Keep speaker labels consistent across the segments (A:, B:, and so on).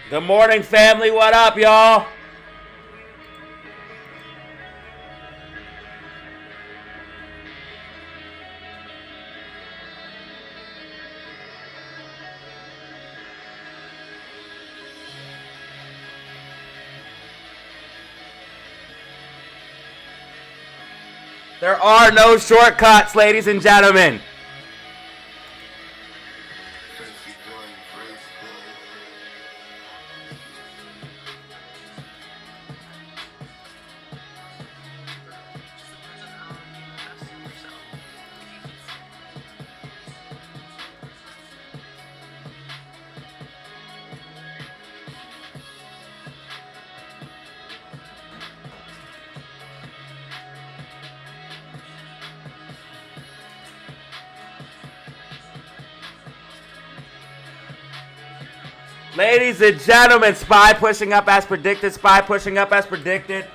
A: Good morning, family. What up, y'all? There are no shortcuts, ladies and gentlemen. Ladies and gentlemen, SPY pushing up as predicted. SPY pushing up as predicted.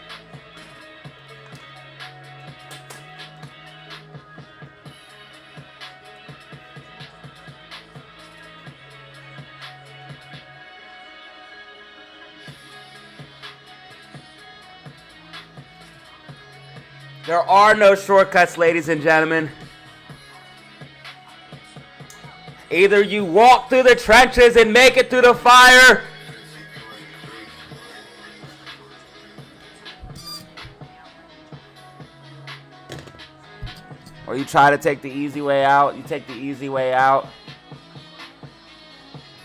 A: There are no shortcuts, ladies and gentlemen. Either you walk through the trenches and make it through the fire, or you try to take the easy way out. You take the easy way out.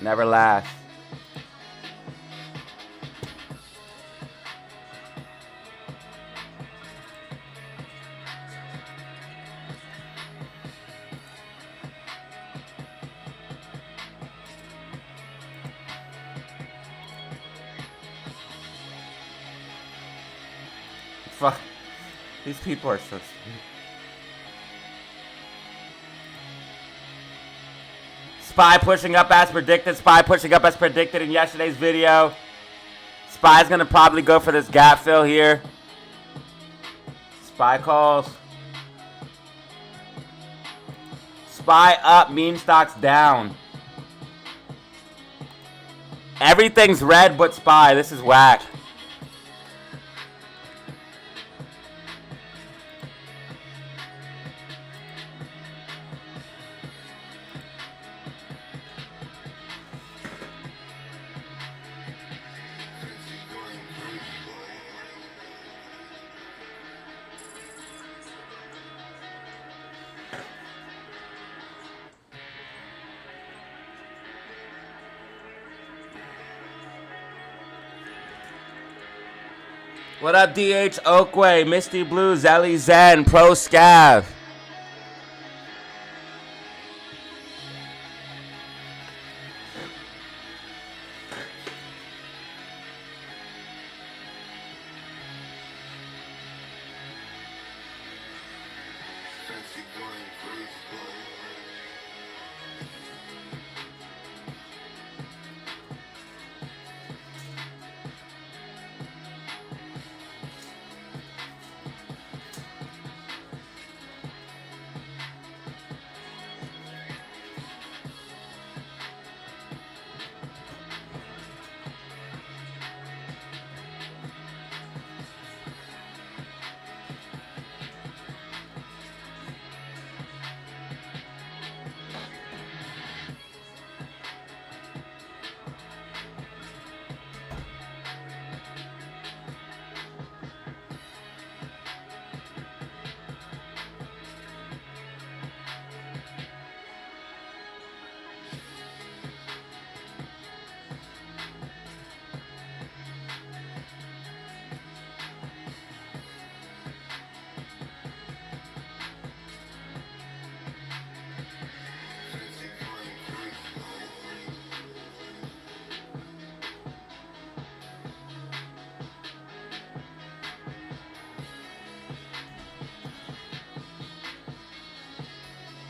A: Never lasts. Fuck. These people are so stupid. SPY pushing up as predicted. SPY pushing up as predicted in yesterday's video. SPY's gonna probably go for this gap fill here. SPY calls. SPY up, meme stocks down. Everything's red but SPY. This is whack. What up, DH Oakway, Misty Blue, Zelly Zen, Pro Scav?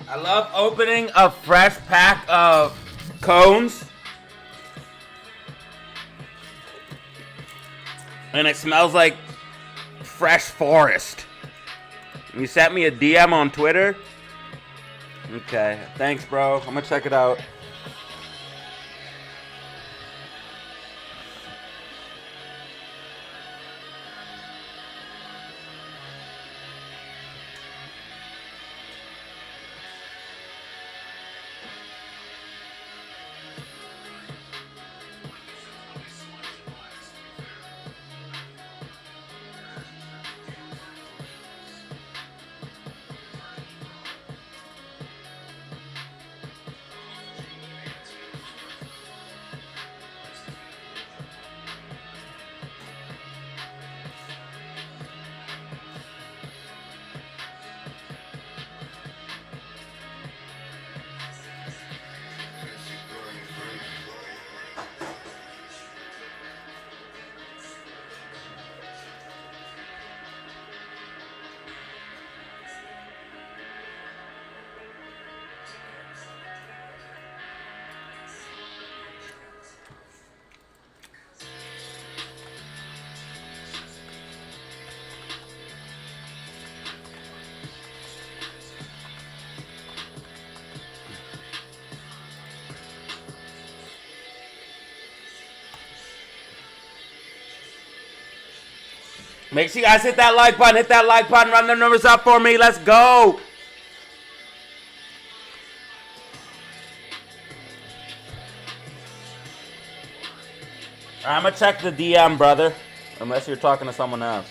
A: I love opening a fresh pack of cones. And it smells like fresh forest. You sent me a DM on Twitter? Okay, thanks, bro. I'm gonna check it out. Make sure you guys hit that like button. Hit that like button. Run the numbers up for me. Let's go. I'm going to check the DM, brother. Unless you're talking to someone else.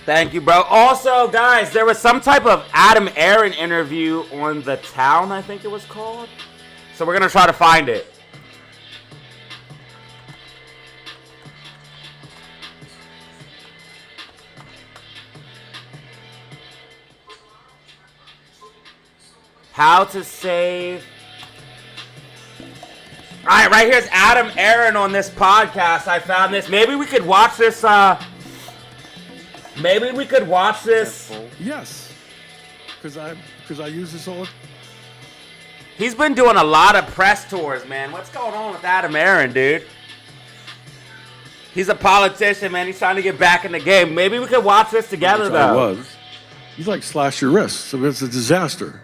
A: Thank you, bro. Also, guys, there was some type of Aron interview on The Town, I think it was called. So we're going to try to find it. How to save. All right, right here's Aron on this podcast. I found this. Maybe we could watch this. Maybe we could watch this.
B: Yes, because I use this all.
A: He's been doing a lot of press tours, man. What's going on with Aron, dude? He's a politician, man. He's trying to get back in the game. Maybe we could watch this together, though.
B: He's like slash your wrists. So it's a disaster.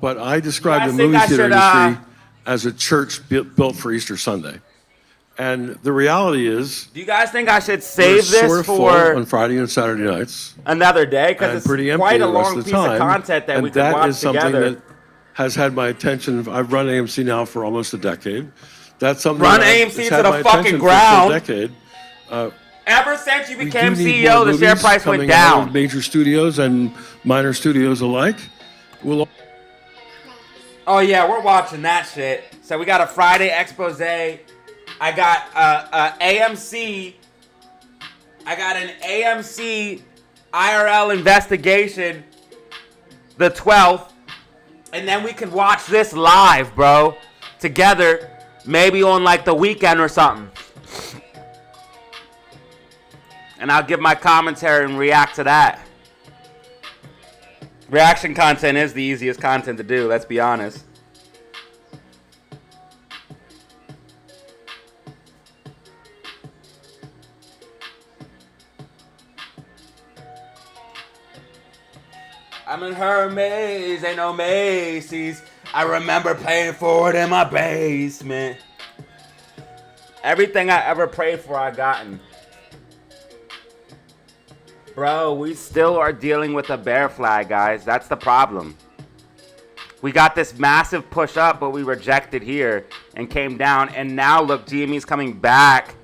B: But I describe the movie theater industry as a church built for Easter Sunday. And the reality is,
A: do you guys think I should save this for
B: on Friday and Saturday nights?
A: Another day? Because it's quite a long piece of content that we could watch together.
B: And that is something that has had my attention. I've run AMC now for almost a decade. That's something
A: run AMC to the fucking ground.
B: For a decade.
A: Ever since you became CEO, the share price went down.
B: Major studios and minor studios alike.
A: Oh yeah, we're watching that shit. So we got a Friday expose. I got AMC. I got an AMC IRL investigation, the 12th, and then we can watch this live, bro, together, maybe on like the weekend or something. And I'll give my commentary and react to that. Reaction content is the easiest content to do, let's be honest. I'm in Hermes, ain't no Macy's. I remember paying for it in my basement. Everything I ever prayed for, I gotten. Bro, we still are dealing with a bear flag, guys. That's the problem. We got this massive push up, but we rejected here and came down. And now, look, GME's coming back.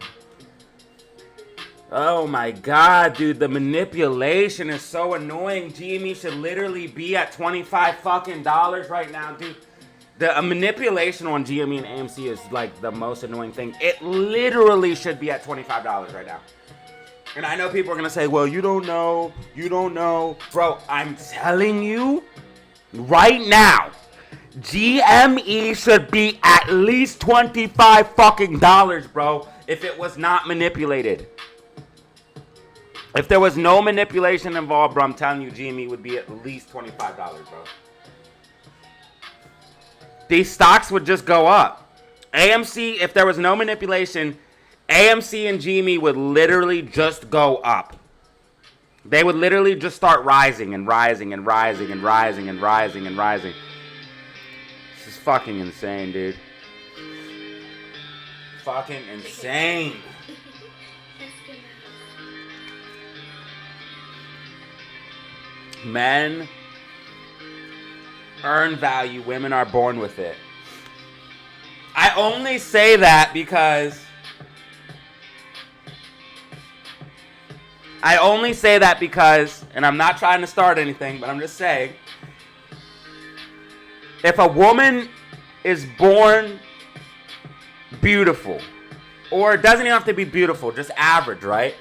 A: Oh my God, dude, the manipulation is so annoying. GME should literally be at $25 fucking right now, dude. The manipulation on GME and AMC is like the most annoying thing. It literally should be at $25 right now. And I know people are gonna say, well, you don't know. Bro, I'm telling you, right now, GME should be at least $25 fucking bro, if it was not manipulated. If there was no manipulation involved, bro, I'm telling you, GME would be at least $25, bro. These stocks would just go up. AMC, if there was no manipulation, AMC and GME would literally just go up. They would literally just start rising and rising and rising and rising and rising and rising. This is fucking insane, dude. Fucking insane. Men earn value, women are born with it. I only say that because and I'm not trying to start anything, but I'm just saying, if a woman is born beautiful, or it doesn't even have to be beautiful, just average, right?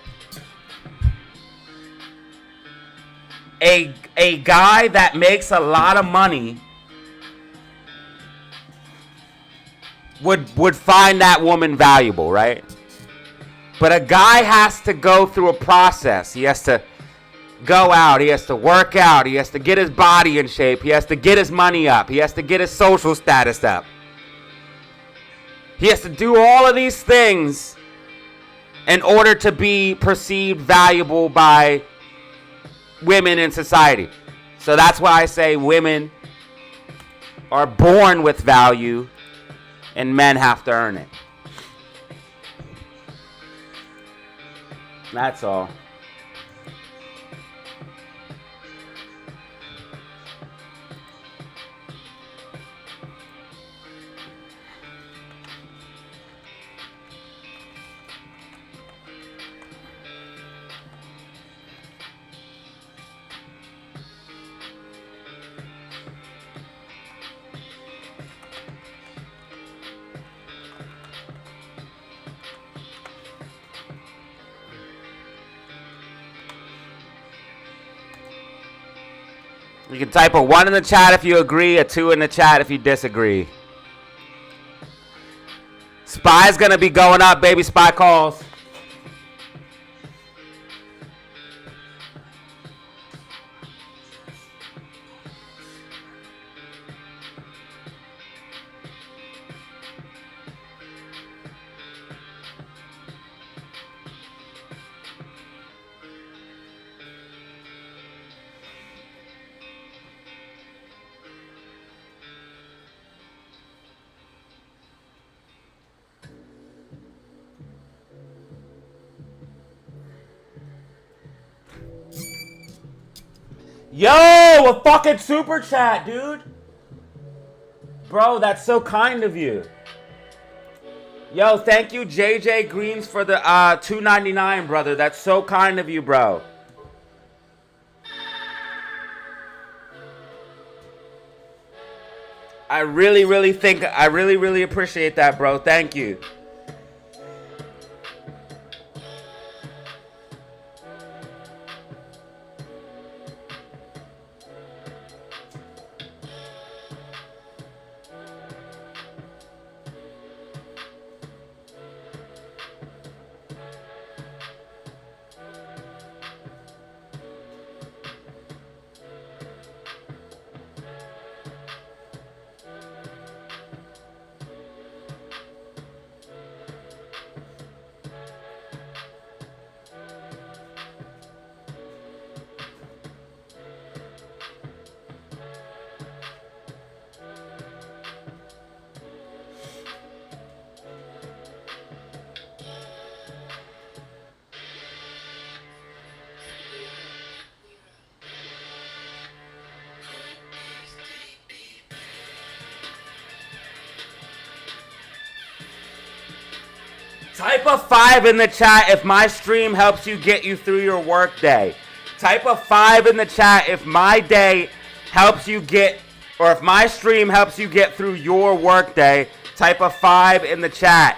A: A guy that makes a lot of money would find that woman valuable, right? But a guy has to go through a process. He has to go out. He has to work out. He has to get his body in shape. He has to get his money up. He has to get his social status up. He has to do all of these things in order to be perceived valuable by women in society. So that's why I say women are born with value and men have to earn it. That's all. You can type a 1 in the chat if you agree, a 2 in the chat if you disagree. Spy's gonna be going up, baby. Spy calls. Yo, a fucking super chat, dude. Bro, that's so kind of you. Yo, thank you, JJ Greens, for the $2.99, brother. That's so kind of you, bro. I really appreciate that, bro. Thank you. Type a 5 in the chat if my stream helps you get you through your work day. Type a 5 in the chat if my day helps you get, or if my stream helps you get through your work day. Type a 5 in the chat.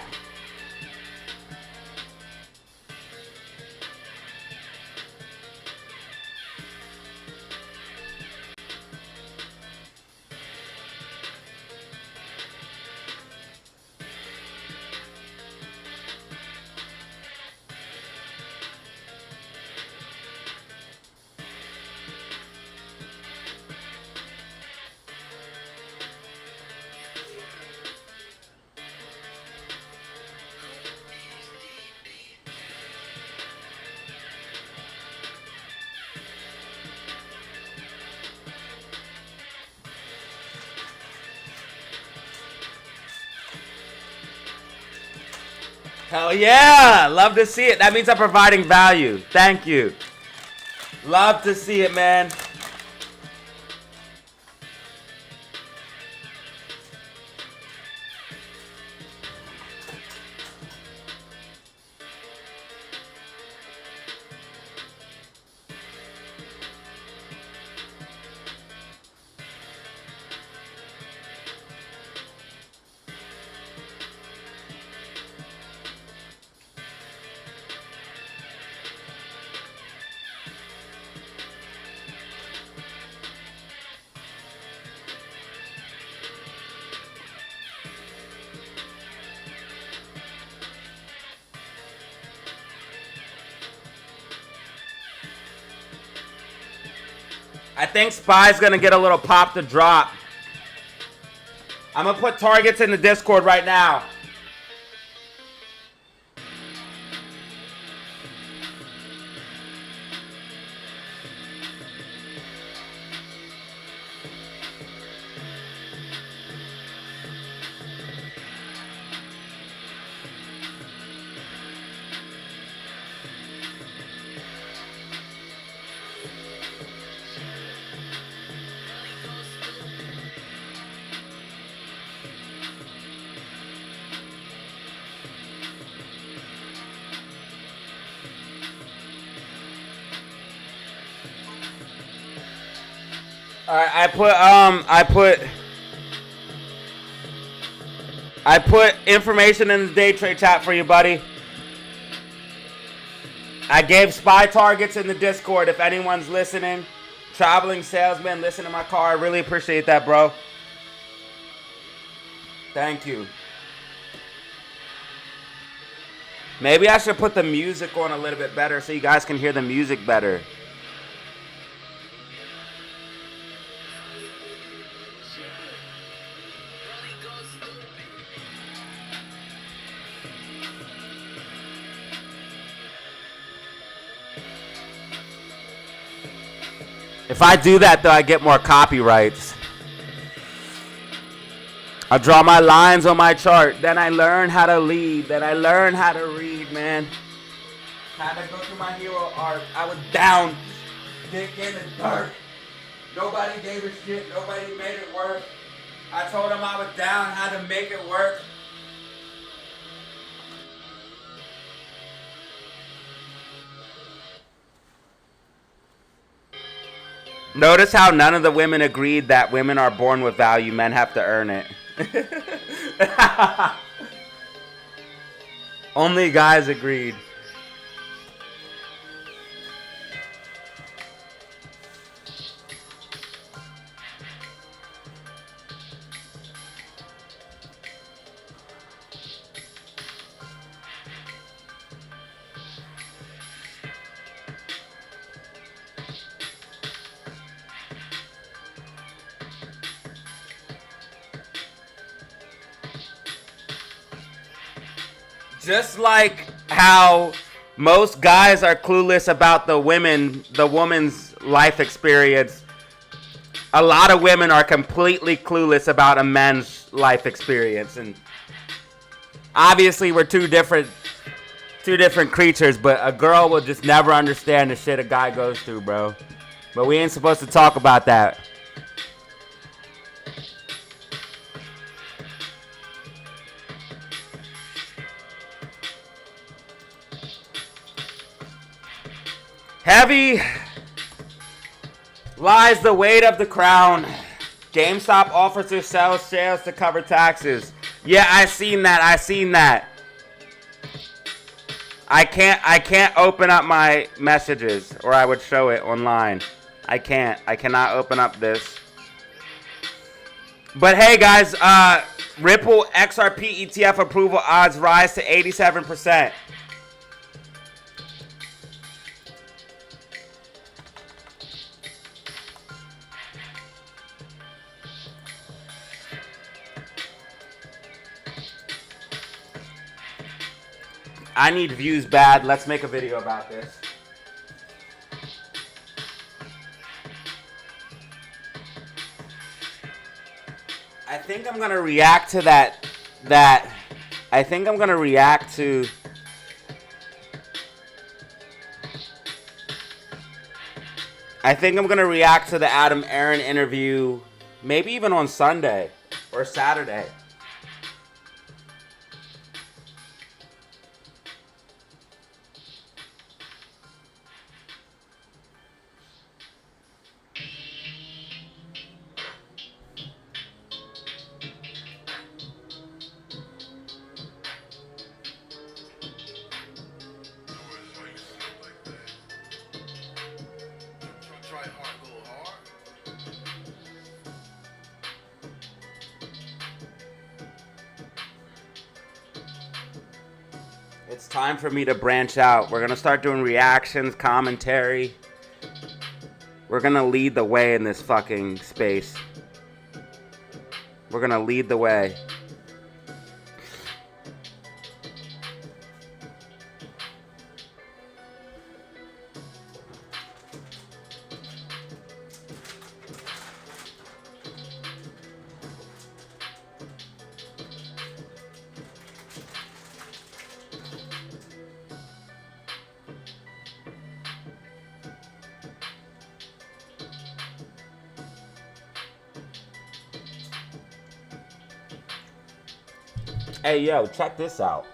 A: Hell yeah! Love to see it. That means I'm providing value. Thank you. Love to see it, man. I think Spy's gonna get a little pop to drop. I'm gonna put targets in the Discord right now. Alright, I put information in the day trade chat for you, buddy. I gave spy targets in the Discord if anyone's listening. Traveling salesman, listen to my car. I really appreciate that, bro. Thank you. Maybe I should put the music on a little bit better so you guys can hear the music better. If I do that, though, I get more copyrights. I draw my lines on my chart. Then I learn how to lead. Then I learn how to read, man. Had to go through my hero arc. I was down, dick in the dirt. Nobody gave a shit. Nobody made it work. I told them I was down, how to make it work. Notice how none of the women agreed that women are born with value, men have to earn it. Only guys agreed. Just like how most guys are clueless about the woman's life experience, a lot of women are completely clueless about a man's life experience. And obviously we're two different creatures, but a girl will just never understand the shit a guy goes through, bro. But we ain't supposed to talk about that. Heavy lies the weight of the crown. GameStop offers to sell shares to cover taxes. Yeah, I seen that. I can't open up my messages, or I would show it online. I cannot open up this. But hey guys, Ripple XRP ETF approval odds rise to 87%. I need views bad. Let's make a video about this. I think I'm gonna react to that. I think I'm gonna react to. I think I'm gonna react to the Aron interview, maybe even on Sunday or Saturday. It's time for me to branch out. We're going to start doing reactions, commentary. We're going to lead the way in this fucking space. We're going to lead the way. Hey, yo, check this out.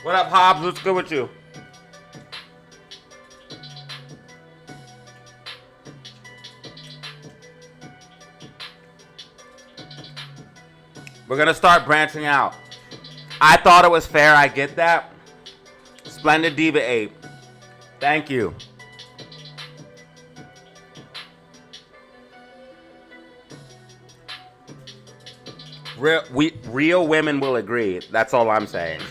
A: What up, Hobbs? What's good with you? We're going to start branching out. I thought it was fair. I get that. Splendid Diva 8. Thank you. Real women will agree. That's all I'm saying.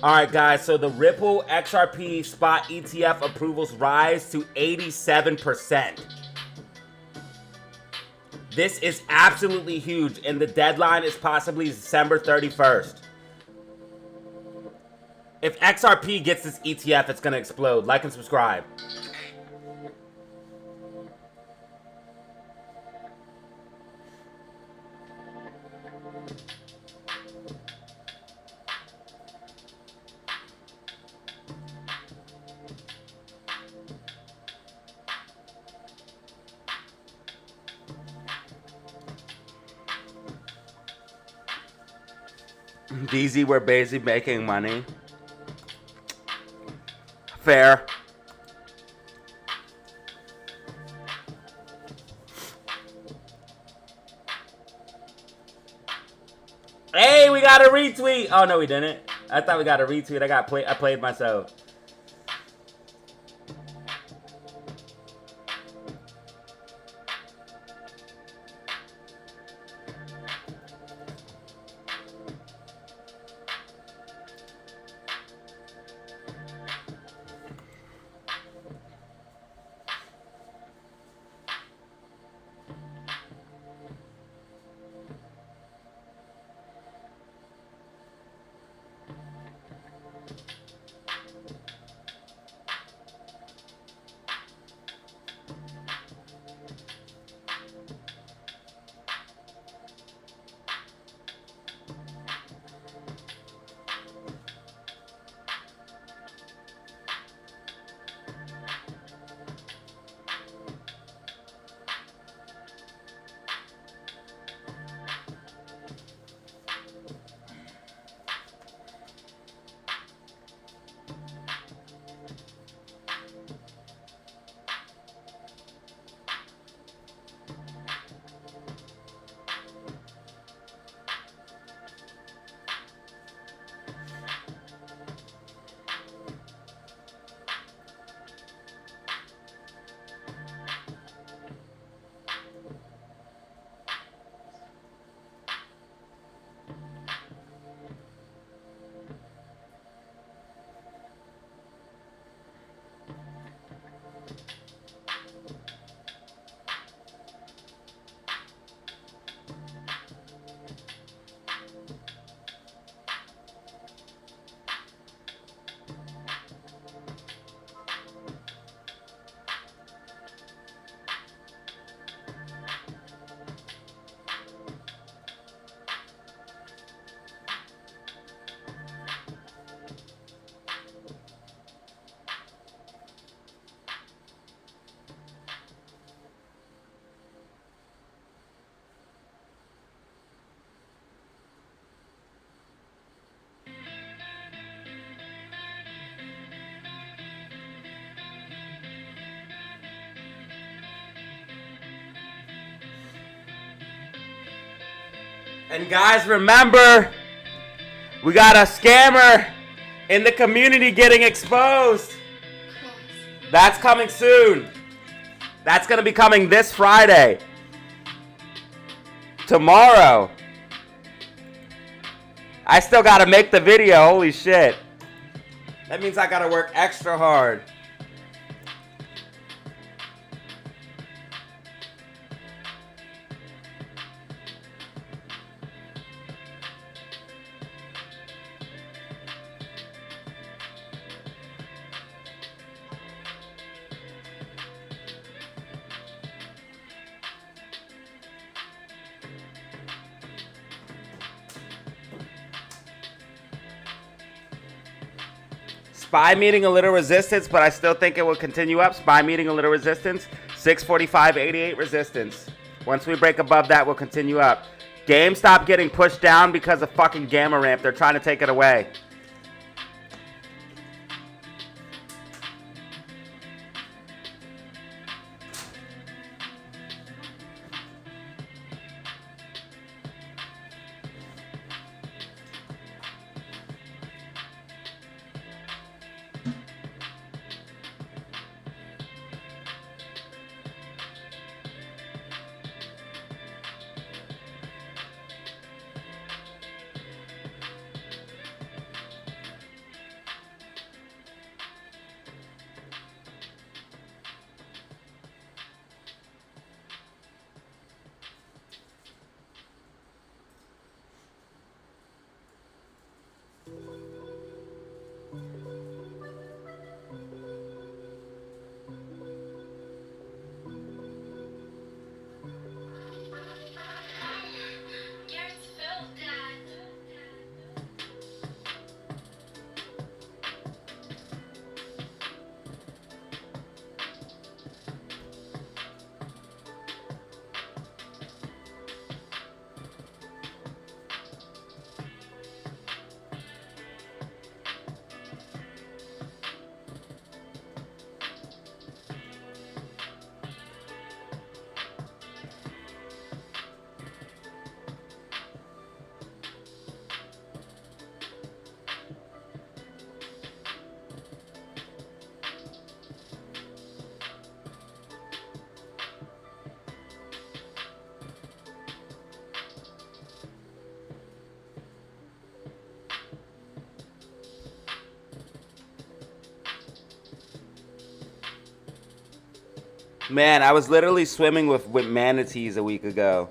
A: All right, guys. So the Ripple XRP spot ETF approvals rise to 87%. This is absolutely huge, and the deadline is possibly December 31st. If XRP gets this ETF, it's going to explode. Like and subscribe. DZ, we're basically making money. Fair. Hey, we got a retweet. Oh no, we didn't. I thought we got a retweet. I played myself. And guys, remember, we got a scammer in the community getting exposed. That's coming soon. That's going to be coming this Friday. Tomorrow. I still got to make the video. Holy shit. That means I got to work extra hard. SPY meeting a little resistance, but I still think it will continue up. SPY meeting a little resistance. 645.88 resistance. Once we break above that, we'll continue up. GameStop getting pushed down because of fucking Gamma Ramp. They're trying to take it away. Man, I was literally swimming with manatees a week ago.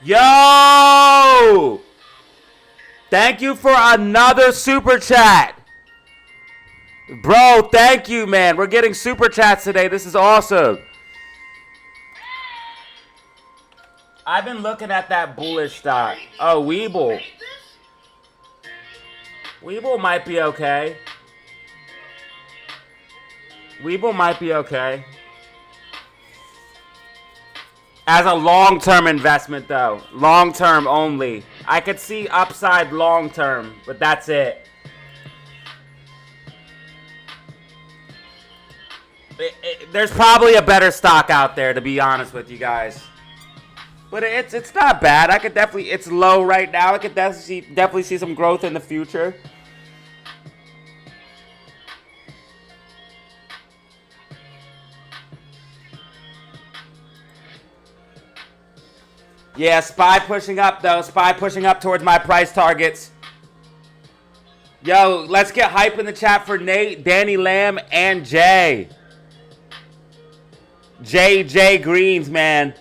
A: Yo! Thank you for another super chat. Bro, thank you, man. We're getting super chats today. This is awesome. I've been looking at that bullish stock. Oh, Weeble. Weeble might be okay. Weeble might be okay. As a long-term investment, though. Long-term only. I could see upside long-term, but that's it. There's probably a better stock out there, to be honest with you guys. But it's not bad. I could definitely, it's low right now. I could definitely see some growth in the future. Yeah, SPY pushing up though. SPY pushing up towards my price targets. Yo, let's get hype in the chat for Nate, Danny Lamb, and Jay. J Greens, man.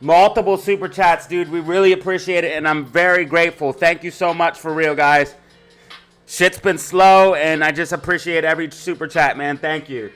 A: Multiple super chats, dude. We really appreciate it, and I'm very grateful. Thank you so much for real, guys. Shit's been slow, and I just appreciate every super chat, man. Thank you.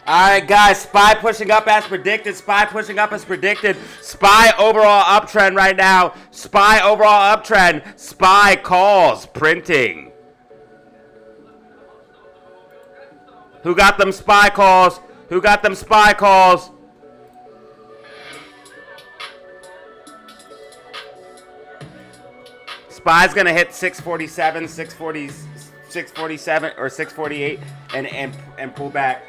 A: All right, guys. SPY pushing up as predicted. SPY pushing up as predicted. SPY overall uptrend right now. SPY overall uptrend. SPY calls printing. Who got them SPY calls? Who got them SPY calls? SPY's gonna hit 647, 640, 647 or 648 and pull back.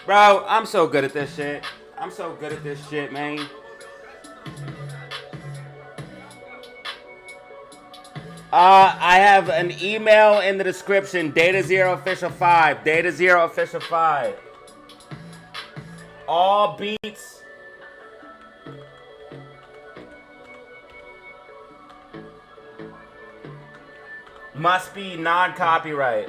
A: Bro, I'm so good at this shit. I'm so good at this shit, man. I have an email in the description. DataZero Official 5. DataZero Official 5. All beats. Must be non-copyright.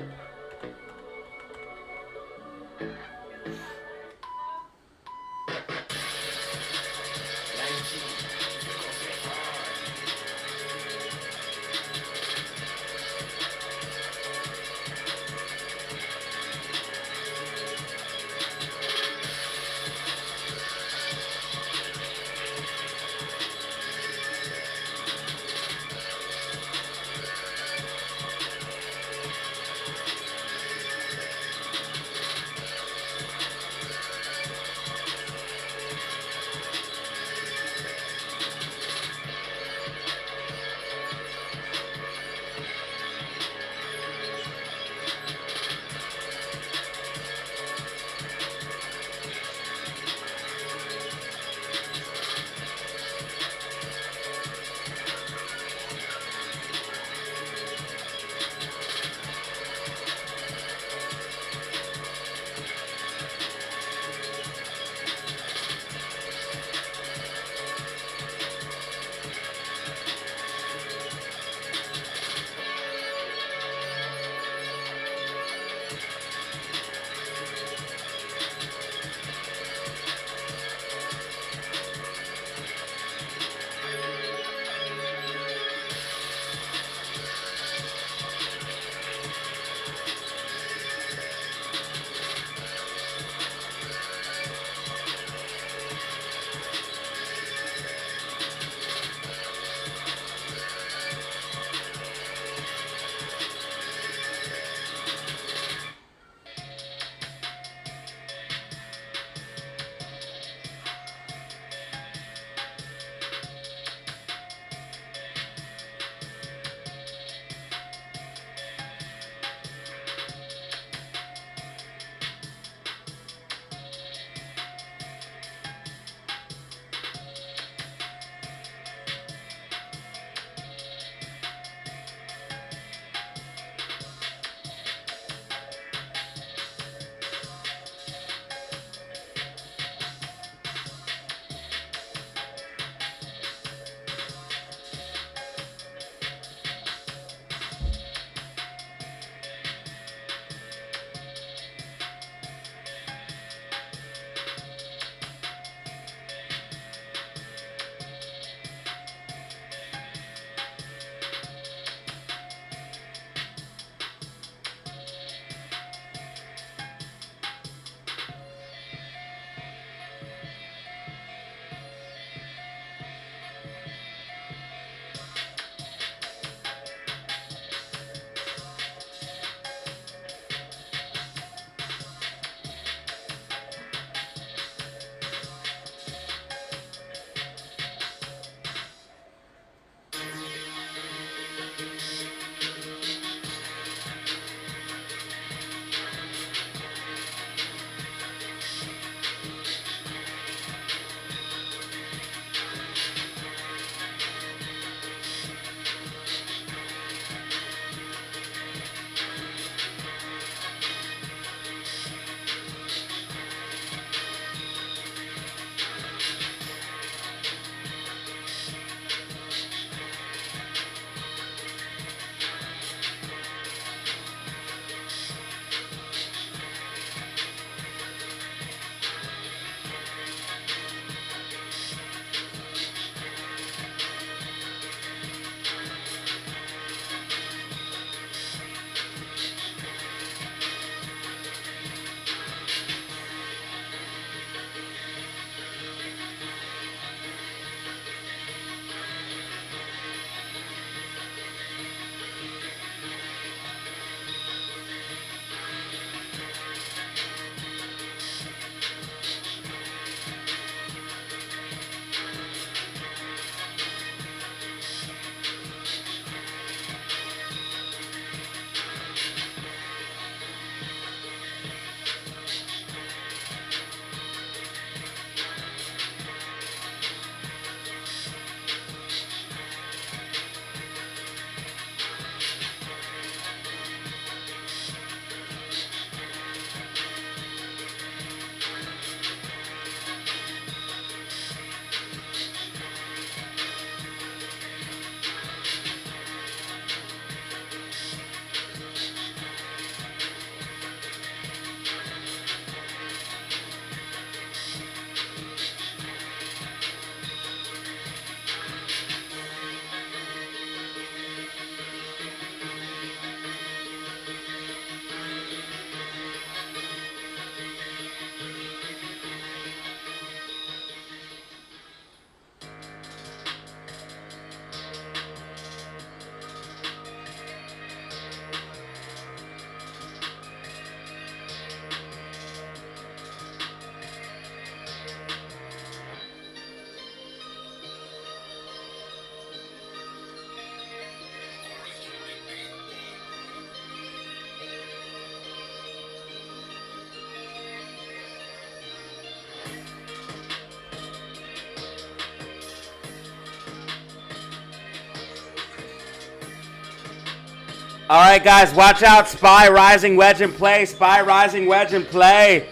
A: All right, guys, watch out. SPY rising wedge in play. SPY rising wedge in play.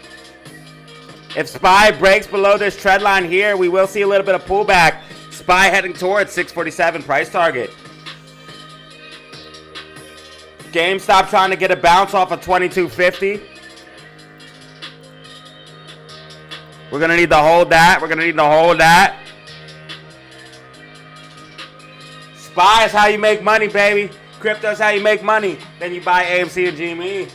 A: If SPY breaks below this trend line here, we will see a little bit of pullback. SPY heading towards 647 price target. GameStop trying to get a bounce off of 2250. We're going to need to hold that. We're going to need to hold that. SPY is how you make money, baby. Crypto is how you make money. Then you buy AMC and GME.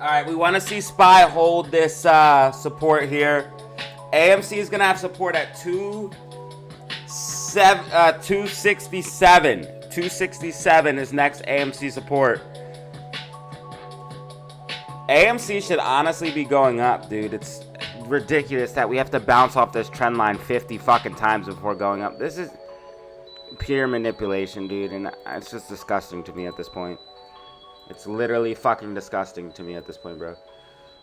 A: All right, we want to see SPY hold this support here. AMC is going to have support at 267. 267 is next AMC support. AMC should honestly be going up, dude. It's ridiculous that we have to bounce off this trend line 50 fucking times before going up. This is pure manipulation, dude, and it's just disgusting to me at this point. It's literally fucking disgusting to me at this point, bro.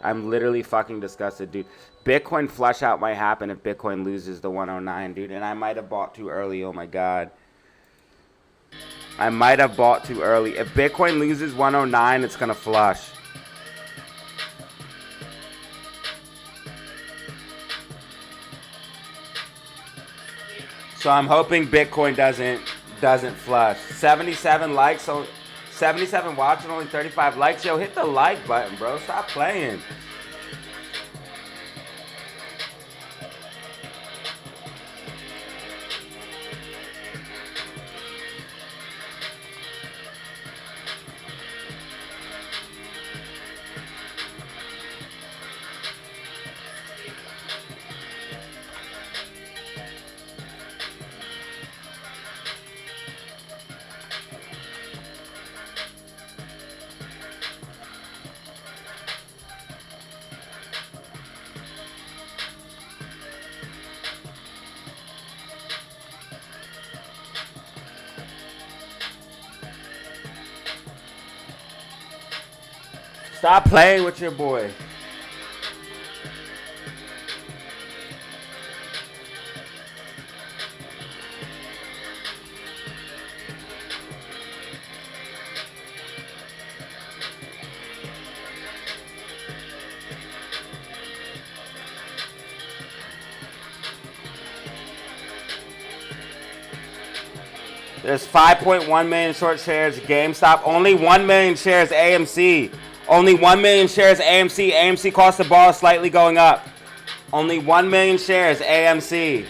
A: I'm literally fucking disgusted, dude. Bitcoin flush out might happen if Bitcoin loses the 109, dude, and I might have bought too early. Oh my god. I might have bought too early. If Bitcoin loses 109, it's gonna flush. So I'm hoping Bitcoin doesn't flush. 77 likes, so 77 watching, only 35 likes. Yo, hit the like button, bro. Stop playing. Stop playing with your boy. There's 5.1 million short shares GameStop. Only 1 million shares AMC. Only 1 million shares AMC. AMC cost of borrow slightly going up. Only 1 million shares AMC.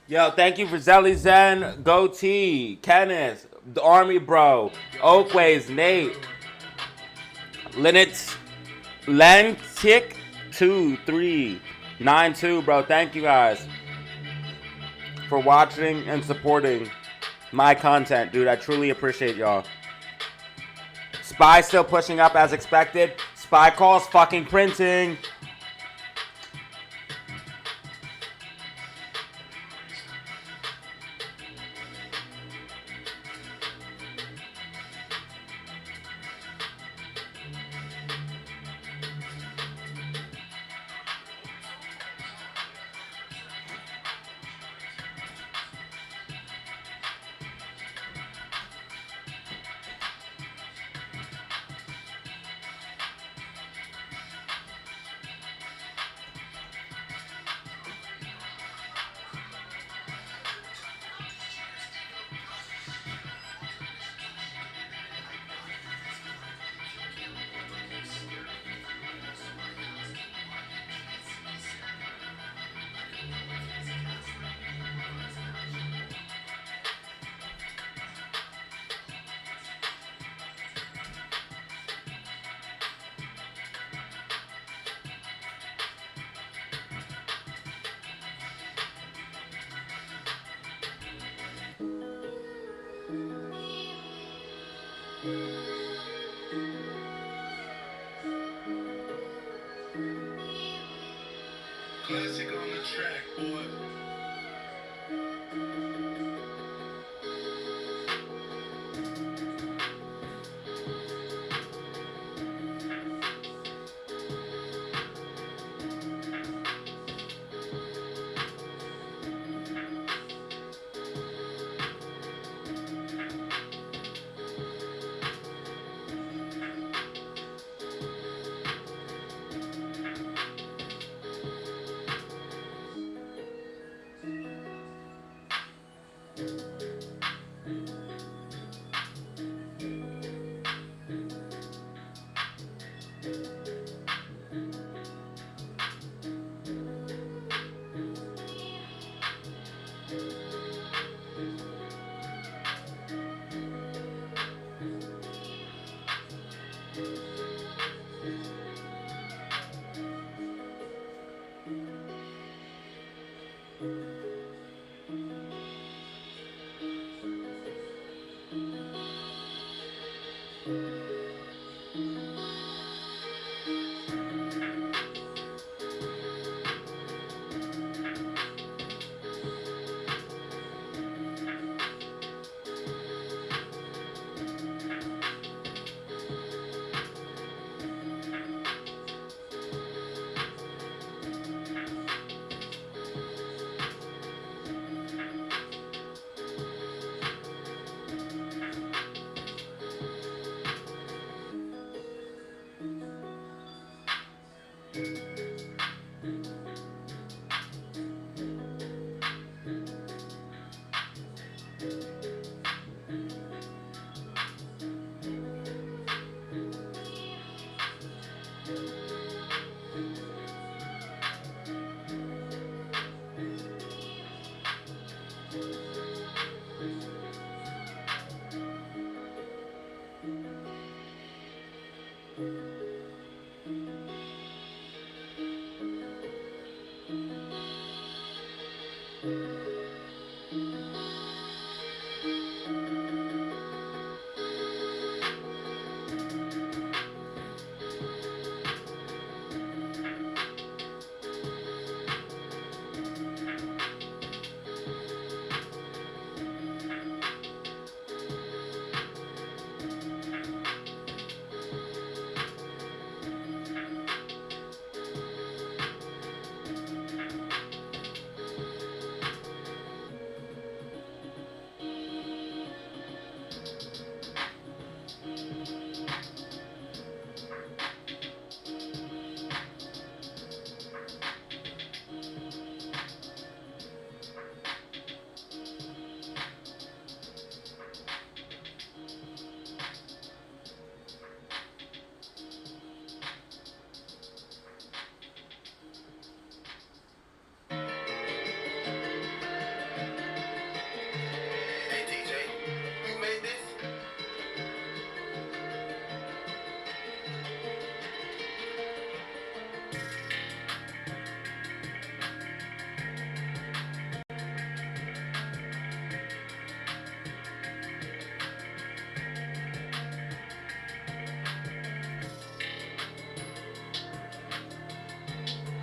A: Yo, thank you for Zelly Zen, Goatee, Kenneth, the Army Bro, Oakways, Nate, Lennox, Lentic, 2392, bro. Thank you guys for watching and supporting my content, dude. I truly appreciate y'all. Spy still pushing up as expected. Spy calls fucking printing.
C: Classic on the track, boy.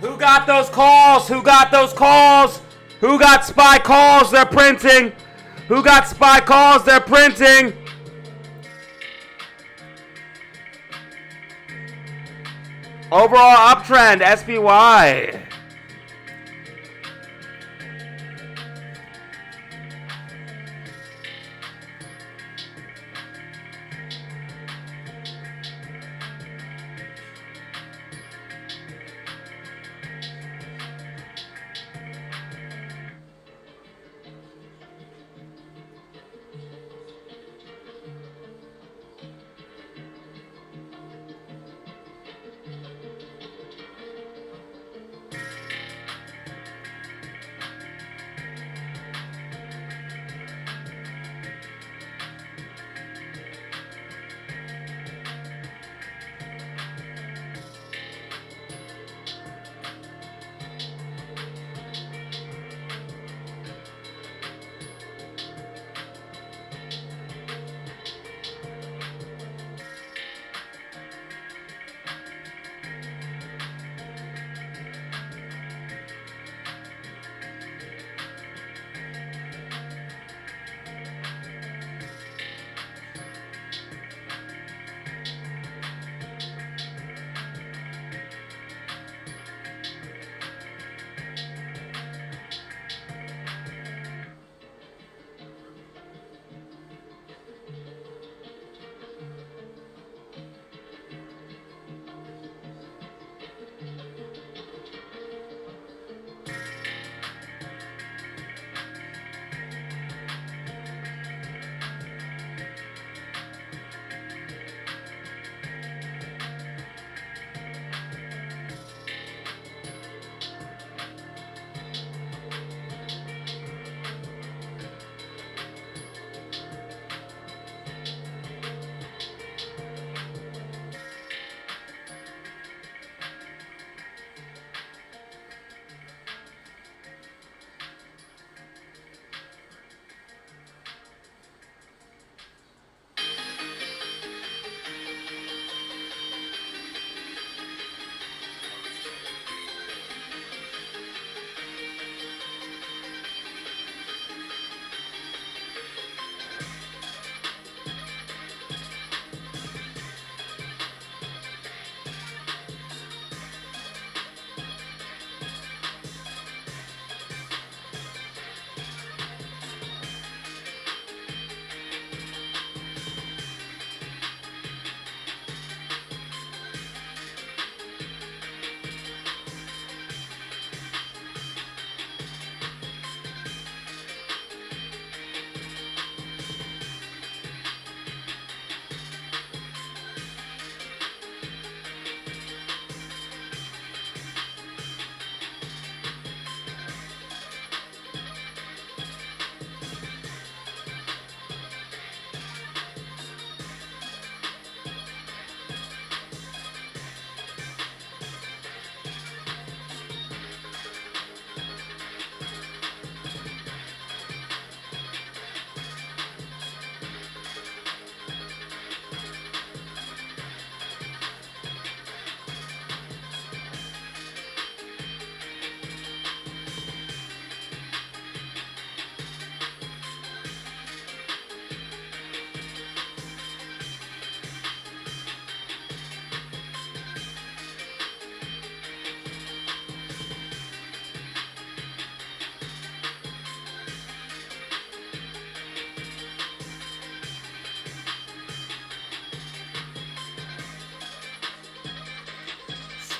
A: Who got those calls? Who got those calls? Who got SPY calls? They're printing. Who got SPY calls? They're printing. Overall uptrend, SPY.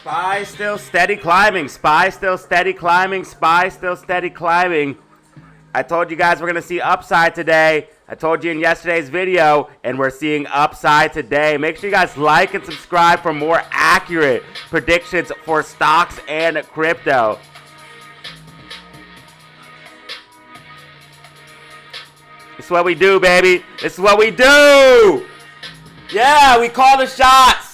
A: SPY still steady climbing. SPY still steady climbing. SPY still steady climbing. I told you guys we're going to see upside today. I told you in yesterday's video, and we're seeing upside today. Make sure you guys like and subscribe for more accurate predictions for stocks and crypto. This is what we do, baby. This is what we do. Yeah, we call the shots.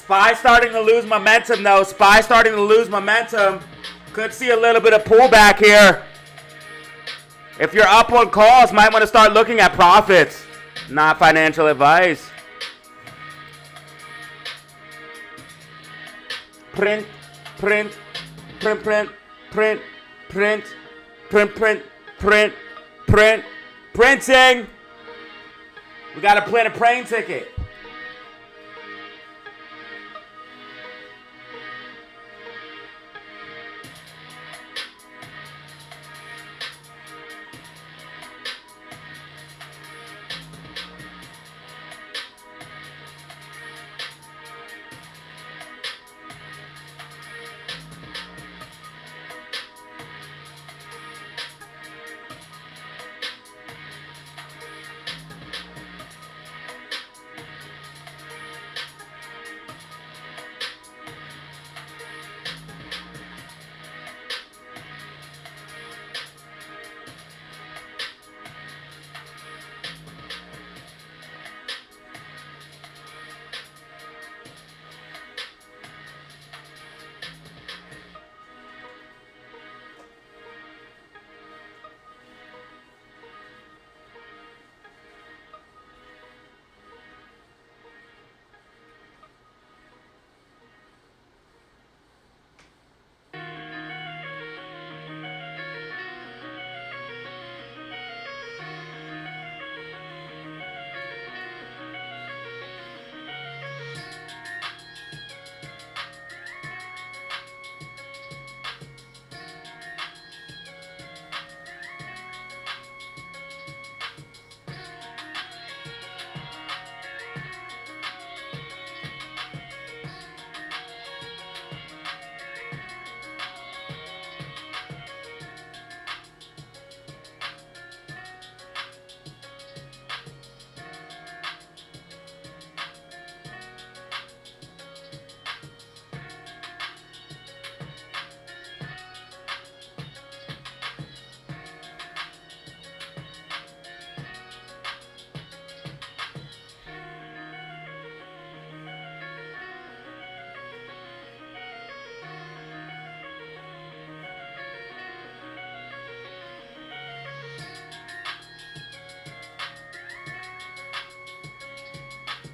A: SPY starting to lose momentum, though. SPY starting to lose momentum. Could see a little bit of pullback here. If you're up on calls, might want to start looking at profits, not financial advice. Print, print, print, print, print, print, print, print, print, print, printing. We got to print a plane ticket.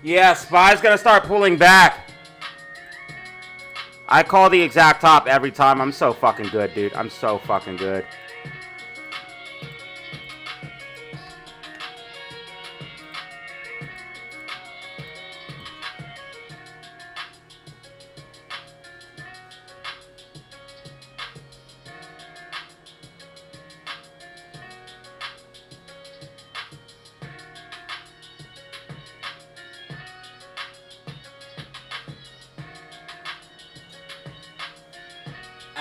A: Yeah, SPY's gonna start pulling back. I call the exact top every time. I'm so fucking good, dude. I'm so fucking good.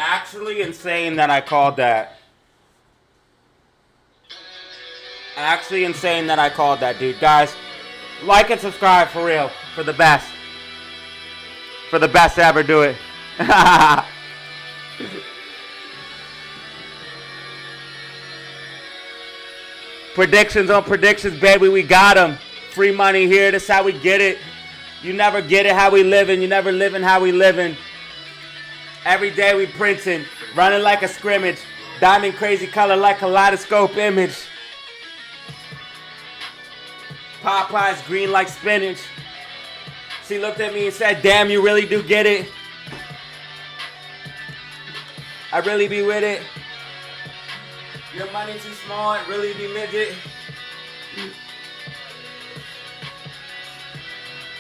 A: Actually insane that I called that. Actually insane that I called that, dude. Guys, like and subscribe for real. For the best. For the best to ever do it. Predictions on predictions, baby. We got them. Free money here. This is how we get it. You never get it how we living. You never living how we living. Every day we printing, running like a scrimmage, diamond crazy color like kaleidoscope image. Popeye's green like spinach. She looked at me and said, damn, you really do get it. I really be with it. Your money too small, it really be midget.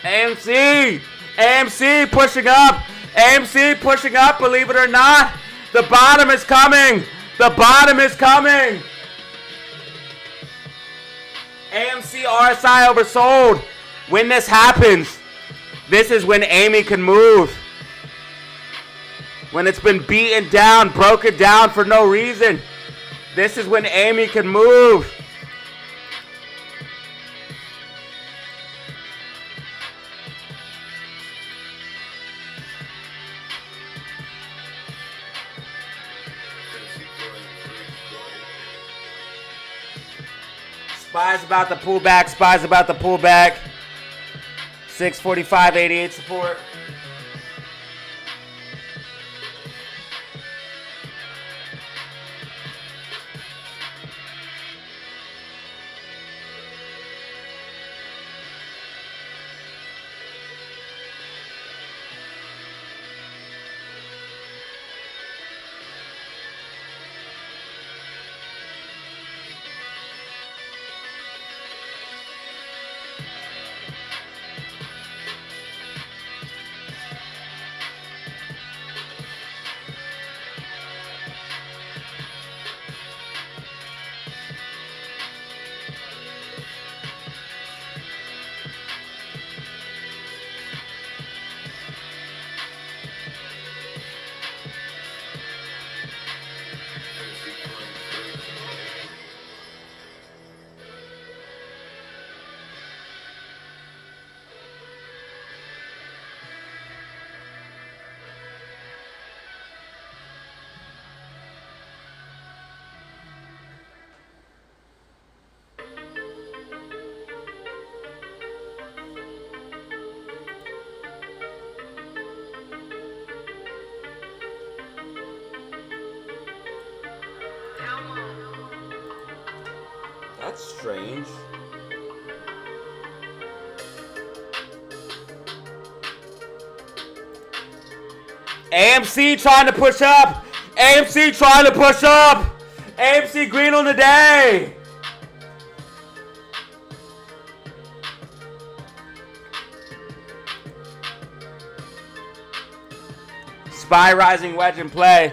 A: AMC! AMC pushing up! AMC pushing up, believe it or not. The bottom is coming. The bottom is coming. AMC RSI oversold. When this happens, this is when Amy can move. When it's been beaten down, broken down for no reason, this is when Amy can move. SPY's about to pull back. SPY's about to pull back. 645, 88 support. That's strange. AMC trying to push up. AMC trying to push up. AMC green on the day. SPY rising wedge in play.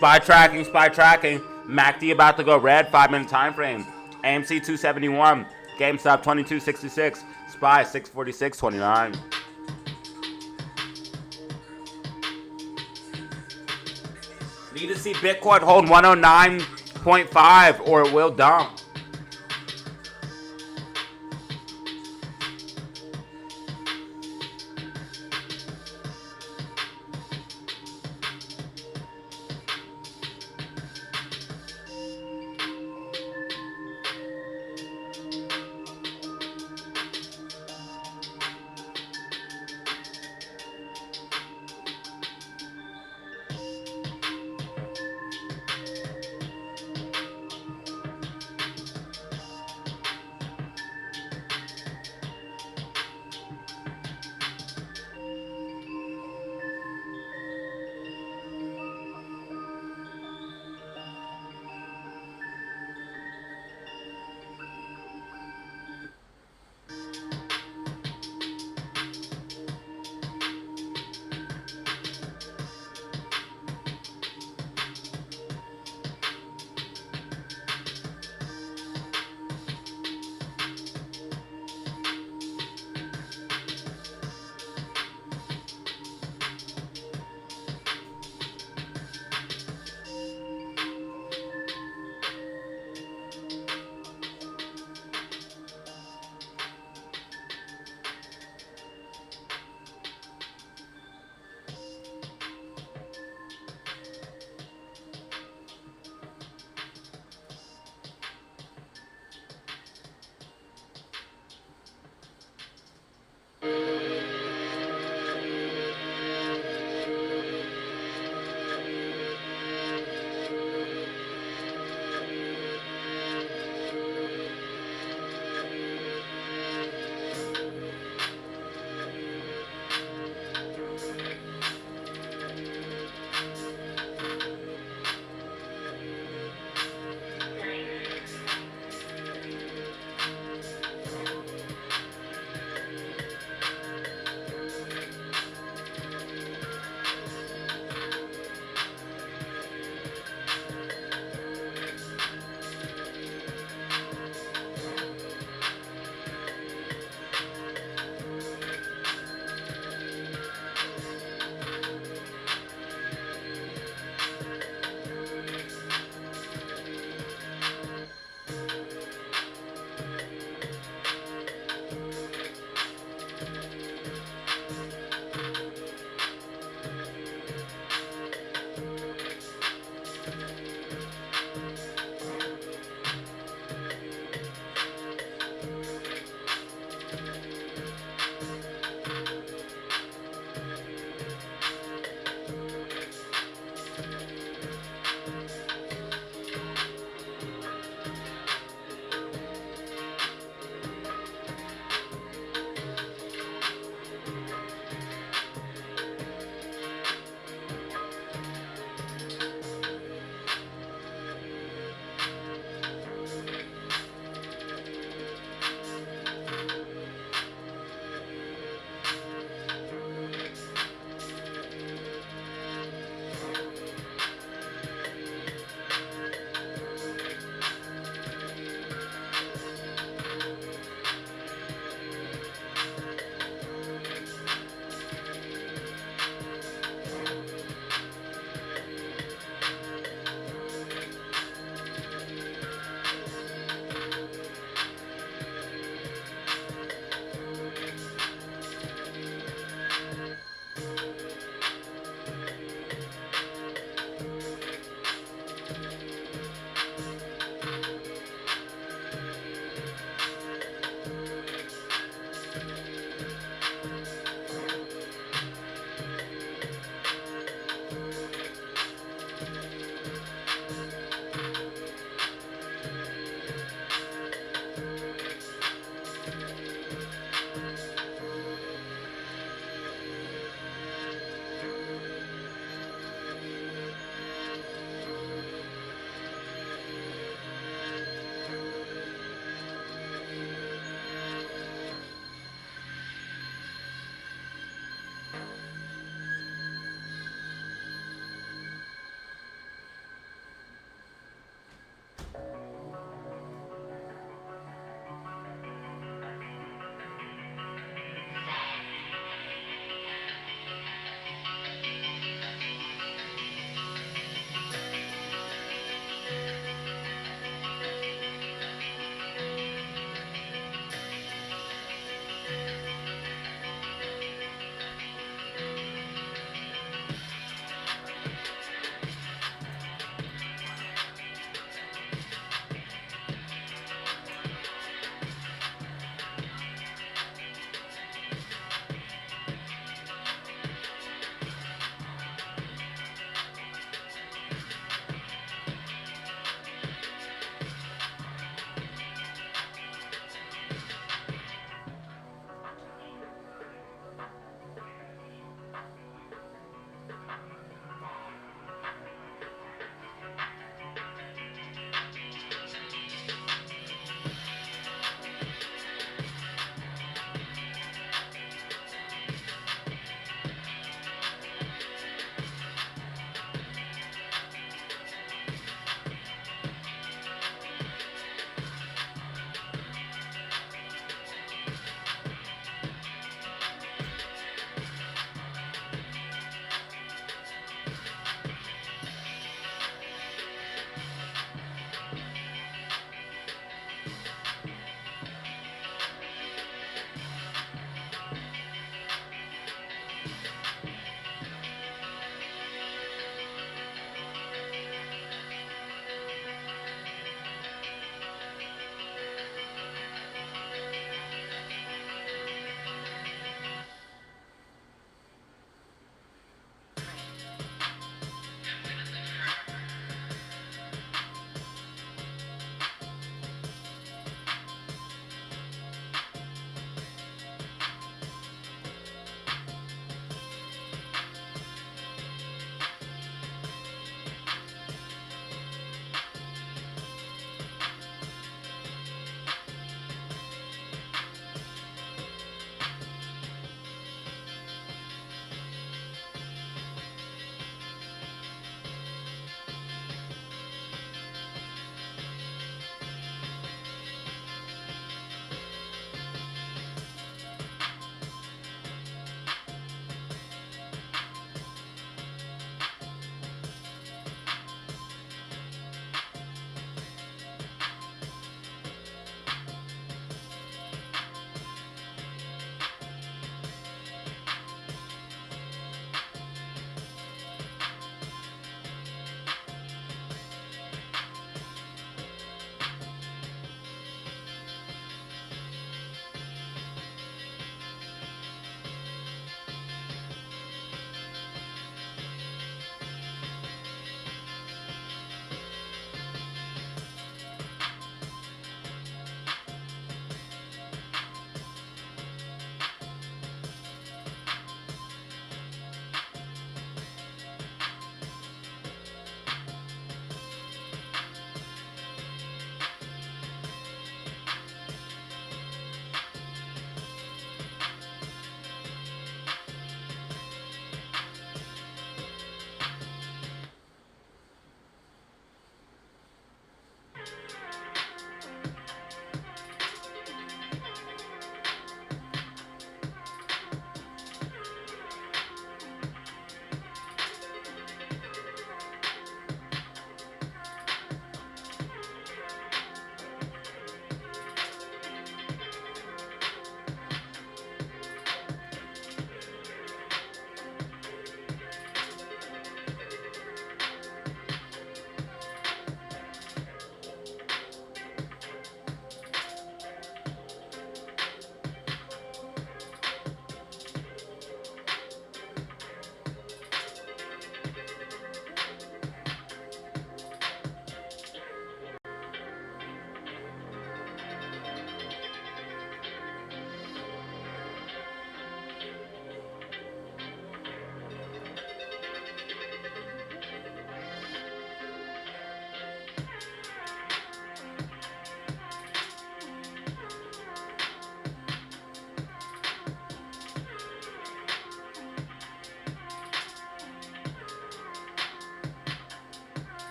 A: SPY tracking, SPY tracking. MACD about to go red, 5-minute time frame. AMC 271, GameStop 2266, SPY 646.29. Need to see Bitcoin hold 109.5 or it will dump.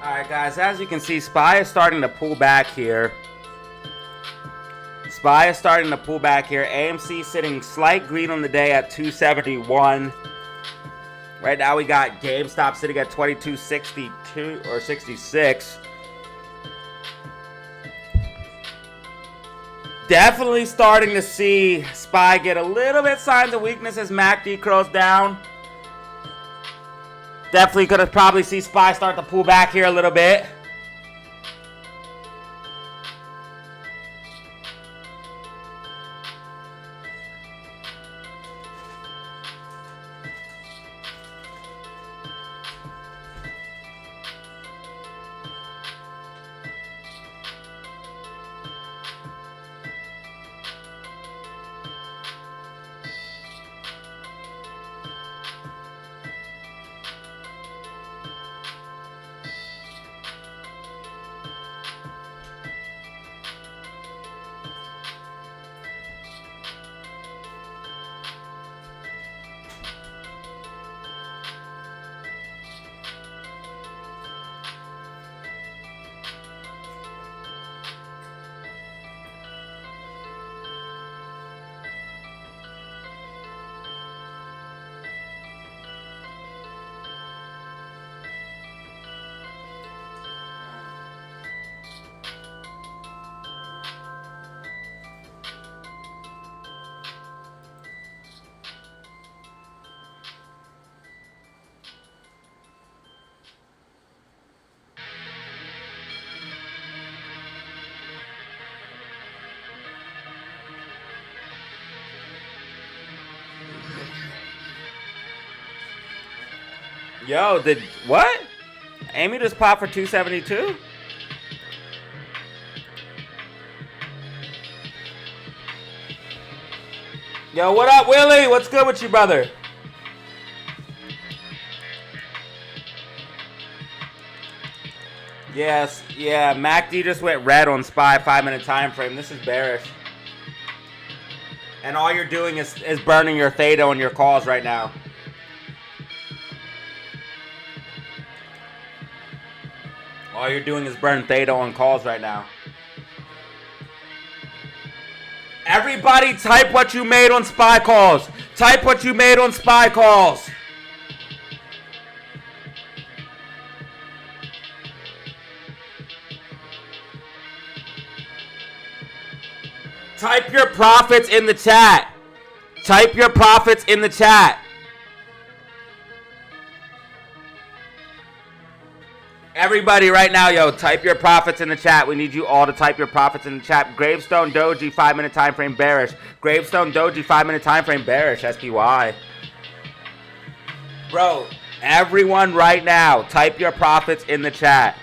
A: Alright guys, as you can see, SPY is starting to pull back here. SPY is starting to pull back here. AMC sitting slight green on the day at 271. Right now we got GameStop sitting at 2262 or 66. Definitely starting to see SPY get a little bit signs of weakness as MACD curls down. Definitely gonna probably see SPY start to pull back here a little bit. Yo, did what? Amy just popped for 272? Yo, what up, Willie? What's good with you, brother? Yes, yeah, MACD just went red on SPY 5-minute time frame. This is bearish. And all you're doing is burning your theta on your calls right now. All you're doing is burn theta on calls right now. Everybody type what you made on SPY calls. Type what you made on SPY calls. Type your profits in the chat. Type your profits in the chat. Everybody right now, yo, type your profits in the chat. We need you all to type your profits in the chat. Gravestone Doji, 5-minute time frame bearish. Gravestone Doji, 5-minute time frame bearish. SPY. Bro, everyone right now, type your profits in the chat.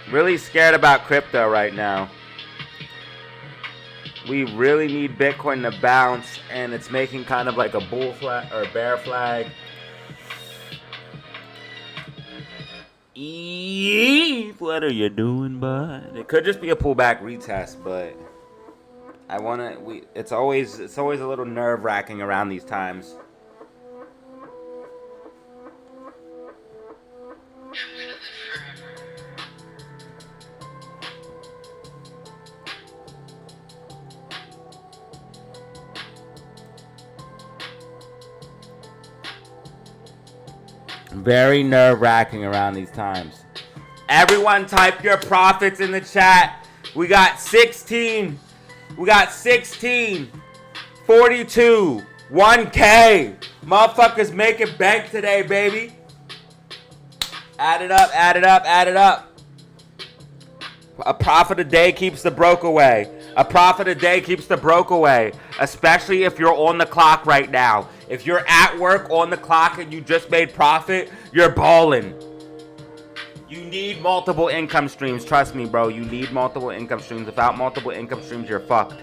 A: Really scared about crypto right now. We really need Bitcoin to bounce, and it's making kind of like a bull flag or a bear flag. What are you doing, bud? It could just be a pullback retest, but I wanna. It's always a little nerve-wracking around these times. Very nerve-wracking around these times. Everyone type your profits in the chat. We got 16. We got 16. 42. 1K. Motherfuckers making bank today, baby. Add it up, add it up, add it up. A profit a day keeps the broke away. A profit a day keeps the broke away. Especially if you're on the clock right now. If you're at work on the clock and you just made profit, you're balling. You need multiple income streams. Trust me, bro. You need multiple income streams. Without multiple income streams, you're fucked.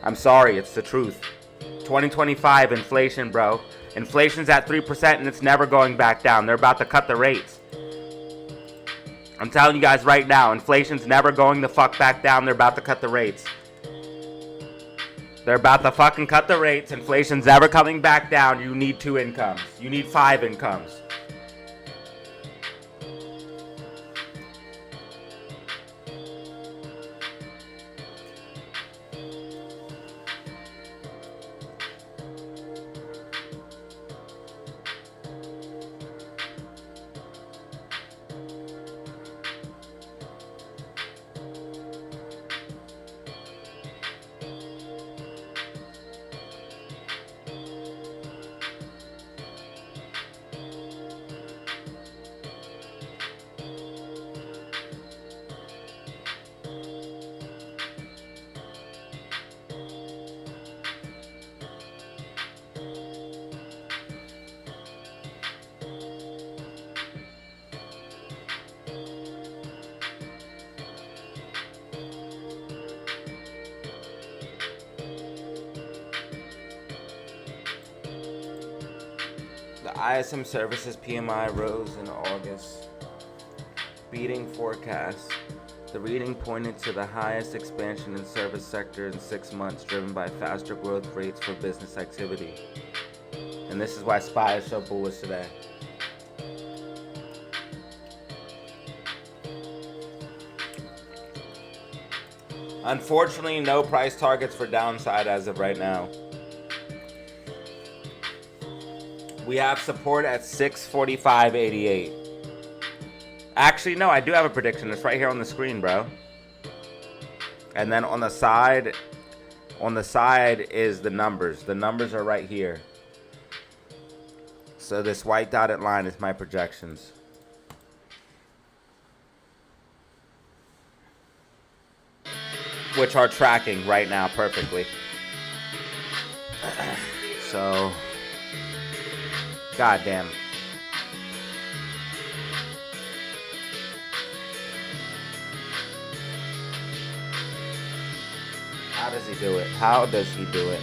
A: I'm sorry. It's the truth. 2025 inflation, bro. Inflation's at 3% and it's never going back down. They're about to cut the rates. I'm telling you guys right now, inflation's never going the fuck back down. They're about to cut the rates. They're about to fucking cut the rates. Inflation's never coming back down. You need 2 incomes. You need 5 incomes. ISM services PMI rose in August, beating forecasts. The reading pointed to the highest expansion in service sector in 6 months, driven by faster growth rates for business activity. And this is why SPY is so bullish today. Unfortunately, no price targets for downside as of right now. We have support at 645.88. Actually, no, I do have a prediction. It's right here on the screen, bro. And then on the side is the numbers. The numbers are right here. So this white dotted line is my projections. Which are tracking right now perfectly. So God damn. How does he do it? How does he do it?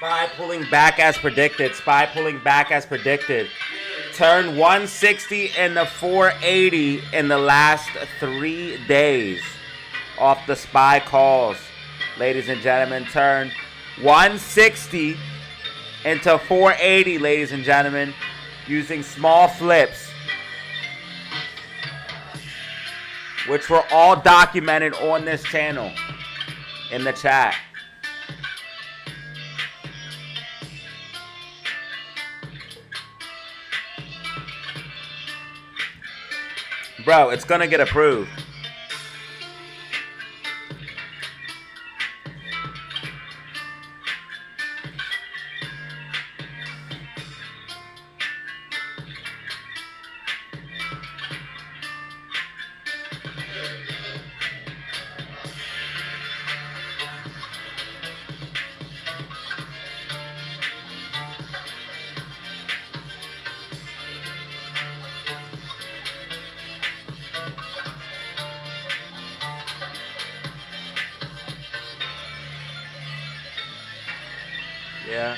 A: Spy pulling back as predicted. Spy pulling back as predicted. Turn 160 and the 480 in the last 3 days off the spy calls. Ladies and gentlemen, turn 160 into 480, ladies and gentlemen, using small flips, which were all documented on this channel in the chat. Bro, it's gonna get approved. Yeah.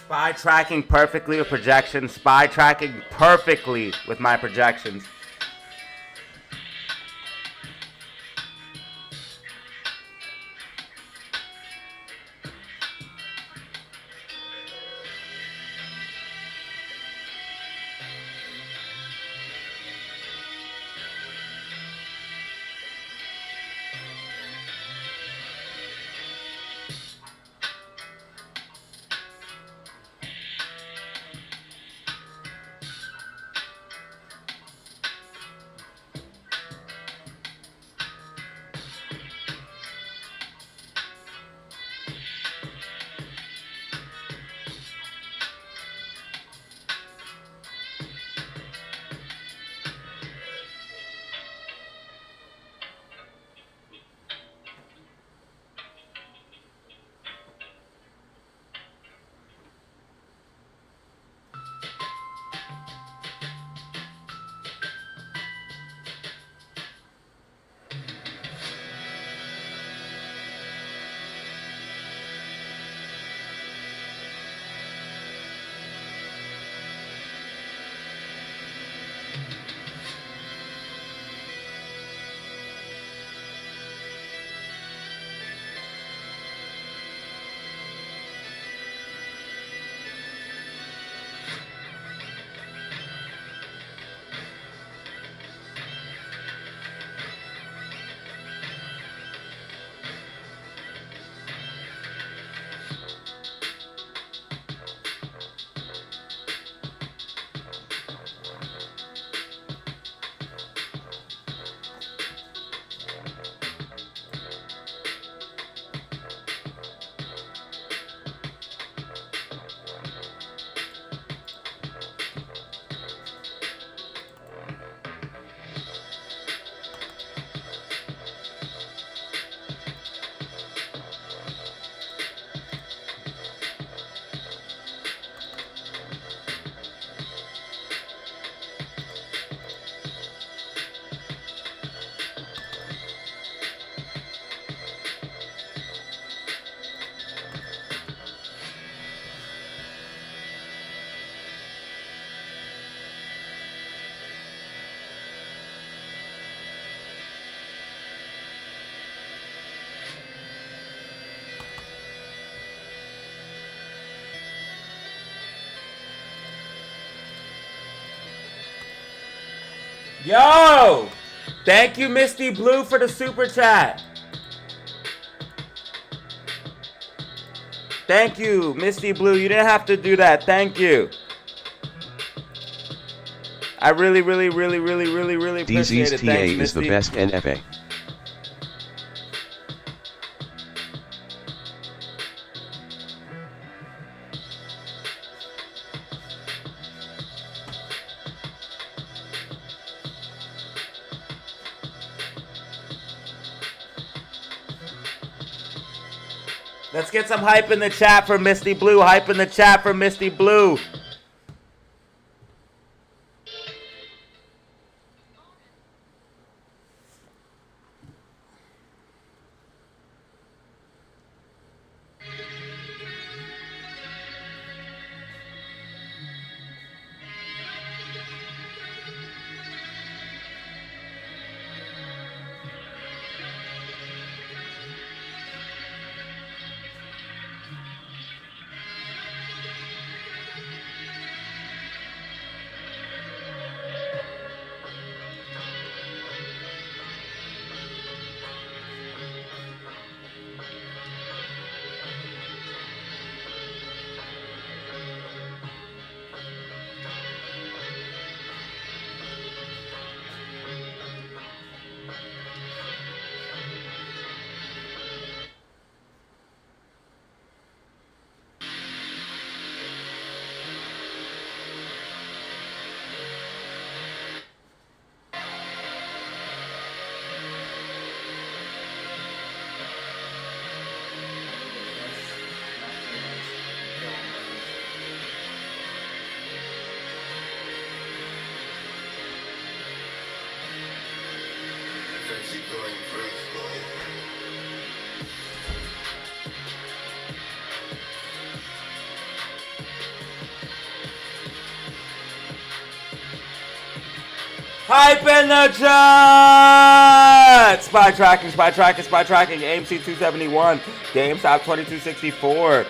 A: Spy tracking perfectly with projections. Spy tracking perfectly with my projections. Yo! Thank you, Misty Blue, for the super chat. Thank you, Misty Blue. You didn't have to do that. Thank you. I really appreciate it.
D: DZ's TA
A: Thanks,
D: is the
A: Misty.
D: best NFA.
A: Let's get some hype in the chat for Misty Blue. Hype in the chat for Misty Blue. Hype in the chat! Spy tracking, spy tracking, spy tracking. AMC 271. GameStop 2264.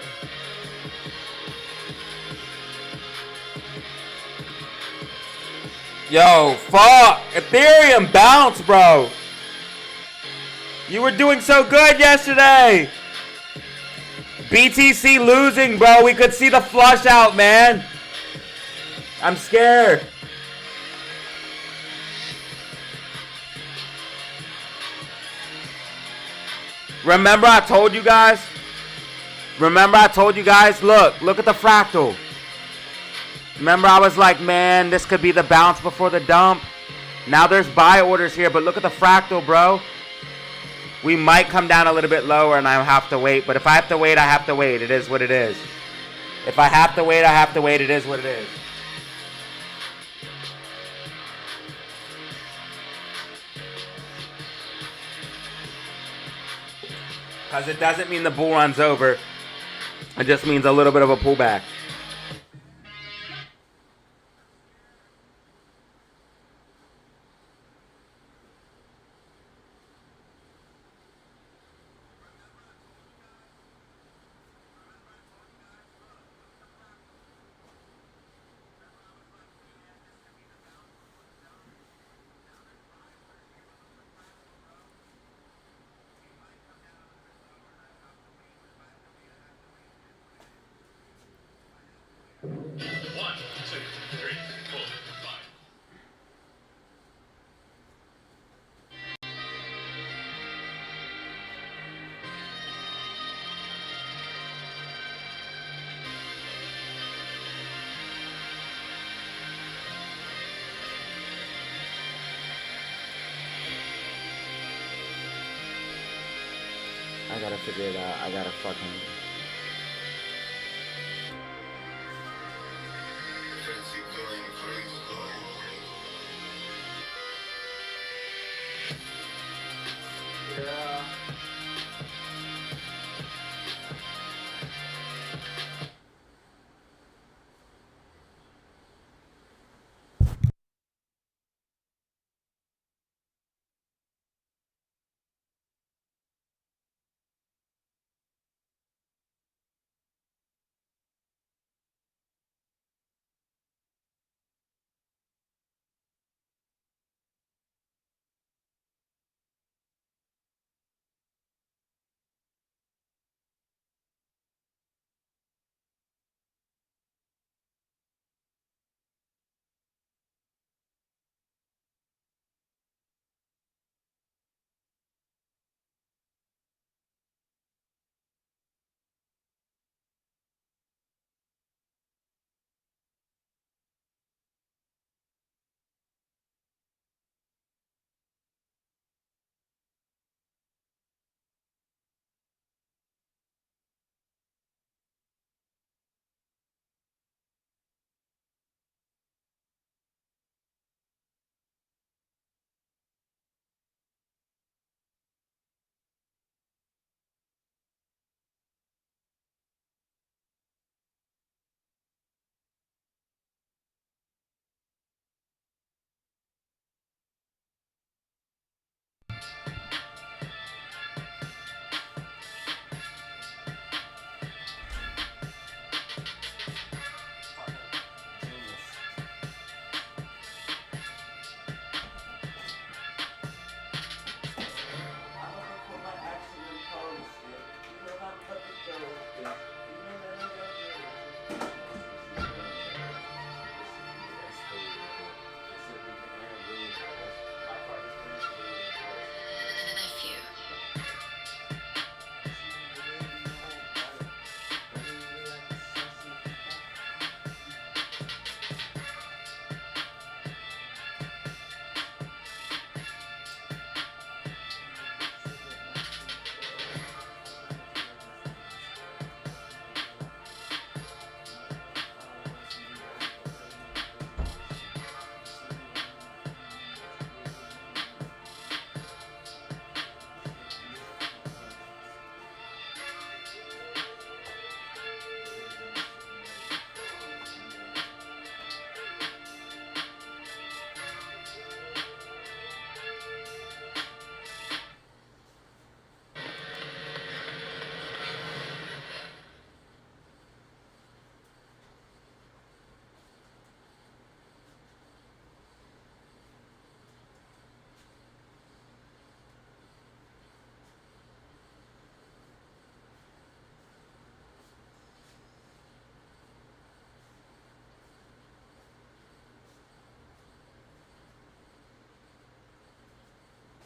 A: Yo, fuck. Ethereum bounce, bro. You were doing so good yesterday. BTC losing, bro. We could see the flush out, man. I'm scared. Remember I told you guys? Look at the fractal. Remember I was like, man, this could be the bounce before the dump. Now there's buy orders here, but look at the fractal, bro. We might come down a little bit lower and I have to wait. But if I have to wait, I have to wait. It is what it is. If I have to wait, I have to wait. It is what it is. Because it doesn't mean the bull run's over. It just means a little bit of a pullback. I gotta figure it out. I gotta fucking...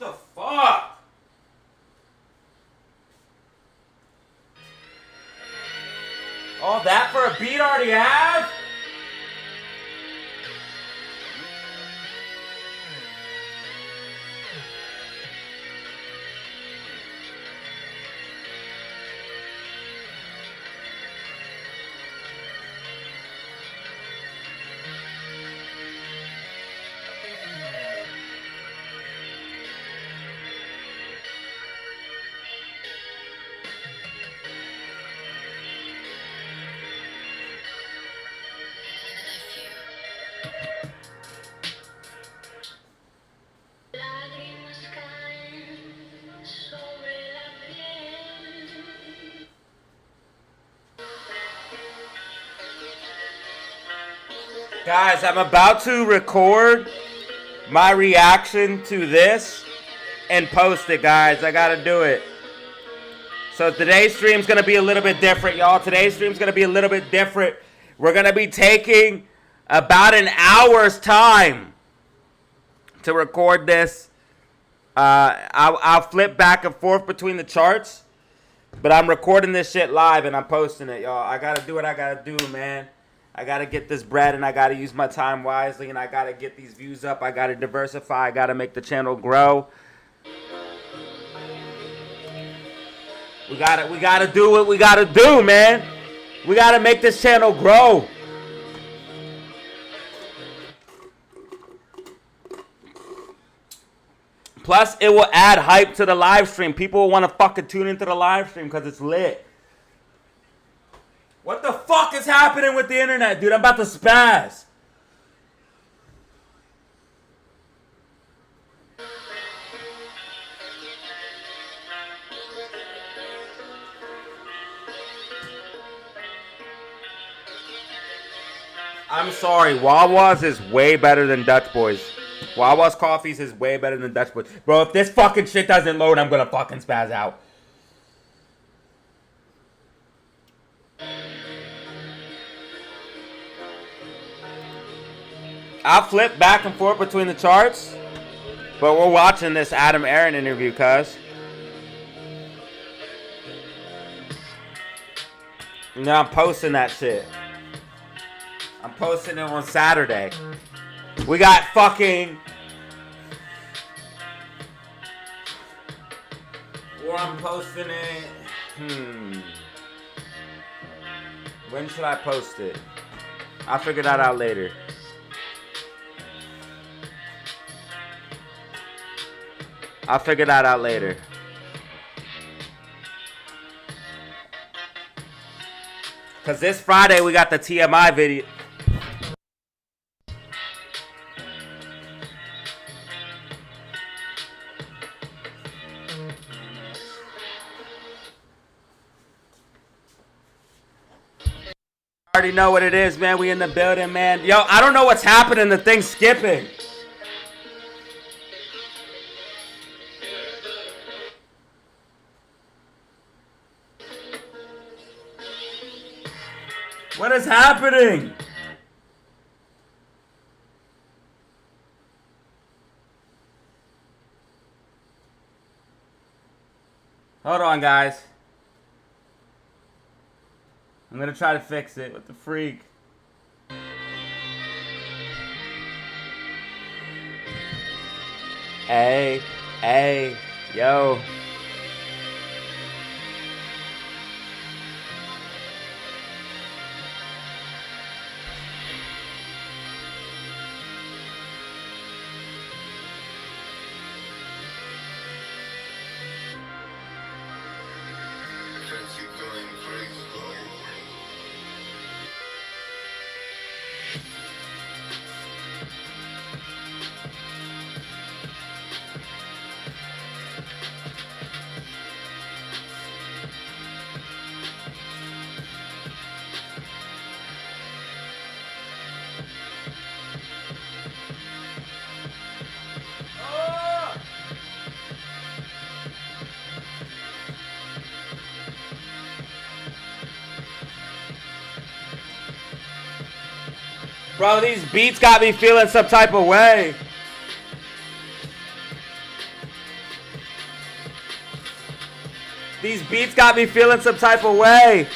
A: The fuck? All that for a beat I already have? Guys, I'm about to record my reaction to this and post it, guys. I gotta do it. So today's stream's gonna be a little bit different, y'all. Today's stream's gonna be a little bit different. We're gonna be taking about an hour's time to record this. I'll flip back and forth between the charts, but I'm recording this shit live and I'm posting it, y'all. I gotta do what I gotta do, man. I gotta get this bread and I gotta use my time wisely and I gotta get these views up. I gotta diversify. I gotta make the channel grow. We gotta do what we gotta do, man. We gotta make this channel grow. Plus, it will add hype to the live stream. People will want to fucking tune into the live stream because it's lit. What the fuck is happening with the internet, dude? I'm about to spaz. I'm sorry, Wawa's is way better than Dutch Boys. Wawa's coffees is way better than Dutch Boys. Bro, if this fucking shit doesn't load, I'm gonna fucking spaz out. I'll flip back and forth between the charts, but we're watching this Aron interview, cuz. Now I'm posting that shit. I'm posting it on Saturday. We got fucking... Or I'm posting it... When should I post it? I'll figure that out later. I'll figure that out later. Because this Friday we got the TMI video. I already know what it is, man. We in the building, man. Yo, I don't know what's happening. The thing's skipping. What is happening? Hold on, guys. I'm gonna try to fix it. What the freak? Hey, yo. Bro, these beats got me feeling some type of way. These beats got me feeling some type of way.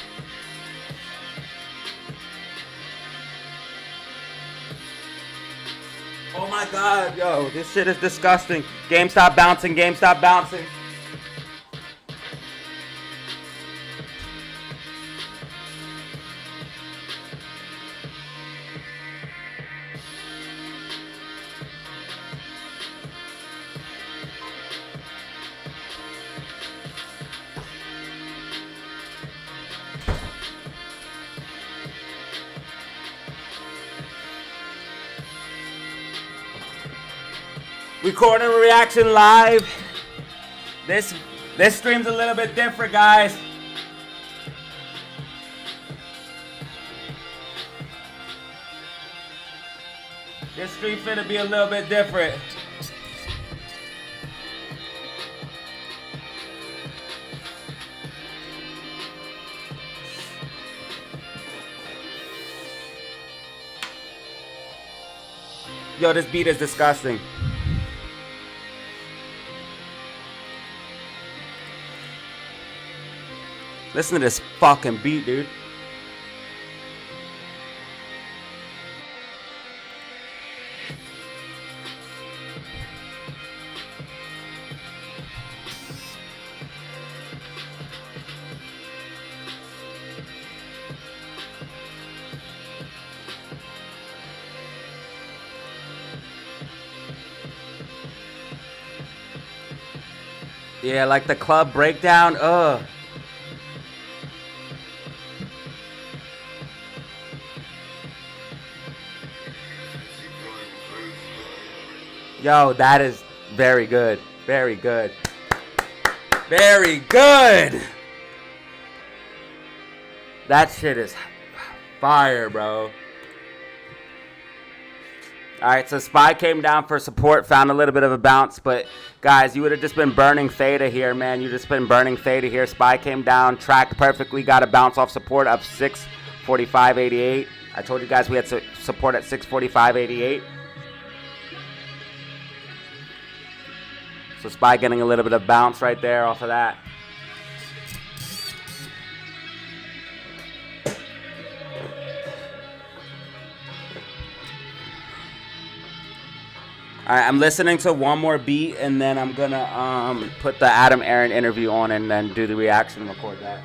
A: Oh my god, yo, this shit is disgusting. GameStop bouncing, GameStop bouncing. Recording reaction live. This stream's a little bit different, guys. This stream finna be a little bit different. Yo, this beat is disgusting. Listen to this fucking beat, dude. Yeah, like the club breakdown. Yo, that is very good. Very good. Very good. That shit is fire, bro. Alright, so Spy came down for support, found a little bit of a bounce, but guys, you would have just been burning theta here, man. You just been burning theta here. Spy came down, tracked perfectly, got a bounce off support up 645.88. I told you guys we had support at 645.88. So Spy getting a little bit of bounce right there off of that. All right, I'm listening to one more beat, and then I'm gonna put the Aaron interview on, and then do the reaction and record that.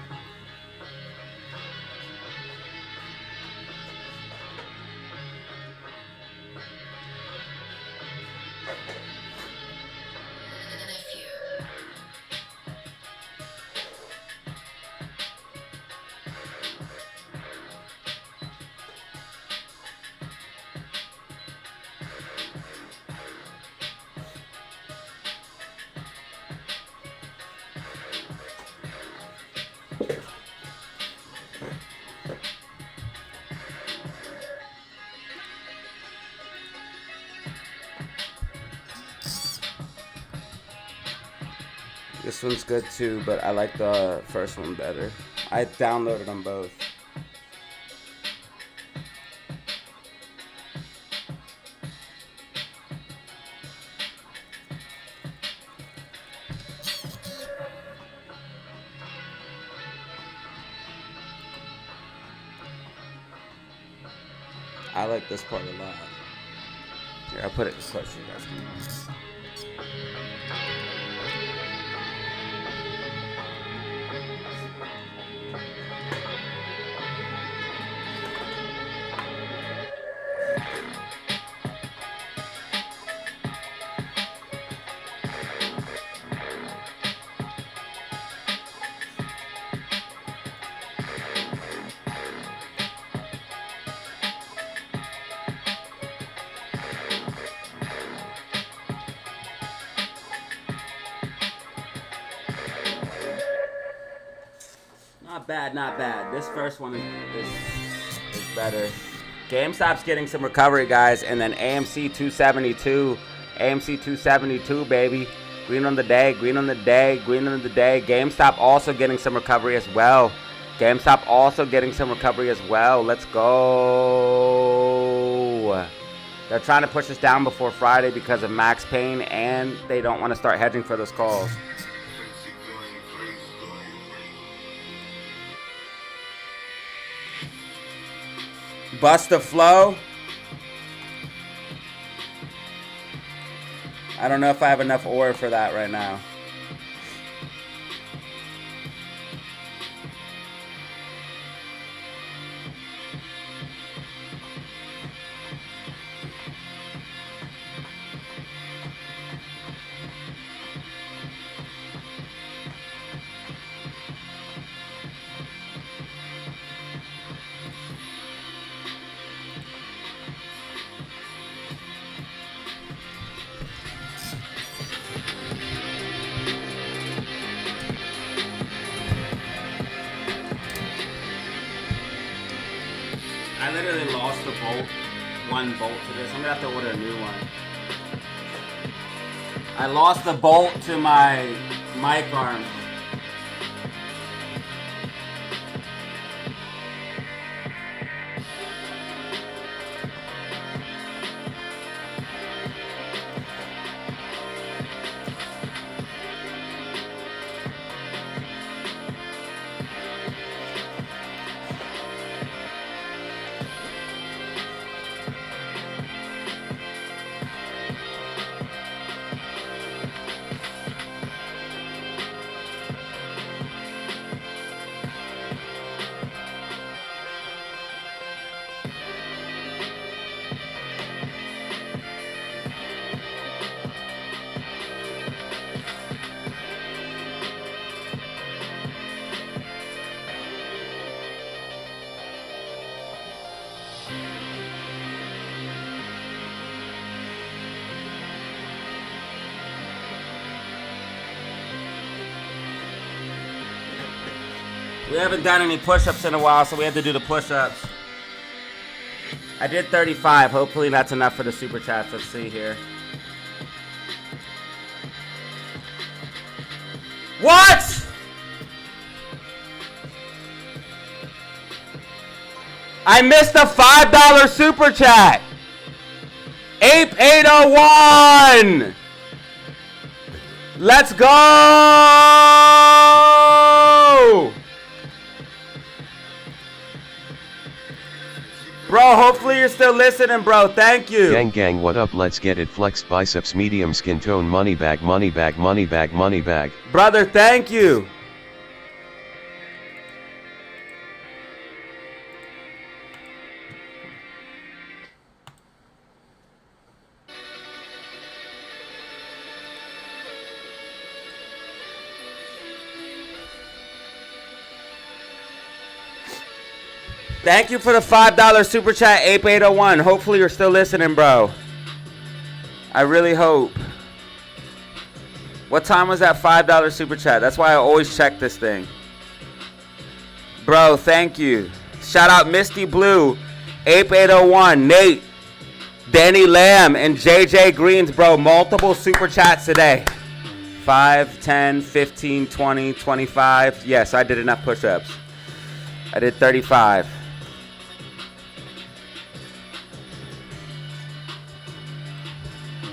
A: This one's good too, but I like the first one better. I downloaded them both. I like this part a lot. Here, I'll put it so you guys can. Not bad, not bad. This first one is better. GameStop's getting some recovery, guys, and then AMC 272. AMC 272, baby. Green on the day, green on the day, green on the day. GameStop also getting some recovery as well. GameStop also getting some recovery as well. Let's go. They're trying to push us down before Friday because of Max Payne, and they don't want to start hedging for those calls. Bust the flow. I don't know if I have enough ore for that right now. I literally lost the bolt, one bolt to this. I'm gonna have to order a new one. I lost the bolt to my mic arm. We haven't done any push-ups in a while, so we had to do the push-ups. I did 35. Hopefully that's enough for the super chats. Let's see here. What? I missed a $5 super chat. Ape 801. Let's go. Bro, hopefully you're still listening, bro. Thank you.
D: Gang gang, what up? Let's get it. Flex biceps, medium skin tone, money bag, money bag, money bag, money bag.
A: Brother, thank you. Thank you for the $5 super chat, Ape 801. Hopefully you're still listening, bro. I really hope. What time was that $5 super chat? That's why I always check this thing. Bro, thank you. Shout out Misty Blue, Ape 801, Nate, Danny Lamb, and JJ Greens, bro. Multiple super chats today. 5, 10, 15, 20, 25. Yes, I did enough push-ups. I did 35.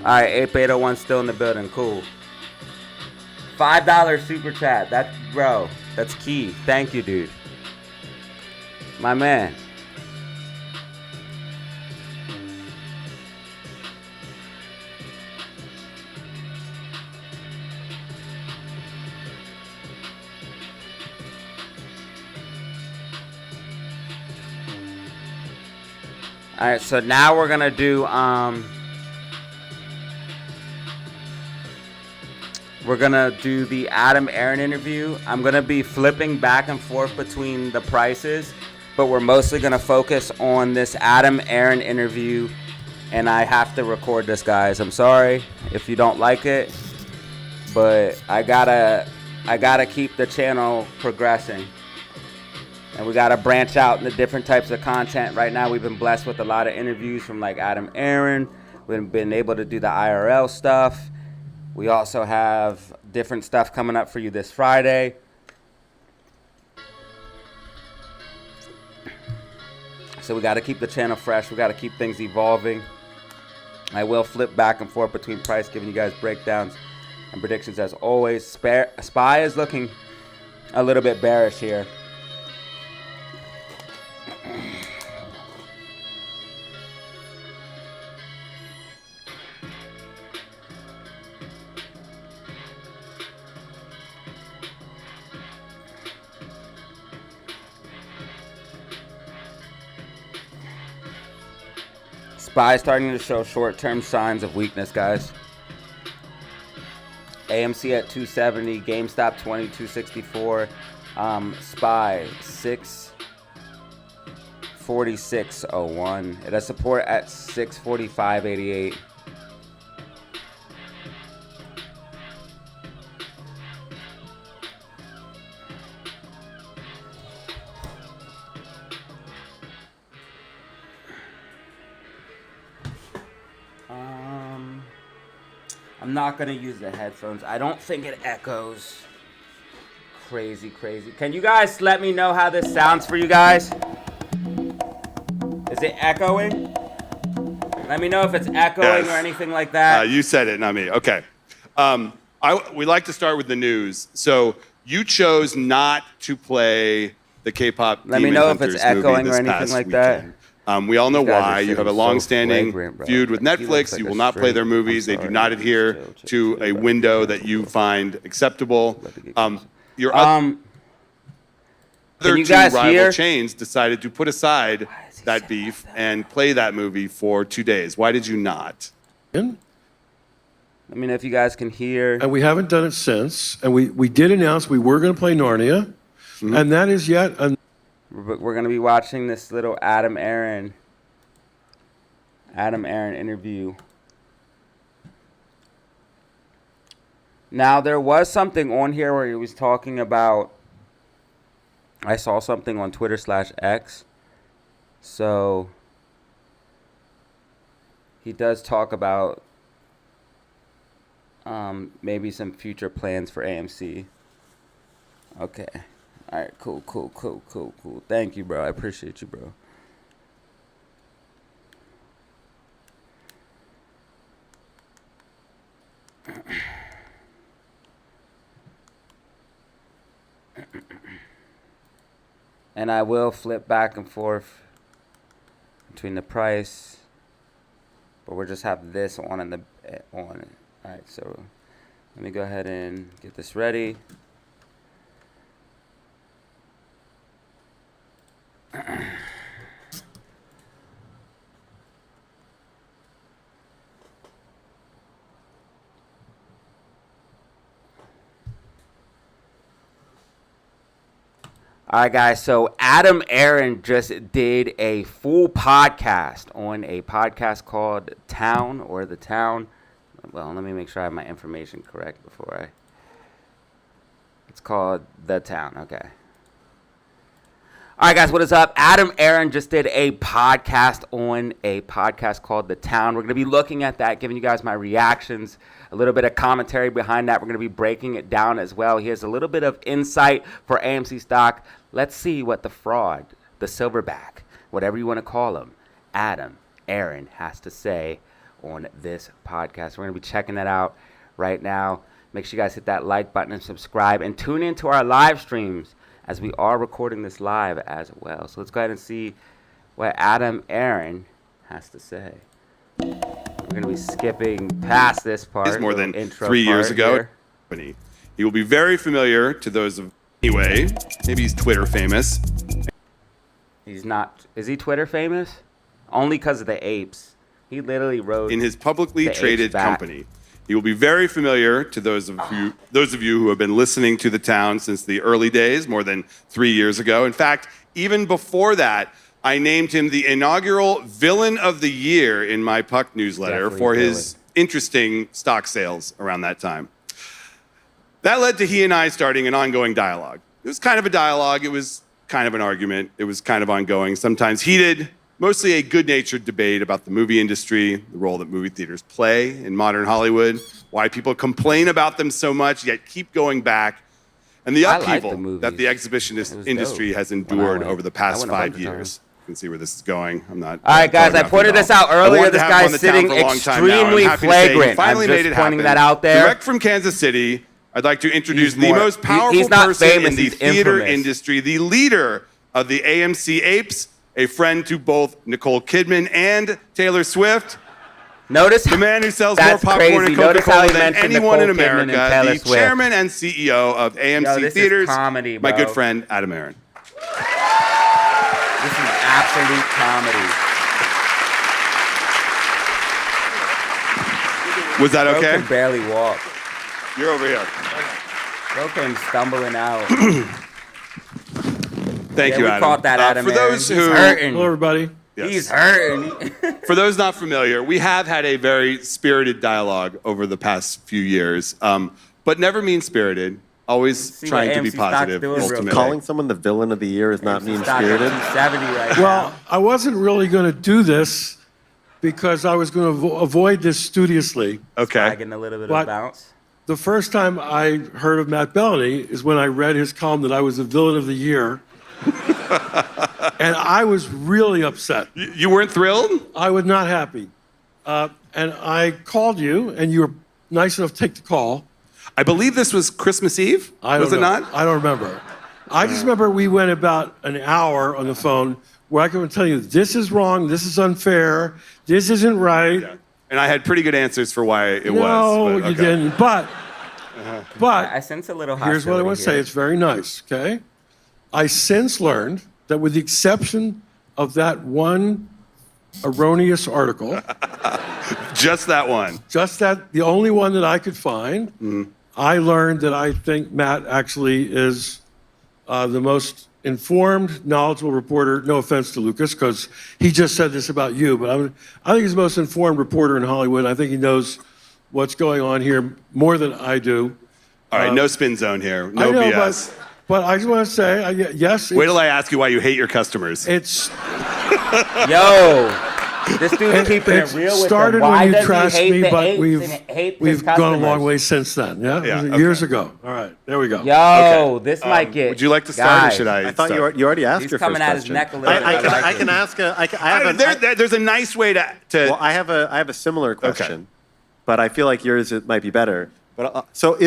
A: Alright, Ape 801 still in the building. Cool. $5 super chat. That's, bro, that's key. Thank you, dude. My man. Alright, so now we're gonna do the Adam Aron interview. I'm gonna be flipping back and forth between the prices, but we're mostly gonna focus on this Adam Aron interview, and I have to record this, guys. I'm sorry if you don't like it, but I gotta keep the channel progressing. And we got to branch out into different types of content. Right now, we've been blessed with a lot of interviews from like Adam Aron. We've been able to do the IRL stuff. We also have different stuff coming up for you this Friday. So we got to keep the channel fresh. We got to keep things evolving. I will flip back and forth between price, giving you guys breakdowns and predictions as always. SPY is looking a little bit bearish here. SPY starting to show short-term signs of weakness, guys. AMC at 270, GameStop 2264, SPY 646.01. It has support at 645.88. I'm not gonna use the headphones. I don't think it echoes crazy. Can you guys let me know how this sounds for you guys? Is it echoing? Let me know if it's echoing or anything like that.
E: You said it, not me. Okay. We like to start with the news. So you chose not to play the K-pop
A: Let me
E: Demon
A: know if
E: Hunters
A: it's echoing
E: movie
A: or
E: this
A: anything
E: past
A: like that.
E: weekend. We all know
A: These guys
E: why.
A: are
E: You have a
A: sitting so
E: long-standing
A: flagrant, bro.
E: feud with
A: He looks
E: Netflix.
A: like
E: You
A: a
E: will not play their
A: straight-
E: movies. They do
A: sorry.
E: not adhere to a window that you find acceptable. Your other
A: you
E: two
A: guys
E: rival
A: hear?
E: chains decided to put aside that beef and play that movie for 2 days. Why did you not?
A: Let me know if you guys can hear.
B: And we haven't done it since. And we did announce we were going to play Narnia. And that is yet
A: We're going to be watching this little Adam Aron interview. Now, there was something on here where he was talking about, I saw something on Twitter/X. So he does talk about maybe some future plans for AMC. Okay. All right, cool. Thank you, bro. I appreciate you, bro. And I will flip back and forth between the price, but we'll just have this on in the on it. All right, so let me go ahead and get this ready. All right, guys. So Adam Aron just did a full podcast on a podcast called Town or The Town. Well, let me make sure I have my information correct before I... It's called The Town. Okay. All right, guys, what is up? Adam Aron just did a podcast on a podcast called The Town. We're going to be looking at that, giving you guys my reactions, a little bit of commentary behind that. We're going to be breaking it down as well. He has a little bit of insight for AMC stock. Let's see what the fraud, the silverback, whatever you want to call him, Adam Aron has to say on this podcast. We're going to be checking that out right now. Make sure you guys hit that like button and subscribe and tune into our live streams, as we are recording this live as well. So let's go ahead and see what Adam Aron has to say. We're going to be skipping past this part.
E: More than 3 years ago.
A: Here.
E: He will be very familiar to those of... Anyway, maybe he's Twitter famous.
A: He's not. Is he Twitter famous? Only because of the apes. He literally wrote...
E: In his publicly traded company. He will be very familiar to those of you who have been listening to The Town since the early days, more than 3 years ago. In fact, even before that, I named him the inaugural Villain of the Year in my Puck newsletter
A: Definitely
E: for his interesting stock sales around that time. That led to he and I starting an ongoing dialogue. It was kind of a dialogue. It was kind of an argument. It was kind of ongoing, sometimes heated. Mostly a good-natured debate about the movie industry, the role that movie theaters play in modern Hollywood, why people complain about them so much yet keep going back, and the upheaval that the exhibitionist industry has endured over the past 5 years. You can see where this is going. I'm not.
A: All right, guys, I pointed this out earlier. This guy's sitting extremely flagrant. I'm just pointing that out there.
E: Direct from Kansas City, I'd like to introduce the most powerful person in the theater industry, the leader of the AMC Apes, a friend to both Nicole Kidman and Taylor Swift.
A: Notice
E: the man who sells more popcorn and Coca-Cola than anyone in America, the chairman and CEO of AMC Theaters,
A: comedy,
E: my good friend Adam Aron.
A: This is absolute comedy.
E: Was that
A: Bro
E: okay?
A: can barely walk.
E: You're over here.
A: Bro came stumbling out.
E: Thank you,
A: we
E: Adam.
A: caught that Adam.
E: For those
A: He's
E: who,
A: hurting.
B: Hello, everybody.
E: Yes.
A: He's hurting.
E: For those not familiar, we have had a very spirited dialogue over the past few years, but never mean-spirited. Always
A: See
E: trying
A: what
E: to be
A: AMC Stock's
E: positive.
A: doing real
E: Ultimately.
F: Calling someone the villain of the year is not mean-spirited.
A: 70 right
B: Well,
A: now.
B: I wasn't really going to do this because I was going to avoid this studiously.
E: Okay.
A: Lagging a little bit
B: What?
A: of bounce.
B: The first time I heard of Matt Bellany is when I read his column that I was the villain of the year. And I was really upset.
E: You weren't thrilled?
B: I was not happy. And I called you, and you were nice enough to take the call.
E: I believe this was Christmas Eve. Was it not?
B: I don't remember. I just remember we went about an hour on the phone where I could tell you, this is wrong, this is unfair, this isn't right.
E: Yeah. And I had pretty good answers for why it was.
B: No,
E: but
B: you
E: okay.
B: didn't. But
A: I sense a little hostility.
B: here's what I want to say.
A: here.
B: It's very nice, okay? I since learned that with the exception of that one erroneous article,
E: Just that one.
B: just that, the only one that I could find, I learned that I think Matt actually is the most informed, knowledgeable reporter. No offense to Lucas, because he just said this about you, but I think he's the most informed reporter in Hollywood. I think he knows what's going on here more than I do.
E: All right, no spin zone here. No
B: I know,
E: BS.
B: but I just want to say, yes,
E: Wait till I ask you why you hate your customers.
B: it's
A: Yo, this dude's keeping it
B: It
A: real with
B: started
A: them. Why
B: when you
A: does he
B: trashed
A: hate
B: me,
A: the
B: but
A: apes
B: we've
A: and hate his
B: gone a long
A: customers?
B: way since then. Yeah,
E: Yeah,
B: It was
E: okay.
B: years ago. All right, there we go.
A: Yo,
E: Okay.
A: this might get.
E: Would you like to start, or
A: guys,
E: should I?
F: I thought
E: start?
F: you already asked
A: He's
F: your
A: coming
F: first
A: at his
F: question.
A: neck a little bit.
F: I
A: like
F: can
A: it.
F: ask a. I have a.
E: There's a nice way to.
F: Well, I have a similar question, but I feel like yours might be better. But so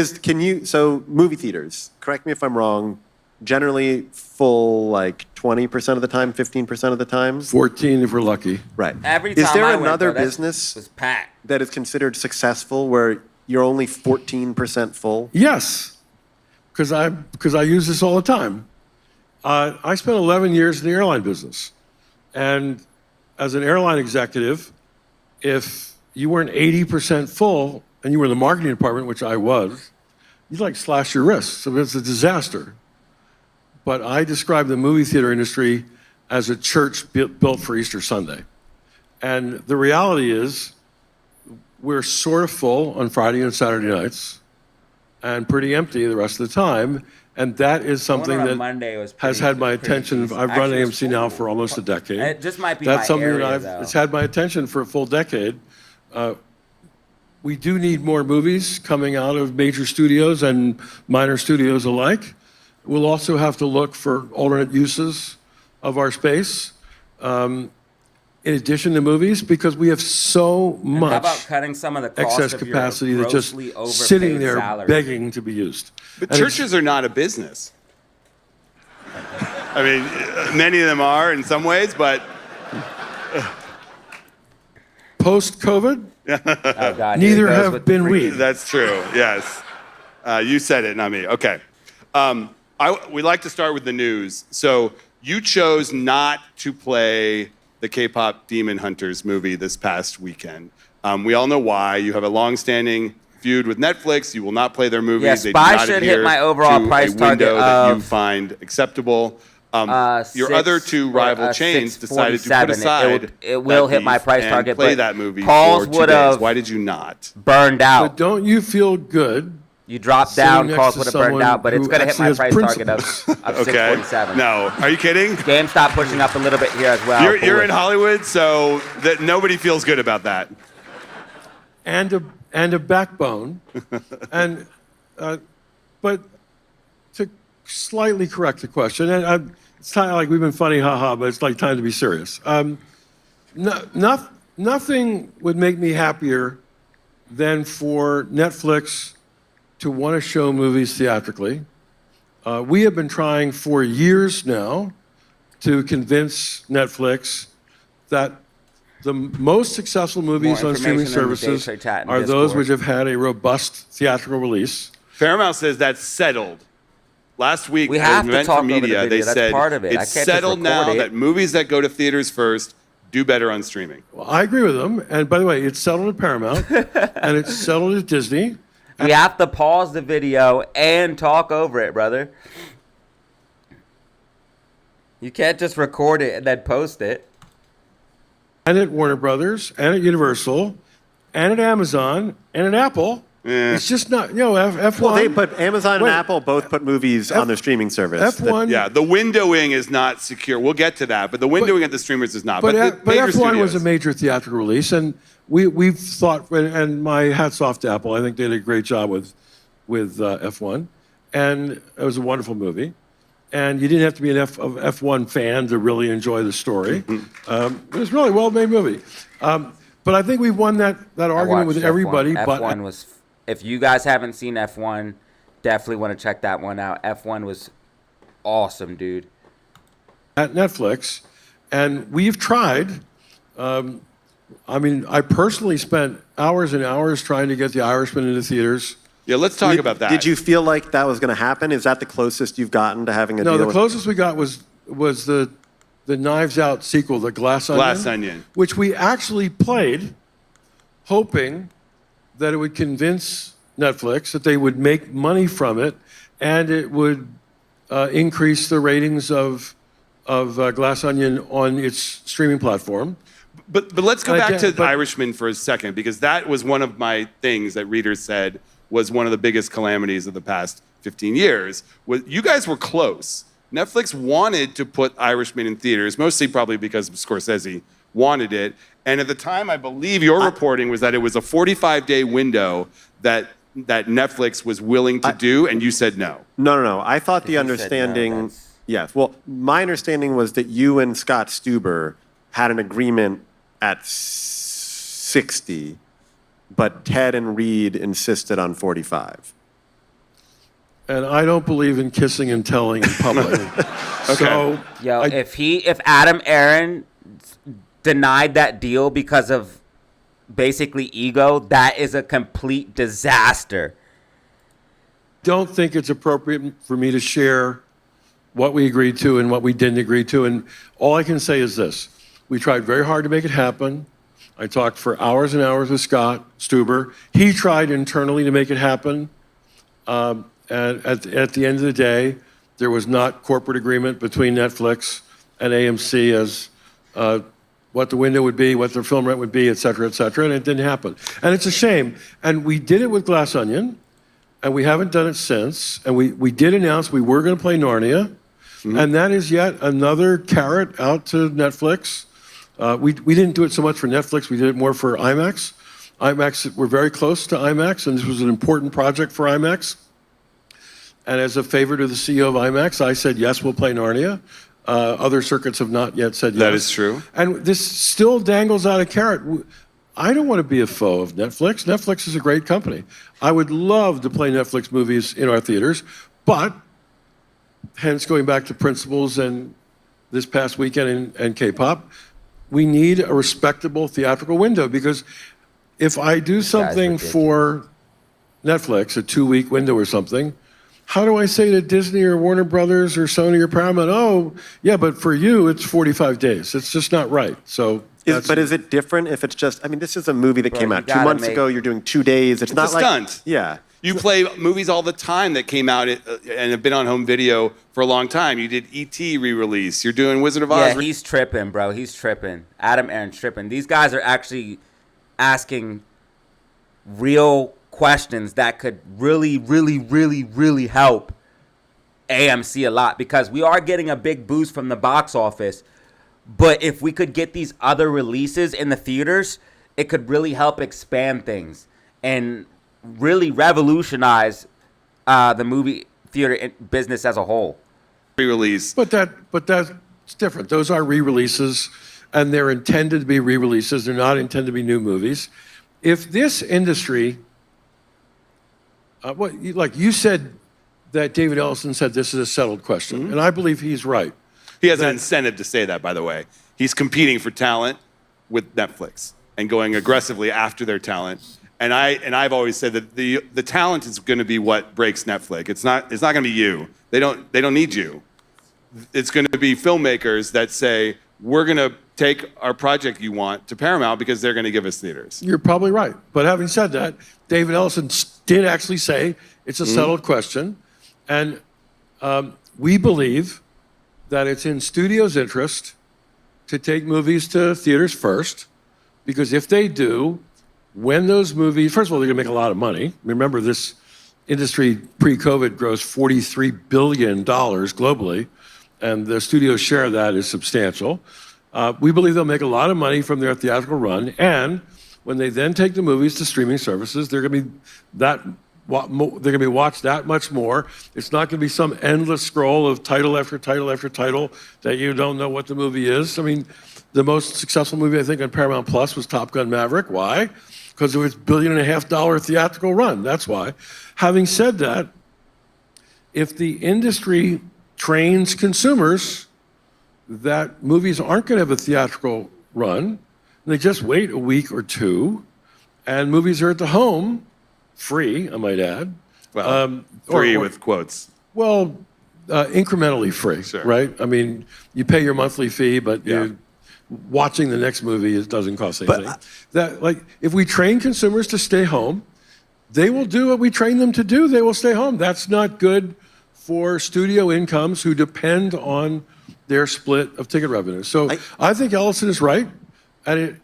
F: movie theaters? Correct me if I'm wrong. Generally full, like 20% of the time, 15% of the time.
B: 14 if we're lucky.
F: Right.
A: Every time
F: Is there
A: I went,
F: another
A: though, that
F: business
A: was packed.
F: that is considered successful where you're only 14% full?
B: Yes, because I use this all the time. I spent 11 years in the airline business, and as an airline executive, if you weren't 80% full and you were in the marketing department, which I was, you'd like slash your wrists. So it's a disaster. But I describe the movie theater industry as a church built for Easter Sunday. And the reality is we're sort of full on Friday and Saturday nights and pretty empty the rest of the time. And that is something
A: on
B: that
A: Monday was
B: has
A: pretty-
B: had my
A: pretty
B: attention.
A: decent.
B: I've run
A: Actually, it was
B: AMC now
A: full.
B: for almost a decade.
A: It just might be
B: That's
A: my
B: something
A: area,
B: that
A: though.
B: it's had my attention for a full decade. We do need more movies coming out of major studios and minor studios alike. We'll also have to look for alternate uses of our space in addition to movies, because we have so
A: And
B: much
A: how about cutting some of the cost
B: excess
A: of your
B: capacity that's just
A: grossly overpaid
B: sitting there
A: salaries?
B: begging to be used.
E: But
B: And it's-
E: churches are not a business. I mean, many of them are in some ways, but
B: post-COVID,
A: Oh, God, here
B: neither
A: he goes
B: have
A: with the
B: been we.
E: that's true. Yes. You said it, not me. Okay. We like to start with the news. So you chose not to play the K-pop Demon Hunters movie this past weekend. We all know why. You have a long-standing feud with Netflix. You will not play their movies.
A: Yeah,
E: They do
A: Spy
E: not
A: should hit
E: adhere
A: my overall
E: to
A: price
E: a window
A: target
E: that you
A: of,
E: find acceptable. Your other two rival chains decided to put
A: 647.
E: aside
A: It will
E: that
A: hit my
E: beef
A: price
E: and
A: target,
E: play
A: but
E: that movie
A: calls
E: for 2
A: would
E: days.
A: have
E: Why did you not?
A: burned
B: But
A: out.
B: don't you feel good?
A: You dropped
B: sitting
A: down,
B: next
A: calls
B: to
A: would have burned
B: someone
A: out, but it's
B: who
A: going to hit my
B: actually has
A: price target of
B: principles?
E: Okay.
A: 647.
E: No. Are you kidding?
A: GameStop pushing up a little bit here as well.
E: You're in Hollywood, so that nobody feels good about that.
B: And a backbone. And but to slightly correct the question, and it's kind of like we've been funny, haha, but it's like time to be serious. Nothing would make me happier than for Netflix to want to show movies theatrically. We have been trying for years now to convince Netflix that the most successful movies
A: More
B: on streaming
A: information in the
B: services
A: Day Trade Chat and
B: are those
A: Discord.
B: which have had a robust theatrical release.
E: Paramount says that's settled. Last week
A: We
E: at
A: have
E: an
A: to
E: event
A: talk
E: for
A: over the
E: media, they
A: video. That's
E: said
A: part of it. I
E: it's
A: can't just
E: settled
A: record
E: now
A: it.
E: that movies that go to theaters first do better on streaming.
B: Well, I agree with them. And by the way, it's settled at Paramount and it's settled at Disney.
A: We have to pause the video and talk over it, brother. You can't just record it and then post it.
B: And at Warner Brothers, and at Universal, and at Amazon, and at Apple. It's just not, F1.
F: Well, they put Amazon
B: Wait.
F: and Apple both put movies on their streaming service.
B: F1.
E: Yeah, the windowing is not secure. We'll get to that, but the windowing at the streamers is not.
B: But
E: the major
B: F1 was
E: studios.
B: a major theatrical release, and we've thought, and my hat's off to Apple. I think they did a great job with F1, and it was a wonderful movie. And you didn't have to be an F1 fan to really enjoy the story. It was really a well-made movie. But I think we've won that argument with everybody.
A: F1 was, if you guys haven't seen F1, definitely want to check that one out. F1 was awesome, dude.
B: At Netflix, and we've tried. I personally spent hours and hours trying to get The Irishman into theaters.
E: Yeah, let's talk about that.
F: Did you feel like that was going to happen? Is that the closest you've gotten to having a deal?
B: No, the
F: with...
B: closest we got was the Knives Out sequel, The Glass Onion.
E: Glass Onion.
B: Which we actually played, hoping that it would convince Netflix that they would make money from it, and it would increase the ratings of Glass Onion on its streaming platform.
E: But let's go back to
B: but-
E: Irishman for a second, because that was one of my things that readers said was one of the biggest calamities of the past 15 years. You guys were close. Netflix wanted to put Irishman in theaters, mostly probably because Scorsese wanted it. And at the time, I believe your reporting was that it was a 45-day window that Netflix was willing to do, and you said no.
F: No. I thought the
A: you said no,
F: understanding...
A: that's-
F: Yes. Well, my understanding was that you and Scott Stuber had an agreement at 60, but Ted and Reed insisted on 45.
B: And I don't believe in kissing and telling in public. So
A: Yo, if Adam Aron denied that deal because of basically ego, that is a complete disaster.
B: don't think it's appropriate for me to share what we agreed to and what we didn't agree to. And all I can say is this. We tried very hard to make it happen. I talked for hours and hours with Scott Stuber. He tried internally to make it happen. And at the end of the day, there was not corporate agreement between Netflix and AMC as what the window would be, what their film rent would be, et cetera, and it didn't happen. And it's a shame. And we did it with Glass Onion, and we haven't done it since. And we did announce we were going to play Narnia, and that is yet another carrot out to Netflix. We didn't do it so much for Netflix, we did it more for IMAX. We're very close to IMAX, and this was an important project for IMAX. And as a favor to the CEO of IMAX, I said, yes, we'll play Narnia. Other circuits have not yet said yes.
E: That is true.
B: And this still dangles out a carrot. I don't want to be a foe of Netflix. Netflix is a great company. I would love to play Netflix movies in our theaters, but hence going back to principles and this past weekend and K-pop, we need a respectable theatrical window, because if I do something for Netflix, a 2-week window or something, how do I say to Disney or Warner Brothers or Sony or Paramount, oh, yeah, but for you, it's 45 days. It's just not right. So,
F: But is it different if it's just, I mean, this is a movie that came
A: you
F: out 2
A: gotta
F: months
A: make-
F: ago, you're doing 2 days. It's not
E: a
F: like.
E: stunt.
F: Yeah.
E: You play movies all the time that came out and have been on home video for a long time. You did E.T. re-release. You're doing Wizard of Oz.
A: Yeah, he's tripping, bro. He's tripping. Adam Aron's tripping. These guys are actually asking real questions that could really, really, really, really help AMC a lot, because we are getting a big boost from the box office. But if we could get these other releases in the theaters, it could really help expand things and really revolutionize the movie theater business as a whole.
E: Re-release.
B: But that's different. Those are re-releases, and they're intended to be re-releases. They're not intended to be new movies. If this industry, like you said, that David Ellison said this is a settled question, and I believe he's right.
E: He has an incentive to say that, by the way. He's competing for talent with Netflix and going aggressively after their talent. And I've always said that the talent is going to be what breaks Netflix. It's not going to be you. They don't need you. It's going to be filmmakers that say, we're going to take our project you want to Paramount because they're going to give us theaters.
B: You're probably right. But having said that, David Ellison did actually say it's a settled question. And we believe that it's in studios' interest to take movies to theaters first, because if they do, when those movies, first of all, they're going to make a lot of money. Remember, this industry pre-COVID grows $43 billion globally, and the studio's share of that is substantial. We believe they'll make a lot of money from their theatrical run, and when they then take the movies to streaming services, they're going to be watched that much more. It's not going to be some endless scroll of title after title after title that you don't know what the movie is. I mean, the most successful movie, I think, on Paramount Plus was Top Gun Maverick. Why? Because of its $1.5 billion theatrical run. That's why. Having said that, if the industry trains consumers that movies aren't going to have a theatrical run, they just wait a week or two, and movies are at the home, free, I might add.
E: Well, free with quotes.
B: Well, incrementally free,
E: Sure.
B: right? I mean, you pay your monthly fee, but watching the next movie doesn't cost anything. If we train consumers to stay home, they will do what we train them to do. They will stay home. That's not good for studio incomes who depend on their split of ticket revenue. So I think Ellison is right, and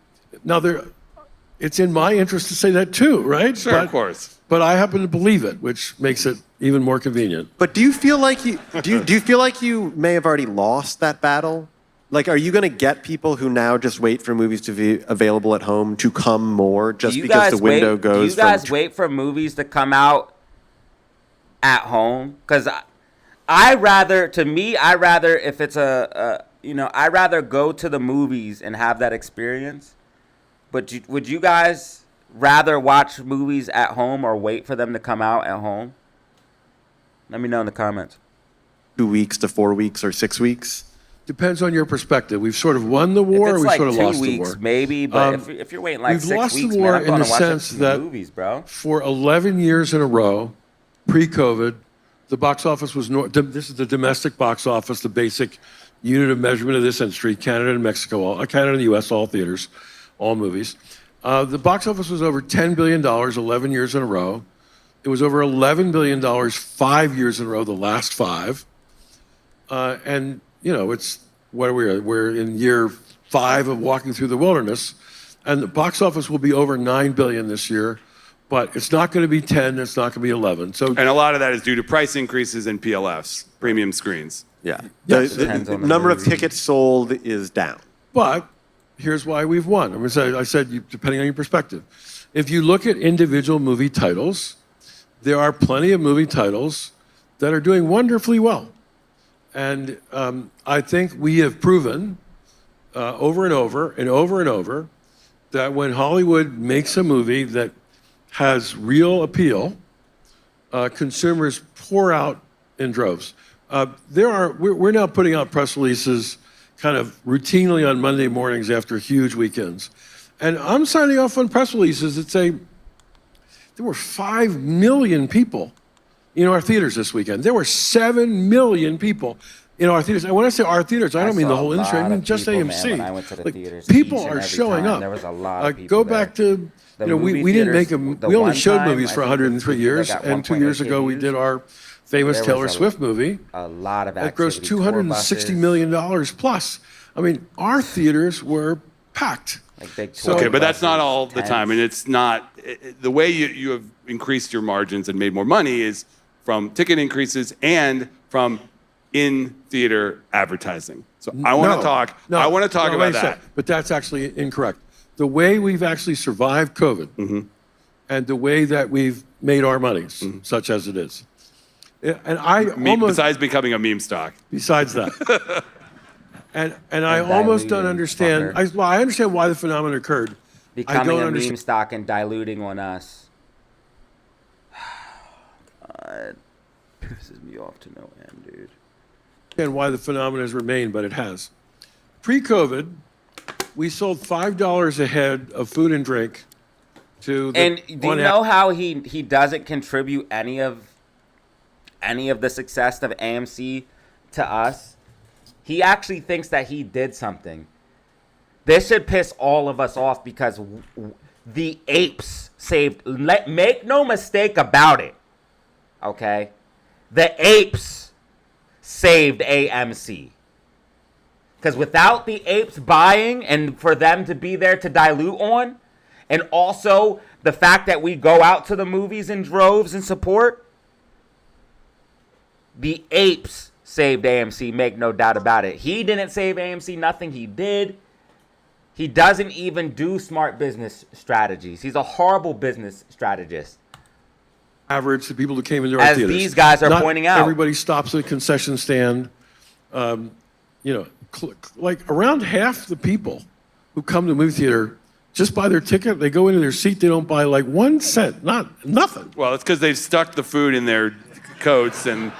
B: it's in my interest to say that too, right?
E: Sure, of course.
B: But I happen to believe it, which makes it even more convenient.
F: But do you feel like you may have already lost that battle? Like, are you going to get people who now just wait for movies to be available at home to come more just because the window goes?
A: Do you guys wait for movies to come out at home? Because I'd rather if it's I'd rather go to the movies and have that experience. But would you guys rather watch movies at home or wait for them to come out at home? Let me know in the comments.
F: 2 weeks to 4 weeks or 6 weeks?
B: Depends on your perspective. We've sort of won the war, or we've sort of lost the war.
A: Maybe, but if you're waiting like
B: we've
A: 6 weeks,
B: lost the
A: man,
B: war
A: I'm
B: in
A: going
B: the
A: to watch
B: sense that
A: movies, bro.
B: For 11 years in a row, pre-COVID, the box office was this is the domestic box office, the basic unit of measurement of this industry. Canada and Mexico, Canada and the U.S., all theaters, all movies. The box office was over $10 billion 11 years in a row. It was over $11 billion 5 years in a row, the last 5. And it's where we're in year 5 of walking through the wilderness, and the box office will be over $9 billion this year, but it's not going to be 10. It's not going to be 11. So, and
E: a lot of that is due to price increases and PLFs, premium screens.
F: Yeah,
B: yes.
F: the number of tickets sold is down.
B: But here's why we've won. I said, depending on your perspective, if you look at individual movie titles, there are plenty of movie titles that are doing wonderfully well. And I think we have proven over and over and over and over that when Hollywood makes a movie that has real appeal, consumers pour out in droves. We're now putting out press releases kind of routinely on Monday mornings after huge weekends. And I'm signing off on press releases that say there were 5 million people in our theaters this weekend. There were 7 million people in our theaters. And when I say our theaters, I don't mean the whole industry. I mean just AMC.
A: When I went to the theaters,
B: people are showing up.
A: There was a lot of people
B: Go back to, we didn't make we only showed movies for 103 years. And 2 years ago, we did our famous Taylor Swift movie.
A: A lot of
B: that grossed $260 million plus. I mean, our theaters were packed.
E: Okay, but that's not all the time. And it's not, the way you have increased your margins and made more money is from ticket increases and from in-theater advertising. So I want to talk about that.
B: But that's actually incorrect. The way we've actually survived COVID and the way that we've made our monies, such as it is. And
E: besides becoming a meme stock.
B: Besides that. and I almost don't understand. I understand why the phenomenon occurred.
A: Becoming a meme stock and diluting on us. God, pisses me off to no end, dude.
B: And why the phenomenon has remained, but it has. Pre-COVID, we sold $5 a head of food and drink to the
A: And do you know how he doesn't contribute any of the success of AMC to us? He actually thinks that he did something. This should piss all of us off because the apes saved. Make no mistake about it. Okay? The apes saved AMC. Because without the apes buying and for them to be there to dilute on, and also the fact that we go out to the movies in droves and support, the apes saved AMC, make no doubt about it. He didn't save AMC, nothing he did. He doesn't even do smart business strategies. He's a horrible business strategist.
B: Average, the people who came into our
A: As
B: theaters.
A: these guys are
B: Not
A: pointing out.
B: Everybody stops at a concession stand. Like around half the people who come to the movie theater just buy their ticket. They go into their seat. They don't buy like 1 cent, nothing.
E: Well, it's because they've stuck the food in their coats and,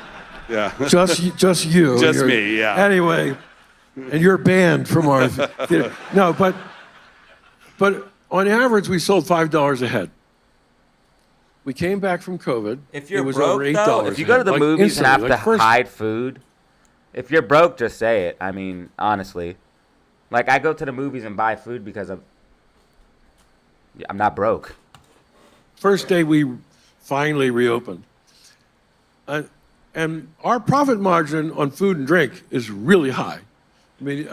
E: yeah.
B: Just you.
E: Just me, yeah.
B: Anyway, and you're banned from our theater. No, but on average, we sold $5 a head. We came back from COVID.
A: If you're
B: it was
A: broke,
B: over $8
A: though, if you go to the
B: like
A: movies and have
B: instantly,
A: to
B: first-
A: hide food, if you're broke, just say it. I mean, honestly. Like, I go to the movies and buy food because I'm not broke.
B: First day we finally reopened. And our profit margin on food and drink is really high. I mean,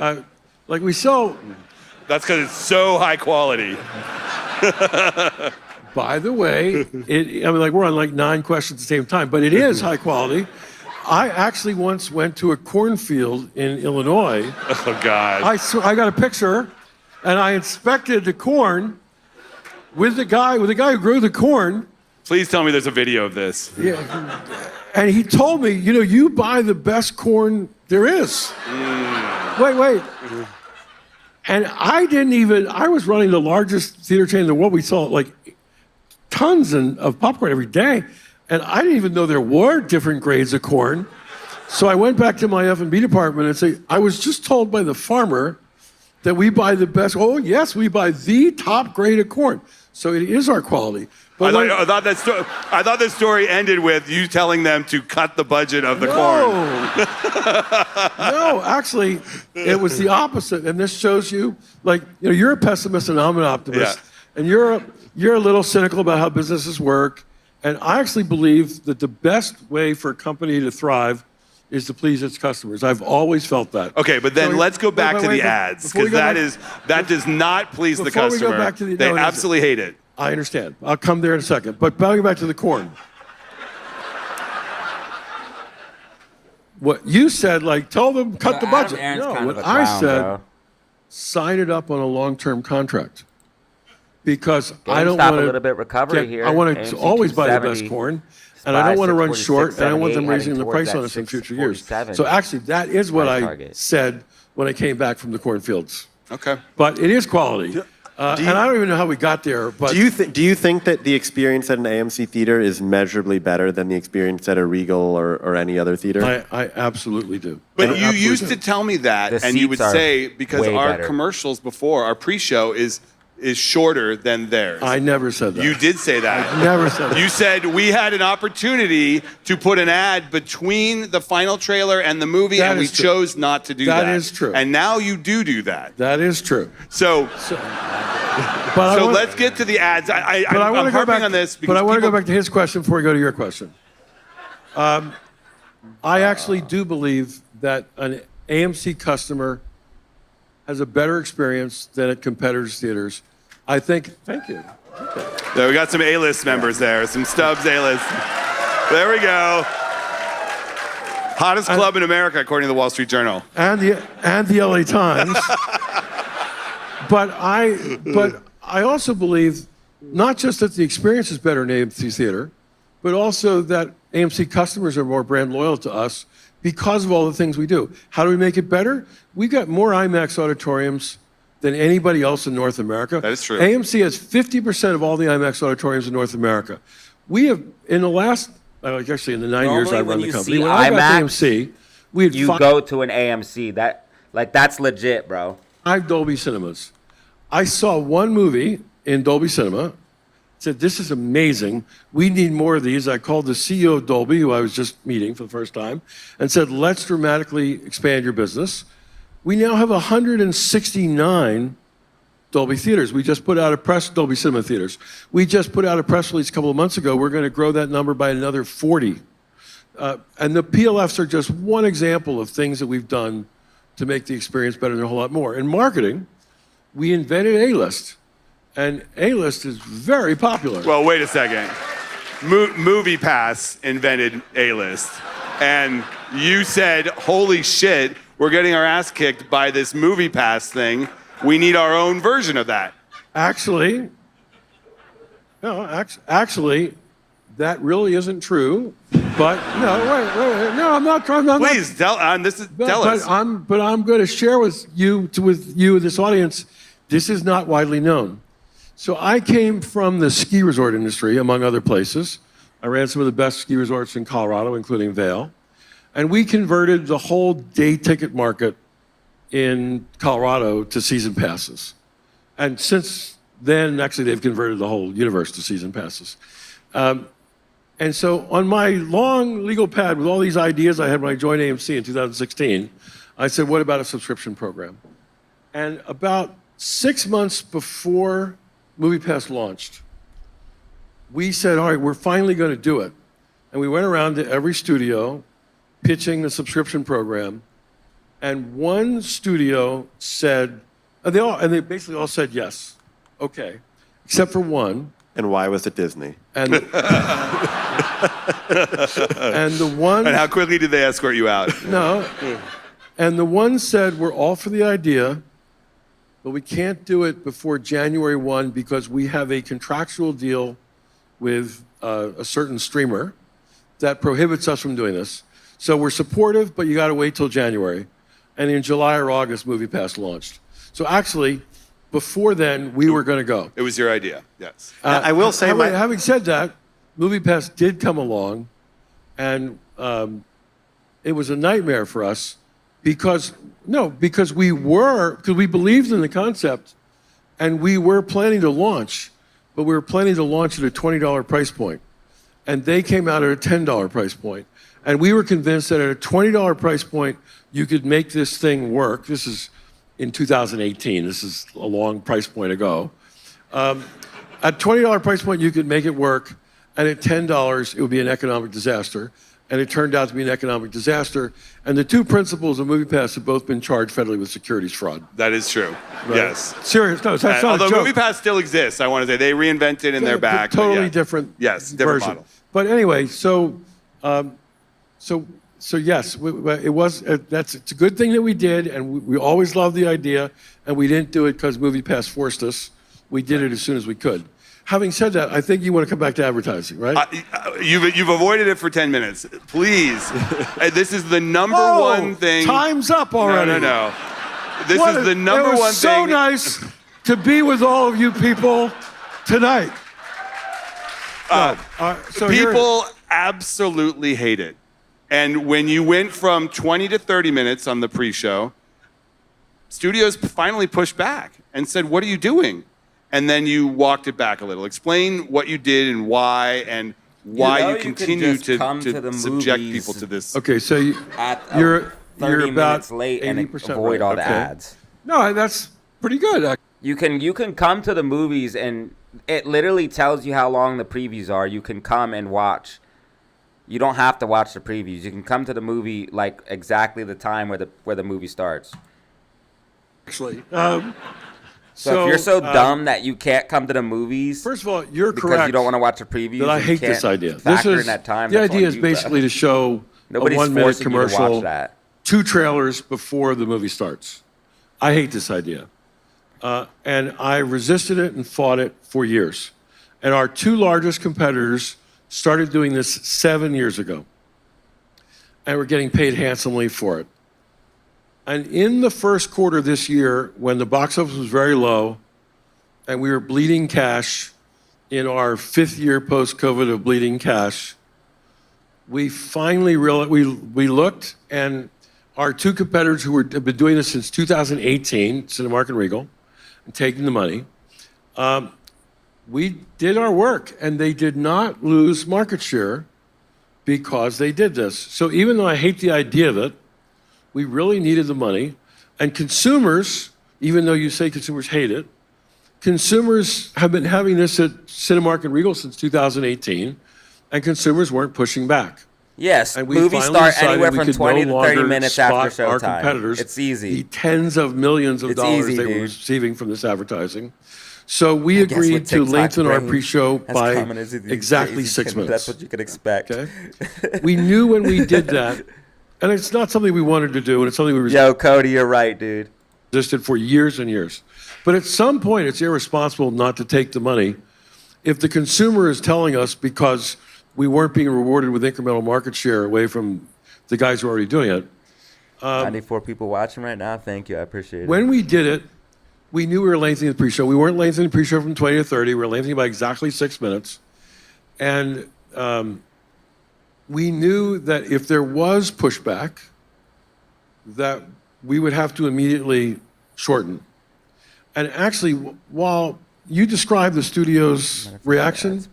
B: like we sell,
E: That's because it's so high quality.
B: by the way, we're on like 9 questions at the same time, but it is high quality. I actually once went to a cornfield in Illinois.
E: Oh, God.
B: I got a picture, and I inspected the corn with the guy who grew the corn.
E: Please tell me there's a video of this.
B: Yeah, and he told me, you buy the best corn there is. Wait. And I was running the largest theater chain in the world. We saw like tons of popcorn every day. And I didn't even know there were different grades of corn. So I went back to my F&B department and said, I was just told by the farmer that we buy the best. Oh, yes, we buy the top grade of corn. So it is our quality. But
E: I thought the story ended with you telling them to cut the budget of the corn.
B: No, actually, it was the opposite. And this shows you, you're a pessimist and I'm an optimist.
E: Yeah.
B: And you're a little cynical about how businesses work. And I actually believe that the best way for a company to thrive is to please its customers. I've always felt that.
E: Okay, but then let's go back to the ads, because that does not please the customer.
B: Before we go back to
E: they absolutely hate it.
B: I understand. I'll come there in a second. But going back to the corn. What you said, tell them cut the budget. No, what I said, sign it up on a long-term contract. Because I don't want
A: a little bit recovery here.
B: I want to always buy the best corn, and I don't want to run short, and I don't want them raising the price on us in future years. So actually, that is what I said when I came back from the cornfields.
E: Okay.
B: But it is quality. And I don't even know how we got there. But
F: do you think that the experience at an AMC theater is measurably better than the experience at a Regal or any other theater?
B: I absolutely do.
E: But you used to tell me that, and you would say, because our commercials before, our pre-show is shorter than theirs.
B: I never said that.
E: You did say that.
B: I never said that.
E: You said we had an opportunity to put an ad between the final trailer and the movie, and we chose not to do that.
B: That is true.
E: And now you do that.
B: That is true.
E: So let's get to the ads. I'm harping on this because
B: I want to go back to his question before we go to your question. I actually do believe that an AMC customer has a better experience than at competitors' theaters. Thank you.
E: Yeah, we got some A-list members there, some Stubbs A-list. There we go. Hottest club in America, according to the Wall Street Journal.
B: And the LA Times. But I also believe not just that the experience is better in AMC theater, but also that AMC customers are more brand loyal to us because of all the things we do. How do we make it better? We've got more IMAX auditoriums than anybody else in North America.
E: That is true.
B: AMC has 50% of all the IMAX auditoriums in North America. We have, in the last, actually in the 9 years I run the company, when I got to AMC, we had
A: go to an AMC, that's legit, bro.
B: 5 Dolby Cinemas. I saw one movie in Dolby Cinema, said, this is amazing. We need more of these. I called the CEO of Dolby, who I was just meeting for the first time, and said, let's dramatically expand your business. We now have 169 Dolby Theaters. We just put out a press, Dolby Cinema Theaters. We just put out a press release a couple of months ago. We're going to grow that number by another 40. And the PLFs are just one example of things that we've done to make the experience better and a whole lot more. In marketing, we invented A-List. And A-List is very popular.
E: Well, wait a second. Movie Pass invented A-List. And you said, holy shit, we're getting our ass kicked by this Movie Pass thing. We need our own version of that.
B: Actually, that really isn't true. But no, I'm not trying.
E: Please tell us.
B: But I'm going to share with you, this audience. This is not widely known. So I came from the ski resort industry, among other places. I ran some of the best ski resorts in Colorado, including Vail, and we converted the whole day ticket market in Colorado to season passes. And since then, actually, they've converted the whole universe to season passes. And so on my long legal pad with all these ideas I had when I joined AMC in 2016, I said, what about a subscription program? And about 6 months before MoviePass launched, we said, all right, we're finally going to do it. And we went around to every studio pitching the subscription program. And one studio said, they basically all said yes, okay, except for one.
F: And why was it Disney?
B: And, and the one.
E: And how quickly did they escort you out?
B: No. And the one said, we're all for the idea, but we can't do it before January 1 because we have a contractual deal with a certain streamer that prohibits us from doing this. So we're supportive, but you got to wait till January. And in July or August, MoviePass launched. So actually, before then, we were going to go.
E: It was your idea, yes.
F: I will say,
B: having said that, MoviePass did come along, and it was a nightmare for us because we believed in the concept, and we were planning to launch, but we were planning to launch at a $20 price point, and they came out at a $10 price point, and we were convinced that at a $20 price point, you could make this thing work. This is in 2018. This is a long price point ago. At $20 price point, you could make it work, and at $10, it would be an economic disaster. And it turned out to be an economic disaster. And the two principals of MoviePass have both been charged federally with securities fraud.
E: That is true. Right? Yes.
B: Serious? No, that's not
E: although
B: a joke.
E: MoviePass still exists, I want to say they reinvented and they're back.
B: Totally different.
E: Yes, different
B: version.
E: model.
B: But anyway, so yes, it's a good thing that we did, and we always loved the idea, and we didn't do it because MoviePass forced us. We did it as soon as we could. Having said that, I think you want to come back to advertising, right?
E: You've avoided it for 10 minutes. Please. This is the number one thing.
B: Time's up already.
E: No. This is the number one thing.
B: It was so nice to be with all of you people tonight.
E: People absolutely hate it. And when you went from 20 to 30 minutes on the pre-show, studios finally pushed back and said, what are you doing? And then you walked it back a little. Explain what you did and why you continue to subject people to this.
B: Okay, so you're
A: 30
B: about
A: minutes late and
B: 80%
A: avoid
B: right.
A: all the ads.
B: No, that's pretty good.
A: You can come to the movies and it literally tells you how long the previews are. You can come and watch. You don't have to watch the previews. You can come to the movie like exactly the time where the movie starts.
B: Actually.
A: So if you're so dumb that you can't come to the movies,
B: first of all, you're
A: because
B: correct.
A: you don't want to watch the previews.
B: That I hate this idea.
A: The
B: idea is basically to show
A: Nobody's
B: a 1-minute
A: forcing you to
B: commercial,
A: watch that.
B: 2 trailers before the movie starts. I hate this idea, and I resisted it and fought it for years. And our 2 largest competitors started doing this 7 years ago, and we're getting paid handsomely for it. And in the first quarter this year, when the box office was very low and we were bleeding cash in our 5th year post-COVID of bleeding cash, we finally realized, we looked, and our 2 competitors who have been doing this since 2018, Cinemark and Regal, and taking the money, we did our work, and they did not lose market share because they did this. So even though I hate the idea of it, we really needed the money. And consumers, even though you say consumers hate it, consumers have been having this at Cinemark and Regal since 2018, and consumers weren't pushing back.
A: Yes,
B: And we
A: movies
B: finally
A: start anywhere
B: decided we
A: from
B: could
A: 20
B: no
A: to 30
B: longer
A: minutes after
B: spot our
A: showtime.
B: competitors
A: It's easy.
B: the tens of millions of
A: It's
B: dollars
A: easy,
B: they were
A: dude.
B: receiving from this advertising. So we
A: I guess what
B: agreed to
A: TikTok's
B: lengthen our
A: bringing
B: pre-show
A: as
B: by
A: common as it is
B: exactly
A: crazy,
B: 6
A: Tim.
B: minutes.
A: That's what you could expect.
B: Okay. We knew when we did that, and it's not something we wanted to do, and it's something we
A: Yo, Cody, you're right, dude.
B: resisted for years and years. But at some point, it's irresponsible not to take the money. If the consumer is telling us because we weren't being rewarded with incremental market share away from the guys who are already doing it,
A: 94 people watching right now. Thank you. I appreciate it.
B: when we did it, we knew we were lengthening the pre-show. We weren't lengthening the pre-show from 20 to 30. We were lengthening by exactly 6 minutes. And we knew that if there was pushback, that we would have to immediately shorten. And actually, while you described the studio's reaction,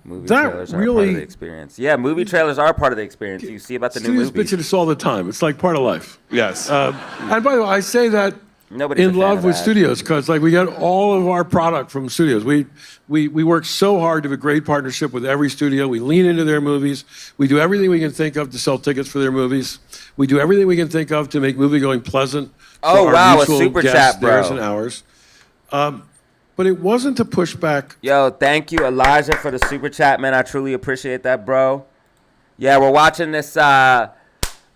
A: Movie
B: that
A: trailers are part of the
B: really,
A: experience. Yeah, movie trailers are part of the experience. You see about the new
B: studios bitch
A: movies.
B: at us all the time. It's like part of life.
E: Yes.
B: And by the way, I say that
A: Nobody's a
B: in
A: fan
B: love
A: of
B: with
A: that.
B: studios because like we get all of our product from studios. We work so hard to have a great partnership with every studio. We lean into their movies. We do everything we can think of to sell tickets for their movies. We do everything we can think of to make movie going pleasant for
A: Oh,
B: our
A: wow, a
B: mutual
A: super
B: guests,
A: chat, bro.
B: theirs and ours. But it wasn't to push back.
A: Yo, thank you, Elijah, for the super chat, man. I truly appreciate that, bro. Yeah, we're watching this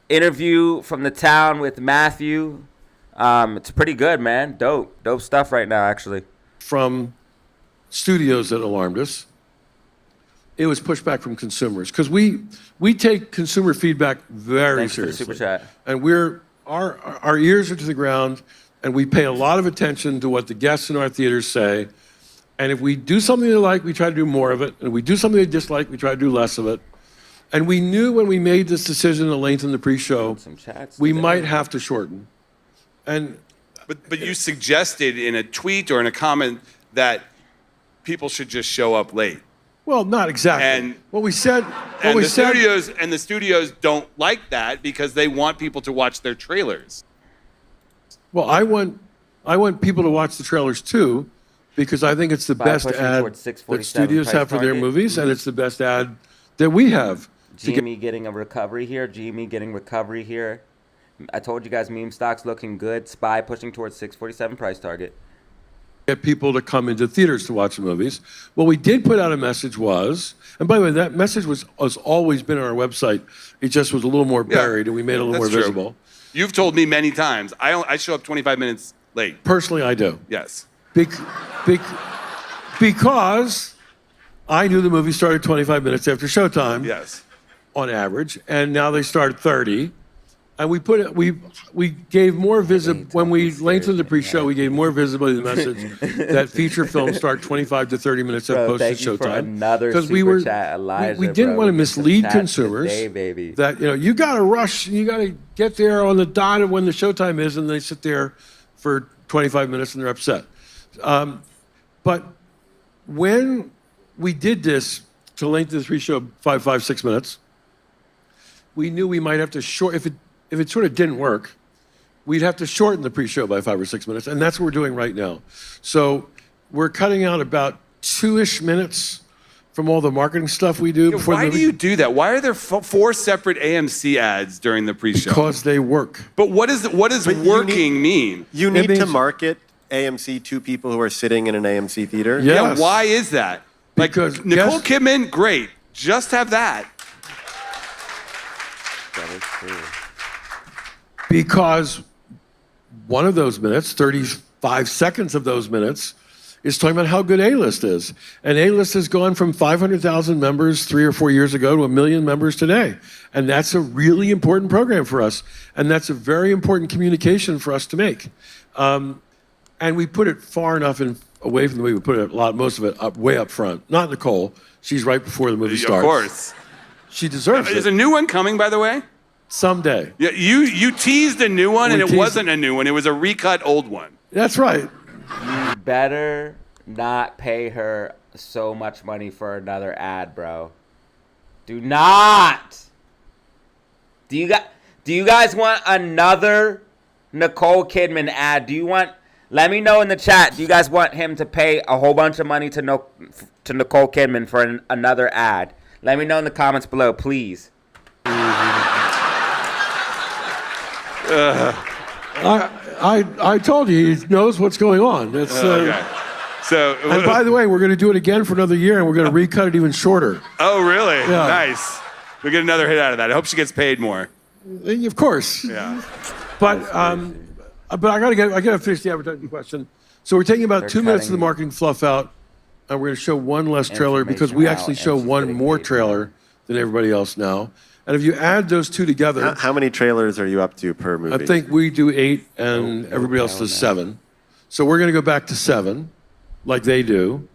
A: interview from the town with Matthew. It's pretty good, man. Dope stuff right now, actually.
B: From studios that alarmed us. It was pushback from consumers because we take consumer feedback very
A: Thanks for the
B: seriously.
A: super chat.
B: And our ears are to the ground, and we pay a lot of attention to what the guests in our theaters say. And if we do something they like, we try to do more of it. And if we do something they dislike, we try to do less of it. And we knew when we made this decision to lengthen the pre-show,
A: Some chats
B: we
A: today.
B: might have to shorten. And
E: But you suggested in a tweet or in a comment that people should just show up late.
B: well, not exactly.
E: And-
B: what we said.
E: And the studios don't like that because they want people to watch their trailers.
B: Well, I want people to watch the trailers too, because I think it's the
A: By
B: best
A: pushing
B: ad
A: towards
B: that
A: 647
B: studios
A: price
B: have for their
A: target.
B: movies, and it's the best ad that we have to
A: Jimmy getting a recovery here. Jimmy getting recovery here. I told you guys meme stocks looking good. SPY pushing towards 647 price target.
B: get people to come into theaters to watch the movies. What we did put out a message was, and by the way, that message has always been on our website. It just was a little more buried, and we made it a little more
E: That's true.
B: visible.
E: You've told me many times. I show up 25 minutes late.
B: Personally, I do.
E: Yes.
B: Because I knew the movie started 25 minutes after showtime.
E: Yes.
B: On average, and now they start 30. And we gave more visibility when we lengthened the pre-show. We gave more visibility to the message that feature films start 25 to 30 minutes
A: Bro,
B: after
A: thank
B: posted
A: you for
B: showtime.
A: another
B: Because
A: super chat, Elijah.
B: we didn't
A: bro.
B: want to
A: We get some
B: mislead
A: chats
B: consumers
A: today, baby.
B: that you got to rush, you got to get there on the dot of when the showtime is, and they sit there for 25 minutes and they're upset. But when we did this to lengthen the pre-show 6 minutes, we knew we might have to if it sort of didn't work, we'd have to shorten the pre-show by 5 or 6 minutes, and that's what we're doing right now. So we're cutting out about 2-ish minutes from all the marketing stuff we do before the
E: Why
B: movie.
E: do you do that? Why are there 4 separate AMC ads during the pre-show?
B: Because they work.
E: But what does working mean?
F: You need to
B: means-
F: market AMC to people who are sitting in an AMC theater.
B: Yeah.
E: Yeah,
B: Yes.
E: why is that? Like
B: Because
E: Nicole
B: guess-
E: Kidman, great. Just have that.
A: That is true.
B: Because one of those minutes, 35 seconds of those minutes, is talking about how good A-List is. And A-List has gone from 500,000 members 3 or 4 years ago to 1 million members today. And that's a really important program for us. And that's a very important communication for us to make. And we put it far enough away from the way we put it, most of it way up front. Not Nicole. She's right before the movie starts.
E: Of course.
B: She deserves
E: Is
B: it.
E: a new one coming, by the way?
B: Someday.
E: Yeah, you teased a new one,
B: We
E: and it
B: teased
E: wasn't a new one. It was a recut old one.
B: That's right.
A: Better not pay her so much money for another ad, bro. Do not. Do you guys want another Nicole Kidman ad? Do you want Let me know in the chat. Do you guys want him to pay a whole bunch of money to Nicole Kidman for another ad? Let me know in the comments below, please.
B: I told you, he knows what's going on. It's,
E: Okay. So,
B: and by the way, we're going to do it again for another year, and we're going to recut it even shorter.
E: oh, really?
B: Yeah.
E: Nice. We get another hit out of that. I hope she gets paid more.
B: Of course.
E: Yeah.
B: But I gotta finish the advertising question. So we're taking about 2 minutes of the marketing fluff out, and we're gonna show one less trailer because we actually show one more trailer than everybody else now. And if you add those two together,
F: How many trailers are you up to per movie?
B: I think we do 8 and everybody else does 7. So we're gonna go back to 7, like they do.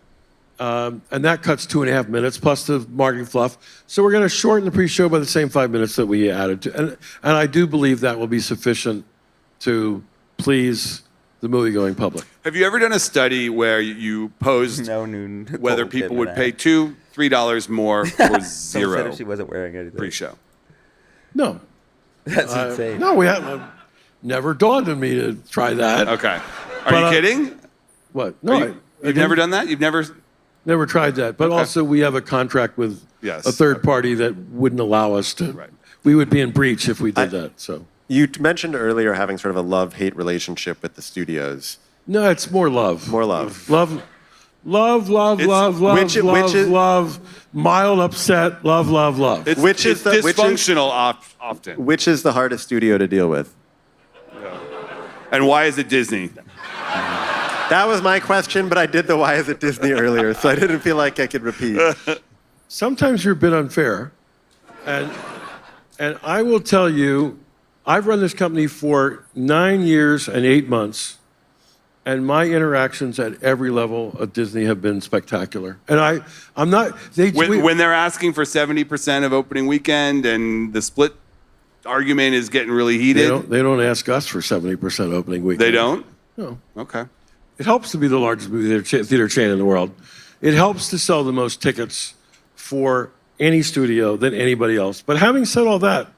B: And that cuts 2.5 minutes plus the marketing fluff. So we're going to shorten the pre-show by the same 5 minutes that we added to. And I do believe that will be sufficient to please the movie-going public.
E: Have you ever done a study where you posed whether people would pay $2, $3 more or zero
A: If she wasn't wearing anything.
E: pre-show?
B: No.
A: That's insane.
B: No, we haven't. Never dawned on me to try that.
E: Okay. Are
B: But,
E: you kidding?
B: What? No,
E: You've never done that? You've never...
B: Never tried that. But also we have a contract with
E: Yes.
B: a third party that wouldn't allow us to.
E: Right.
B: We would be in breach if we did that. So.
F: You mentioned earlier having sort of a love-hate relationship with the studios.
B: No, it's more love.
F: More love.
B: Love, love, love,
E: It's-
B: love, love,
F: which
B: love,
F: is-
B: love, mild upset, love, love, love.
E: It's,
F: Which is
E: it's
F: the- which is-
E: dysfunctional often.
F: Which is the hardest studio to deal with?
E: And why is it Disney?
F: That was my question, but I did the why is it Disney earlier, so I didn't feel like I could repeat.
B: Sometimes you're a bit unfair. And I will tell you, I've run this company for 9 years and 8 months, and my interactions at every level of Disney have been spectacular. And I'm not...
E: When they're asking for 70% of opening weekend and the split argument is getting really heated.
B: They don't ask us for 70% opening weekend.
E: They don't?
B: No.
E: Okay.
B: It helps to be the largest movie theater chain in the world. It helps to sell the most tickets for any studio than anybody else. But having said all that,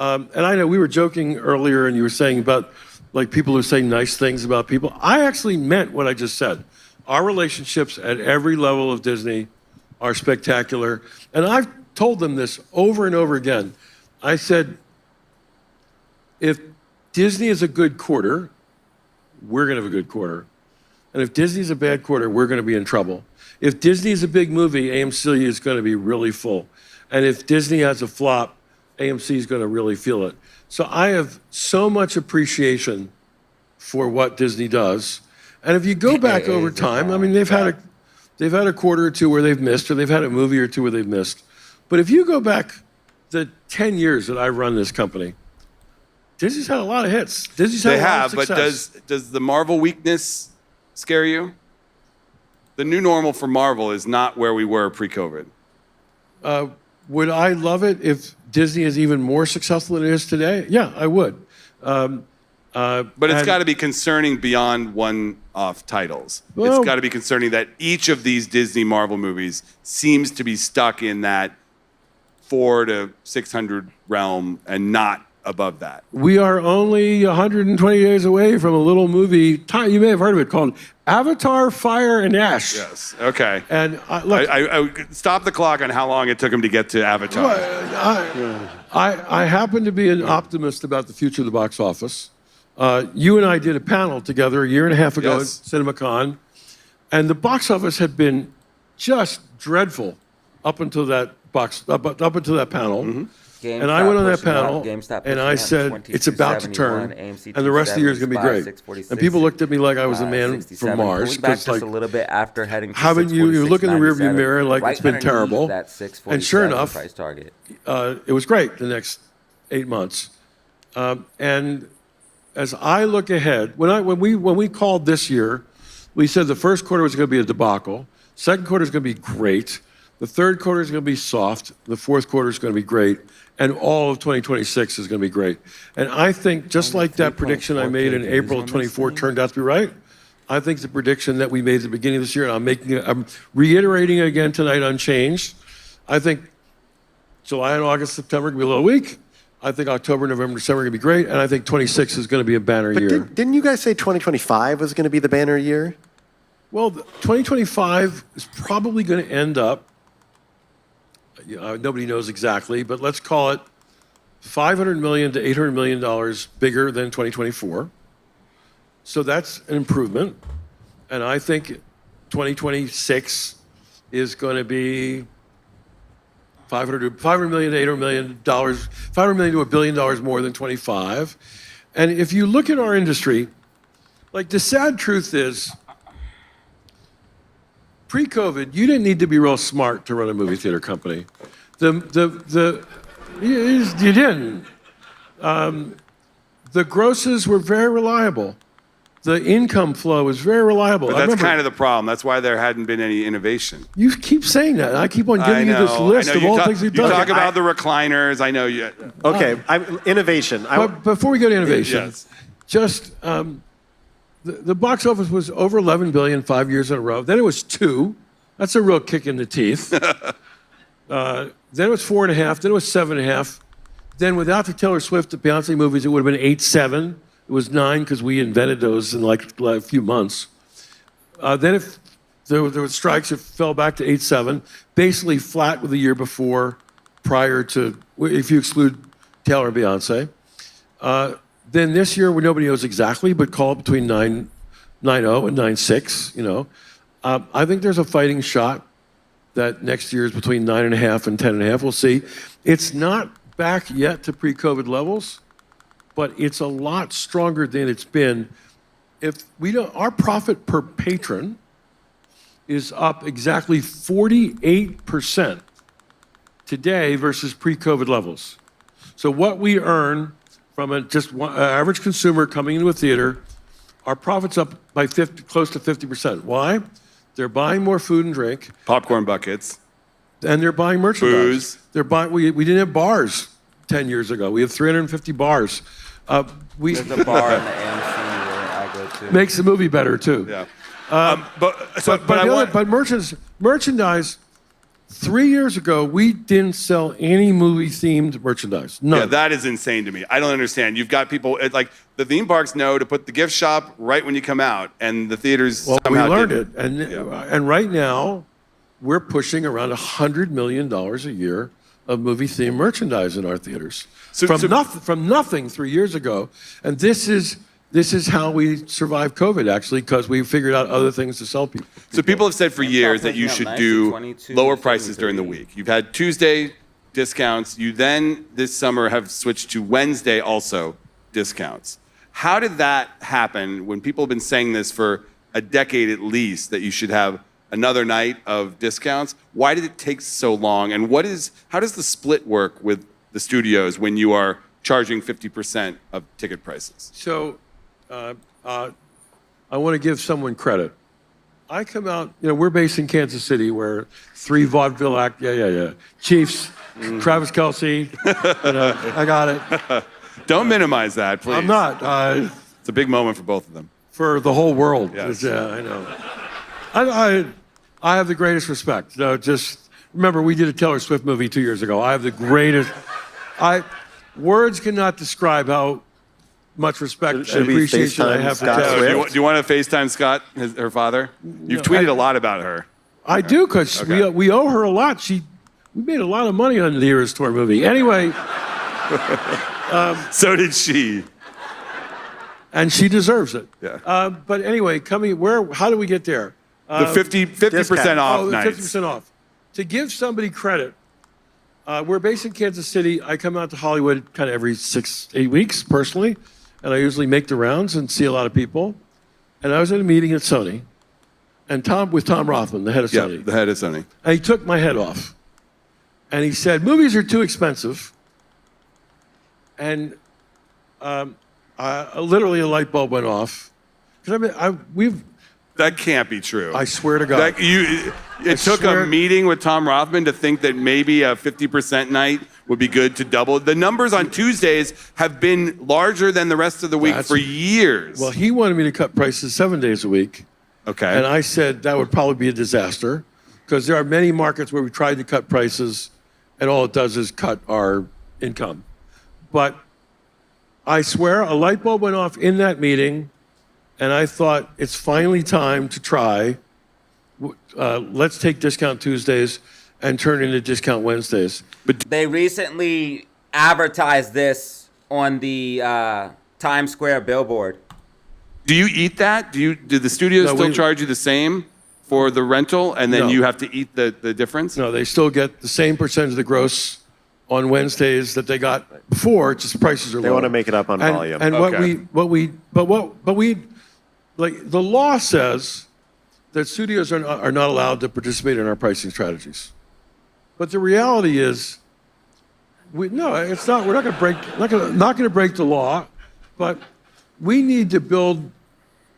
B: and I know we were joking earlier and you were saying about like people who say nice things about people. I actually meant what I just said. Our relationships at every level of Disney are spectacular. And I've told them this over and over again. I said, if Disney is a good quarter, we're going to have a good quarter. And if Disney's a bad quarter, we're going to be in trouble. If Disney's a big movie, AMC is going to be really full. And if Disney has a flop, AMC is going to really feel it. So I have so much appreciation for what Disney does. And if you go back over time, I mean, they've had a quarter or two where they've missed, or they've had a movie or two where they've missed. But if you go back the 10 years that I've run this company, Disney's had a lot of hits. Disney's had a lot of success.
E: But does the Marvel weakness scare you? The new normal for Marvel is not where we were pre-COVID.
B: Would I love it if Disney is even more successful than it is today? Yeah, I would.
E: But it's got to be concerning beyond one-off titles.
B: Well,
E: it's got to be concerning that each of these Disney Marvel movies seems to be stuck in that 400 to 600 realm and not above that.
B: We are only 120 days away from a little movie, you may have heard of it, called Avatar, Fire, and Ash.
E: Yes. Okay.
B: And look,
E: I stop the clock on how long it took him to get to Avatar.
B: I happen to be an optimist about the future of the box office. You and I did a panel together a year and a half ago
E: Yes.
B: at CinemaCon, and the box office had been just dreadful up until that panel.
E: Mm-hmm.
B: And I went on that panel, and I said, it's about to turn, and the rest of the year is going to be great. And people looked at me like I was a man from Mars.
A: Back
B: Because,
A: just a little bit after heading to
B: haven't you look in the rearview
A: 647,
B: mirror like
A: right
B: it's been
A: underneath
B: terrible.
A: that 647
B: And sure enough,
A: price target.
B: it was great the next 8 months. And as I look ahead, when we called this year, we said the first quarter was going to be a debacle. Second quarter is going to be great. The third quarter is going to be soft. The fourth quarter is going to be great. And all of 2026 is going to be great. And I think just like that prediction I made in April of 24 turned out to be right, I think the prediction that we made at the beginning of this year, and I'm reiterating it again tonight unchanged, I think July and August, September are going to be a little weak. I think October, November, December are going to be great, and I think 26 is going to be a banner
F: But
B: year.
F: didn't you guys say 2025 was going to be the banner year?
B: Well, 2025 is probably going to end up, nobody knows exactly, but let's call it $500 million to $800 million bigger than 2024. So that's an improvement. And I think 2026 is going to be $500 million to $800 million, $500 million to $1 billion more than 25. And if you look at our industry, like the sad truth is, pre-COVID, you didn't need to be real smart to run a movie theater company. You didn't. The grosses were very reliable. The income flow was very reliable.
E: But that's kind of the problem. That's why there hadn't been any innovation.
B: You keep saying that. I keep on giving you this list of all the things we've done.
E: You talk about the recliners. I know you.
F: Okay, innovation.
B: But before we go to innovation,
E: Yes.
B: just the box office was over 11 billion 5 years in a row. Then it was 2. That's a real kick in the teeth. Then it was 4.5. Then it was 7.5. Then without the Taylor Swift, the Beyonce movies, it would have been 8.7. It was 9 because we invented those in like a few months. Then if there were strikes, it fell back to 8.7, basically flat with the year before, prior to, if you exclude Taylor and Beyonce. Then this year, where nobody knows exactly, but call it between 9.0 and 9.6, you know. I think there's a fighting shot that next year is between 9.5 and 10.5. We'll see. It's not back yet to pre-COVID levels, but it's a lot stronger than it's been. If we don't, our profit per patron is up exactly 48% today versus pre-COVID levels. So what we earn from average consumer coming into a theater, our profit's up by close to 50%. Why? They're buying more food and drink.
E: Popcorn buckets.
B: And they're buying merchandise.
E: Booze.
B: They're buying. We didn't have bars 10 years ago. We have 350 bars.
A: There's a bar in the AMC where I go to.
B: Makes the movie better too.
E: Yeah.
B: But merchandise. 3 years ago, we didn't sell any movie-themed merchandise. None.
E: Yeah, that is insane to me. I don't understand. You've got people like the theme parks know to put the gift shop right when you come out, and the theaters somehow
B: we learned
E: didn't.
B: it, and right now, we're pushing around $100 million a year of movie-themed merchandise in our theaters. From nothing 3 years ago, and this is how we survived COVID, actually, because we figured out other things to sell people.
E: So people have said for years that you should do lower prices during the week. You've had Tuesday discounts. You then, this summer, have switched to Wednesday also discounts. How did that happen when people have been saying this for a decade at least, that you should have another night of discounts? Why did it take so long? And how does the split work with the studios when you are charging 50% of ticket prices?
B: So I want to give someone credit. I come out, we're based in Kansas City, where 3 vaudeville Chiefs, Travis Kelce, I got it.
E: Don't minimize that, please.
B: I'm not.
E: It's a big moment for both of them.
B: For the whole world.
E: Yes.
B: Yeah, I know. I have the greatest respect. Just remember, we did a Taylor Swift movie 2 years ago. I have the greatest. Words cannot describe how much respect and appreciation I have for Taylor.
E: Do you want to FaceTime Scott, her father? You've tweeted a lot about her.
B: I do, because we owe her a lot. We made a lot of money on the Eras Tour movie. Anyway.
E: So did she.
B: And she deserves it.
E: Yeah.
B: But anyway, how do we get there?
E: The 50% off nights.
B: 50% off. To give somebody credit, we're based in Kansas City. I come out to Hollywood kind of every 6-8 weeks personally, and I usually make the rounds and see a lot of people. And I was at a meeting at Sony, and with Tom Rothman, the head of Sony.
E: Yeah, the head of Sony.
B: And he took my head off, and he said, "Movies are too expensive." And literally a light bulb went off.
E: That can't be true.
B: I swear to God.
E: It took a meeting with Tom Rothman to think that maybe a 50% night would be good to double. The numbers on Tuesdays have been larger than the rest of the week for years.
B: Well, he wanted me to cut prices 7 days a week.
E: Okay.
B: And I said that would probably be a disaster, because there are many markets where we tried to cut prices and all it does is cut our income. But I swear a light bulb went off in that meeting, and I thought it's finally time to try. Let's take Discount Tuesdays and turn it into Discount Wednesdays. But
A: They recently advertised this on the Times Square billboard.
E: Do you eat that? Do the studios
B: No,
E: still charge you the same for the rental, and then
B: No.
E: you have to eat the difference?
B: no, they still get the same percentage of the gross on Wednesdays that they got before. Just prices are lower.
F: They want to make it up on
B: And,
F: volume.
B: and
E: Okay.
B: like the law says that studios are not allowed to participate in our pricing strategies. But the reality is, it's not. We're not going to break. Not going to break the law, but we need to build.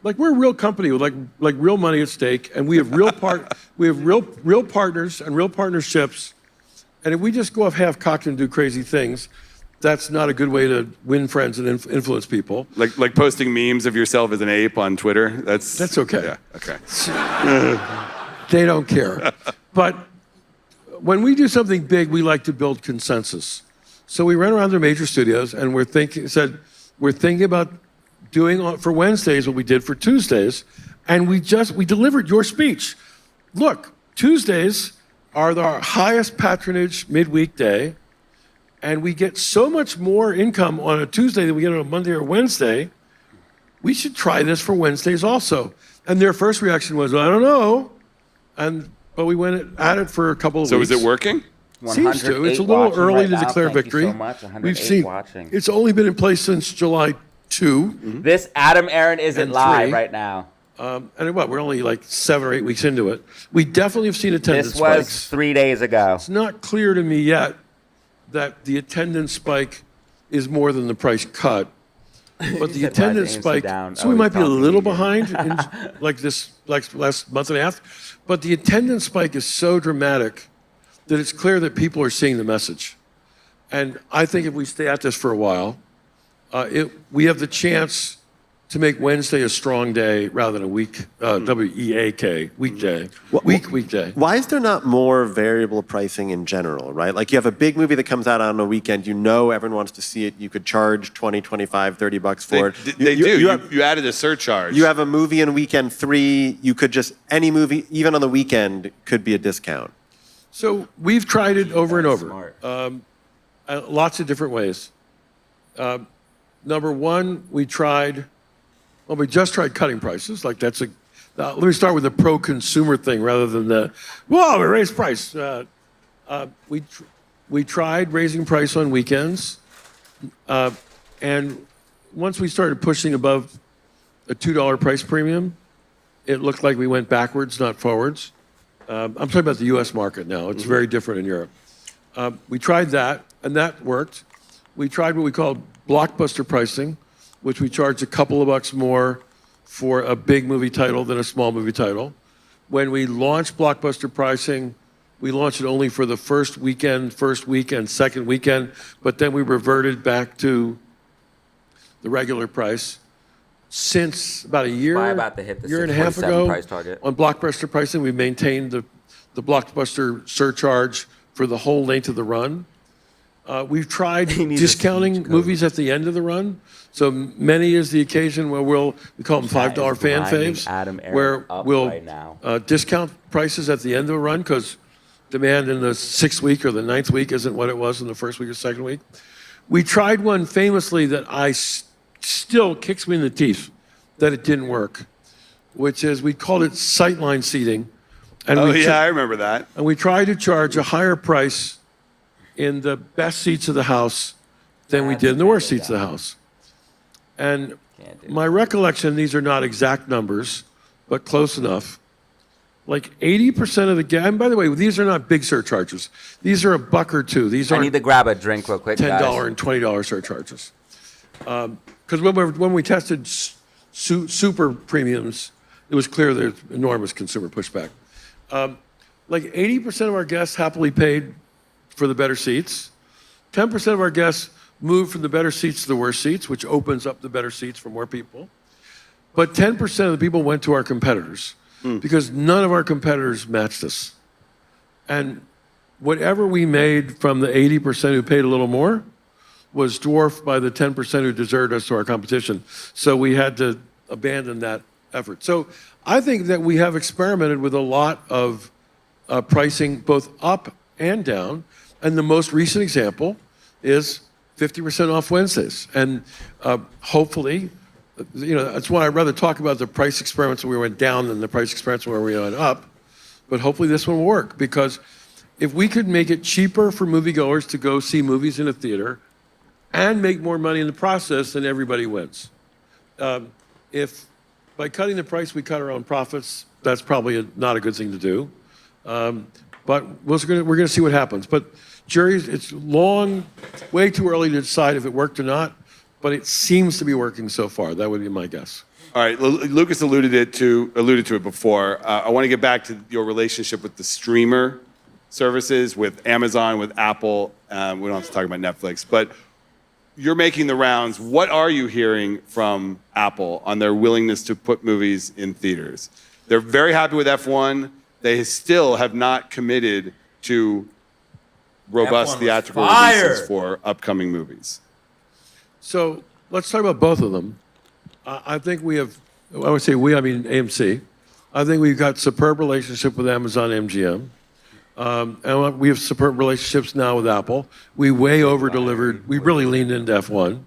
B: Like we're a real company with like real money at stake, and we have real partners and real partnerships. And if we just go off half-cocked and do crazy things, that's not a good way to win friends and influence people.
E: Like posting memes of yourself as an ape on Twitter.
B: That's okay.
E: Yeah. Okay.
B: They don't care. But when we do something big, we like to build consensus. So we ran around the major studios and we're thinking about doing for Wednesdays what we did for Tuesdays, and we delivered your speech. Look, Tuesdays are our highest patronage midweek day, and we get so much more income on a Tuesday than we get on a Monday or Wednesday. We should try this for Wednesdays also. And their first reaction was, I don't know. But we went at it for a couple of
E: So
B: weeks.
E: is it working?
B: Seems to. It's a
A: 108
B: little
A: watching
B: early
A: right
B: to
A: now.
B: declare
A: Thank you
B: victory.
A: so much. 108
B: We've seen
A: watching.
B: it's only been in place since July 2.
A: This Adam Aron isn't
B: And
A: live
B: 3.
A: right now.
B: And we're only like 7 or 8 weeks into it. We definitely have seen attendance
A: This was
B: spikes.
A: 3 days ago.
B: It's not clear to me yet that the attendance spike is more than the price cut. But the
A: said,
B: attendance
A: "Why is AMC
B: spike,
A: down?"
B: so
A: Oh,
B: we
A: he's
B: might be a
A: talking
B: little
A: to you.
B: behind in like last month and a half. But the attendance spike is so dramatic that it's clear that people are seeing the message. And I think if we stay at this for a while, we have the chance to make Wednesday a strong day rather than a weekday. Weekday.
F: Why is there not more variable pricing in general, right? Like you have a big movie that comes out on a weekend, everyone wants to see it, you could charge 20, 25, 30 bucks for it.
E: They do.
F: You
E: You added a surcharge.
F: have a movie in weekend 3, you could just, any movie, even on the weekend, could be a discount.
B: So we've tried it over and over.
A: Smart.
B: Lots of different ways. Number one, we just tried cutting prices. Like let me start with the pro-consumer thing rather than we raised price. We tried raising price on weekends. And once we started pushing above a $2 price premium, it looked like we went backwards, not forwards. I'm talking about the U.S. market now. It's very different in Europe. We tried that, and that worked. We tried what we called blockbuster pricing, which we charged a couple of bucks more for a big movie title than a small movie title. When we launched blockbuster pricing, we launched it only for the first week and second weekend, but then we reverted back to the regular price. Since about a year,
A: Probably about to hit the
B: year and a half
A: 647
B: ago,
A: price target.
B: on blockbuster pricing, we maintained the blockbuster surcharge for the whole length of the run. We've tried
A: needs a
B: discounting
A: speech code.
B: movies at the end of the run. So many is the occasion where we call them
A: Chat
B: $5
A: is
B: fan
A: grinding
B: faves,
A: Adam Aron
B: where
A: up
B: we'll
A: right now.
B: discount prices at the end of a run because demand in the 6th week or the 9th week isn't what it was in the first week or second week. We tried one famously that still kicks me in the teeth that it didn't work, which is we called it sightline seating. And
E: I remember that.
B: and we tried to charge a higher price in the best seats of the house than we did in the worst seats of the house. And
A: Can't do
B: my recollection, these are not exact numbers, but close enough. Like 80% of the and by the way, these are not big surcharges. These are $1 or $2. These
A: I
B: aren't
A: need to grab a drink real quick,
B: $10
A: guys.
B: and $20 surcharges. Because when we tested super premiums, it was clear there's enormous consumer pushback. Like 80% of our guests happily paid for the better seats. 10% of our guests moved from the better seats to the worse seats, which opens up the better seats for more people. But 10% of the people went to our competitors because none of our competitors matched us. And whatever we made from the 80% who paid a little more was dwarfed by the 10% who deserted us to our competition. So we had to abandon that effort. So I think that we have experimented with a lot of pricing both up and down. And the most recent example is 50% off Wednesdays. And hopefully, that's why I'd rather talk about the price experiments where we went down than the price experiments where we went up. But hopefully this one will work, because if we could make it cheaper for moviegoers to go see movies in a theater and make more money in the process, then everybody wins. If by cutting the price we cut our own profits, that's probably not a good thing to do. But we're going to see what happens. But juries, it's way too early to decide if it worked or not, but it seems to be working so far. That would be my guess.
E: All right, Lucas alluded to it before. I want to get back to your relationship with the streamer services, with Amazon, with Apple. We don't have to talk about Netflix, but you're making the rounds. What are you hearing from Apple on their willingness to put movies in theaters? They're very happy with F1. They still have not committed to robust theatrical releases for upcoming movies.
B: So let's talk about both of them. I think we have, I would say we, I mean AMC. I think we've got superb relationship with Amazon MGM. And we have superb relationships now with Apple. We way over-delivered. We really leaned into F1,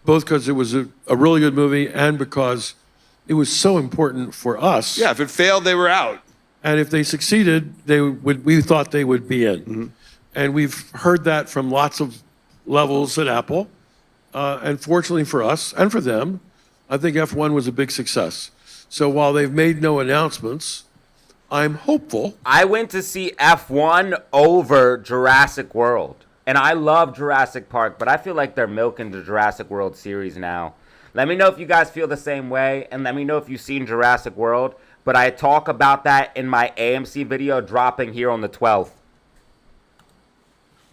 B: both because it was a really good movie and because it was so important for us.
E: Yeah, if it failed, they were out.
B: And if they succeeded, we thought they would be in. Mm-hmm. And we've heard that from lots of levels at Apple. And fortunately for us and for them, I think F1 was a big success. So while they've made no announcements, I'm hopeful.
A: I went to see F1 over Jurassic World. And I love Jurassic Park, but I feel like they're milking the Jurassic World series now. Let me know if you guys feel the same way, and let me know if you've seen Jurassic World. But I talk about that in my AMC video dropping here on the 12th.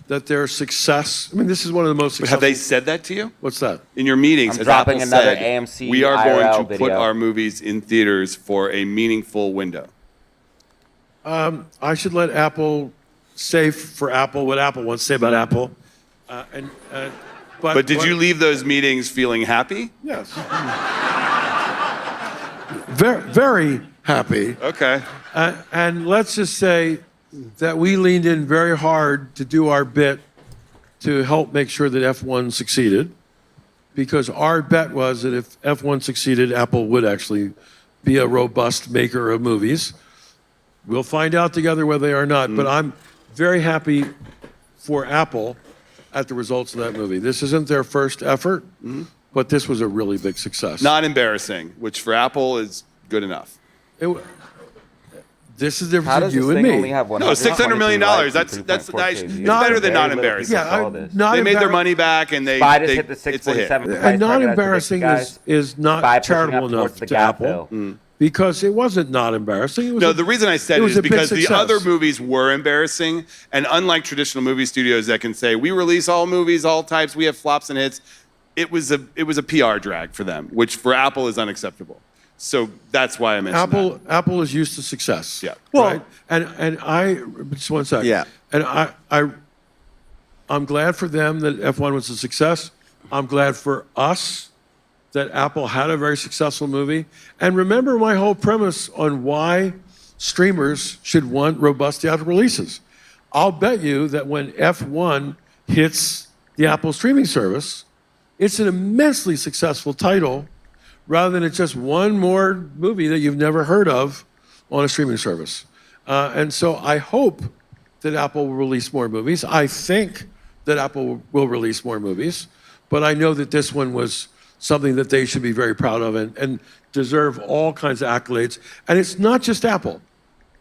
B: That their success, I mean, this is one of the most successful.
E: Have they said that to you?
B: What's that?
E: In your meetings,
A: I'm
E: has
A: dropping
E: Apple
A: another
E: said,
A: AMC
E: we are
A: IRL
E: going to
A: video.
E: put our movies in theaters for a meaningful window?
B: I should let Apple say for Apple what Apple wants to say about Apple.
E: But did you leave those meetings feeling happy?
B: Yes. Very, very happy.
E: Okay.
B: And let's just say that we leaned in very hard to do our bit to help make sure that F1 succeeded, because our bet was that if F1 succeeded, Apple would actually be a robust maker of movies. We'll find out together whether they are not, but I'm very happy for Apple at the results of that movie. This isn't their first effort, but this was a really big success.
E: Not embarrassing, which for Apple is good enough.
B: This is the
A: How
B: difference
A: does
B: in
A: this
B: you and
A: thing
B: me.
A: only have
E: No, $600 million. That's better than not embarrassing. They made their money back, and
A: They hit the
E: it's a hit.
A: 647.
B: And not embarrassing is not charitable enough to Apple, because it wasn't not embarrassing. It was
E: the reason I said it is because the other movies were embarrassing, and unlike traditional movie studios that can say, we release all movies, all types, we have flops and hits, it was a PR drag for them, which for Apple is unacceptable. So that's why I mentioned that.
B: Apple is used to success.
E: Yeah.
B: Well, right? And I just one second.
F: Yeah.
B: And I'm glad for them that F1 was a success. I'm glad for us that Apple had a very successful movie. And remember my whole premise on why streamers should want robust theatrical releases. I'll bet you that when F1 hits the Apple streaming service, it's an immensely successful title, rather than it's just one more movie that you've never heard of on a streaming service. And so I hope that Apple will release more movies. I think that Apple will release more movies, but I know that this one was something that they should be very proud of and deserve all kinds of accolades. And it's not just Apple.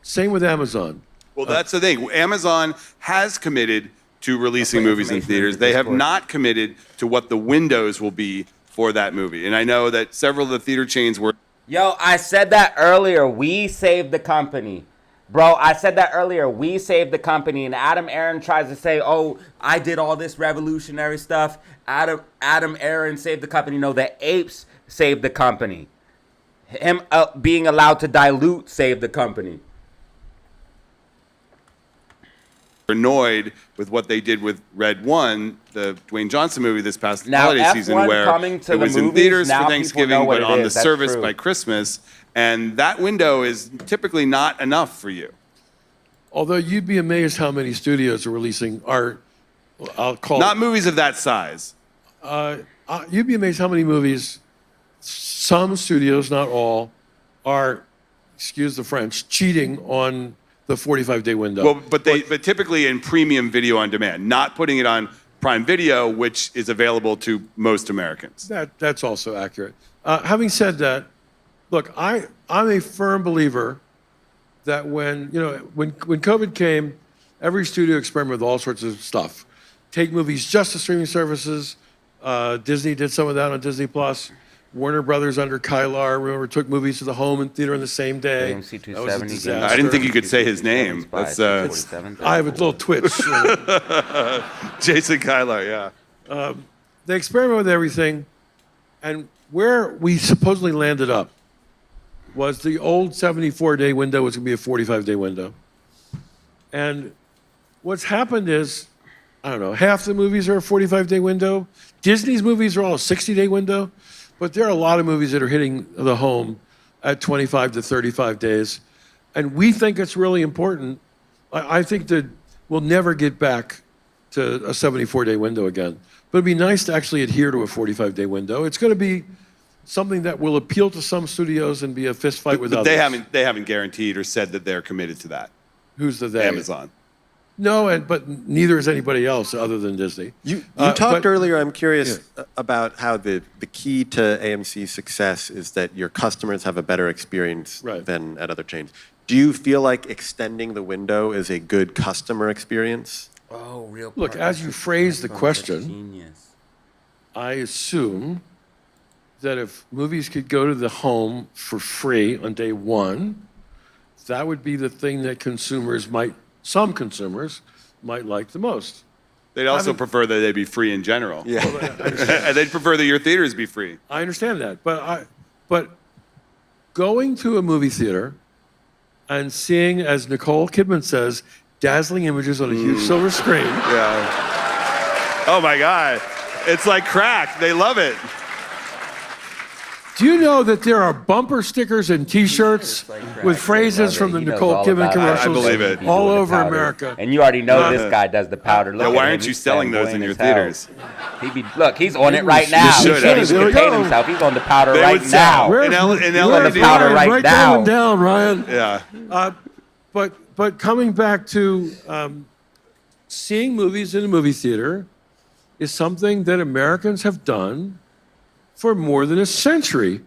B: Same with Amazon.
E: Well, that's the thing. Amazon has committed to releasing movies in theaters. They have not committed to what the windows will be for that movie. And I know that several of the theater chains were...
A: Yo, I said that earlier. We saved the company. Bro, I said that earlier. We saved the company. And Aron tries to say, oh, I did all this revolutionary stuff. Aron saved the company. No, the apes saved the company. Him being allowed to dilute saved the company.
E: annoyed with what they did with Red One, the Dwayne Johnson movie this past
A: Now,
E: holiday
A: F1
E: season, where
A: coming to
E: it
A: the
E: was in
A: movies,
E: theaters
A: now
E: for
A: people
E: Thanksgiving,
A: know what
E: but
A: it
E: on
A: is.
E: the
A: That's
E: service
A: true.
E: by Christmas. And that window is typically not enough for you.
B: Although you'd be amazed how many studios are releasing I'll call
E: Not movies of that size.
B: you'd be amazed how many movies some studios, not all, are, excuse the French, cheating on the 45-day window.
E: Well, but typically in premium video on demand, not putting it on Prime Video, which is available to most Americans.
B: That's also accurate. Having said that, look, I'm a firm believer that when COVID came, every studio experimented with all sorts of stuff. Take movies just to streaming services. Disney did some of that on Disney Plus. Warner Brothers under Kylar, remember, took movies to the home and theater on the same day.
A: AMC
B: That was a
A: 270.
B: disaster.
E: I didn't think you could say his name. That's
B: I have a little twitch.
E: Jason Kylar, yeah.
B: They experimented with everything, and where we supposedly landed up was the old 74-day window was going to be a 45-day window. And what's happened is, I don't know, half the movies are a 45-day window. Disney's movies are all a 60-day window, but there are a lot of movies that are hitting the home at 25 to 35 days. And we think it's really important. I think that we'll never get back to a 74-day window again. But it'd be nice to actually adhere to a 45-day window. It's going to be something that will appeal to some studios and be a fist fight with
E: But
B: others.
E: they haven't guaranteed or said that they're committed to that.
B: Who's the they?
E: Amazon.
B: No, but neither is anybody else other than Disney.
F: You
B: but-
F: talked earlier, I'm curious about how the key to AMC's success is that your customers have a better experience
B: Right.
F: than at other chains. Do you feel like extending the window is a good customer experience?
A: Oh, real.
B: Look, as you phrase the question,
A: Genius.
B: I assume that if movies could go to the home for free on day one, that would be the thing that some consumers might like the most.
E: They'd also prefer that they be free in general.
F: Yeah.
E: And they'd prefer that your theaters be free.
B: I understand that, but going to a movie theater and seeing, as Nicole Kidman says, dazzling images on a huge silver screen.
E: Yeah. Oh my God. It's like crack. They love it.
B: Do you know that there are bumper stickers and T-shirts with phrases from the Nicole Kidman commercials
E: I believe it.
B: all over America?
A: And you already know this guy does the powder. Look
E: Yeah,
A: at
E: why
A: him,
E: aren't you
A: he's
E: selling those
A: flamboyant
E: in your
A: as hell.
E: theaters?
A: Look, he's on it right now.
E: should.
A: He can't
E: There
A: even
B: we
A: contain
B: go.
A: himself. He's on the powder
E: They
A: right
E: would sell.
A: now.
E: Where- In LA,
A: the powder
B: Ryan,
A: right
B: write
A: now.
B: that one down, Ryan.
E: Yeah.
B: But coming back to seeing movies in a movie theater is something that Americans have done for more than a century.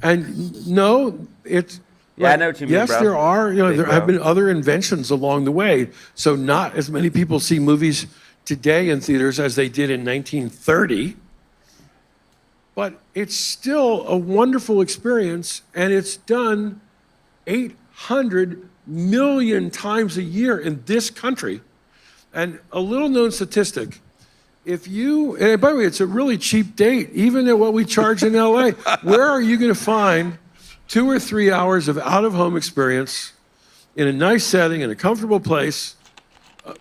B: And no, it's
A: Yeah, I know what you mean,
B: yes,
A: bro.
B: there are.
A: Big
B: There
A: bro.
B: have been other inventions along the way. So not as many people see movies today in theaters as they did in 1930. But it's still a wonderful experience, and it's done 800 million times a year in this country. And a little known statistic, and by the way, it's a really cheap date, even at what we charge in LA. Where are you going to find 2 or 3 hours of out-of-home experience in a nice setting, in a comfortable place,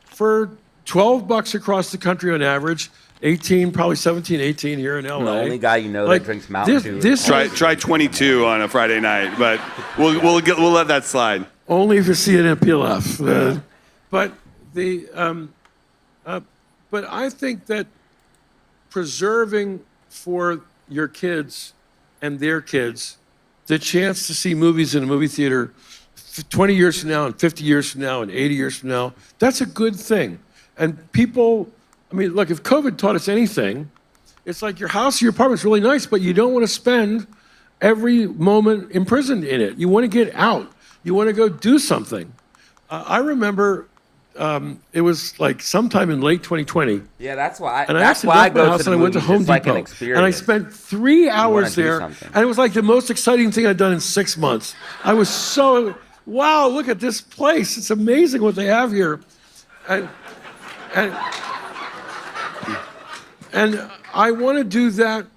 B: for $12 across the country on average, 18, probably 17, 18 here in LA.
A: The only guy you know that drinks Mountain Dew.
E: Try 22 on a Friday night, but we'll let that slide.
B: Only if you see it in PLF. But I think that preserving for your kids and their kids the chance to see movies in a movie theater 20 years from now and 50 years from now and 80 years from now, that's a good thing. And people, look, if COVID taught us anything, it's like your house or your apartment's really nice, but you don't want to spend every moment imprisoned in it. You want to get out. You want to go do something. I remember it was like sometime in late 2020.
A: Yeah, that's why.
B: And I
A: That's
B: actually
A: why I
B: left my
A: go
B: house
A: to the
B: and I went to
A: movies.
B: Home
A: It's like an
B: Depot.
A: experience.
B: And I spent 3 hours
A: do
B: there.
A: something.
B: And it was like the most exciting thing I'd done in 6 months. I was so, wow, look at this place. It's amazing what they have here. And I want to do that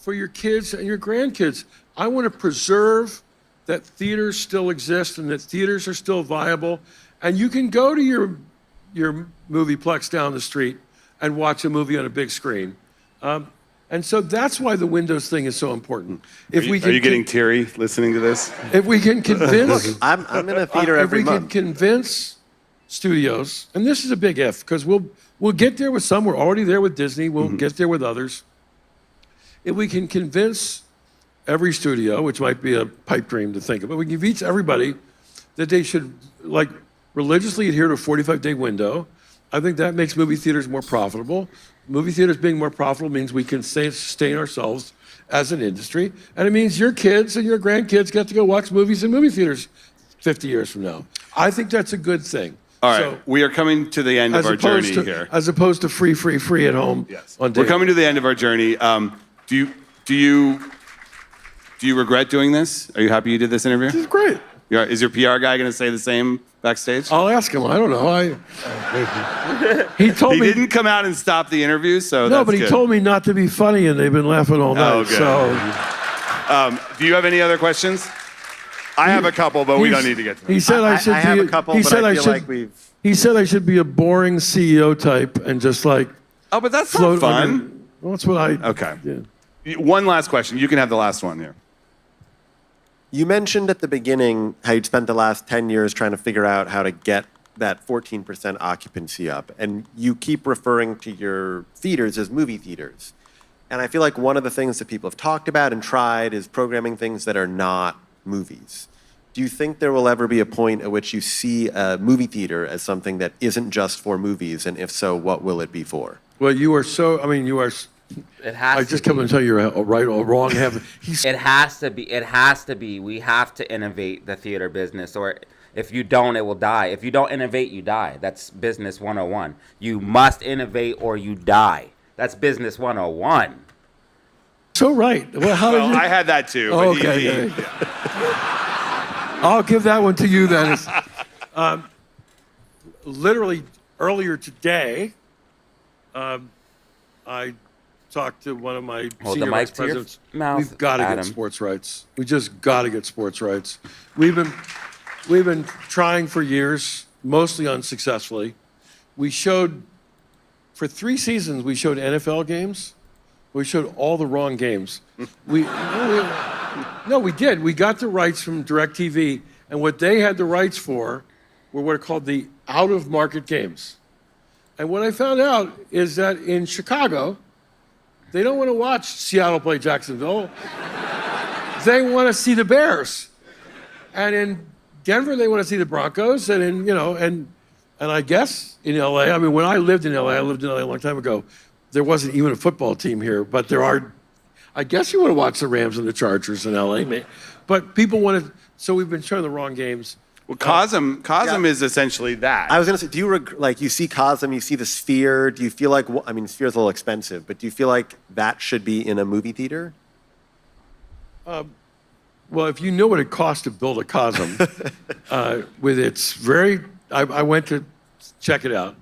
B: for your kids and your grandkids. I want to preserve that theaters still exist and that theaters are still viable. And you can go to your your movieplex down the street and watch a movie on a big screen. And so that's why the Windows thing is so important.
E: Are you getting teary listening to this?
B: If we can convince...
F: Look, I'm in a theater every month.
B: If we can convince studios, and this is a big if, because we'll get there with some. We're already there with Disney. We'll get there with others. If we can convince every studio, which might be a pipe dream to think of, but we can convince everybody that they should religiously adhere to a 45-day window. I think that makes movie theaters more profitable. Movie theaters being more profitable means we can sustain ourselves as an industry. And it means your kids and your grandkids get to go watch movies in movie theaters 50 years from now. I think that's a good thing.
E: All right, we are coming to the end of our journey here.
B: As opposed to free at home.
E: Yes.
B: We're
E: coming to the end of our journey. Do you regret doing this? Are you happy you did this interview?
B: This is great.
E: Is your PR guy going to say the same backstage?
B: I'll ask him. I don't know. He told me
E: he didn't come out and stop the interview, so
B: no,
E: that's
B: but he
E: good.
B: told me not to be funny, and they've been laughing all night.
E: Oh, good.
B: So,
E: do you have any other questions? I have a couple, but we don't need to get to them.
B: He said I should.
F: I have a couple, but I feel like we've.
B: He said I should be a boring CEO type and just like.
E: Oh, but that's
B: float
E: not fun.
B: under, well, that's what I.
E: Okay.
B: Yeah.
E: One last question. You can have the last one here.
F: You mentioned at the beginning how you'd spent the last 10 years trying to figure out how to get that 14% occupancy up. And you keep referring to your theaters as movie theaters. And I feel like one of the things that people have talked about and tried is programming things that are not movies. Do you think there will ever be a point at which you see a movie theater as something that isn't just for movies? And if so, what will it be for?
B: Well, you are so. I mean, you are.
A: It has.
B: I just come and tell you you're right or wrong.
A: It has to be. It has to be. We have to innovate the theater business, or if you don't, it will die. If you don't innovate, you die. That's business 101. You must innovate or you die. That's business 101.
B: So right. Well,
E: I had that too. But
B: okay. I'll give that one to you then. Literally earlier today, I talked to one of my senior vice presidents.
A: We've
B: got to get sports rights. We just got to get sports rights. We've been trying for years, mostly unsuccessfully. We showed, for 3 seasons, we showed NFL games. We showed all the wrong games. No, we did. We got the rights from DirecTV, and what they had the rights for were what are called the out-of-market games. And what I found out is that in Chicago, they don't want to watch Seattle play Jacksonville. They want to see the Bears. And in Denver, they want to see the Broncos. And in, and I guess in LA, I mean, when I lived in LA a long time ago, there wasn't even a football team here, but there are. I guess you want to watch the Rams and the Chargers in LA, but people want to. So we've been showing the wrong games.
E: Well, Cosm is essentially that.
F: I was going to say, do you you see Cosm, you see the Sphere? Do you feel like, I mean, Sphere's a little expensive, but do you feel like that should be in a movie theater?
B: Well, if you know what it costs to build a Cosm, with its very, I went to check it out.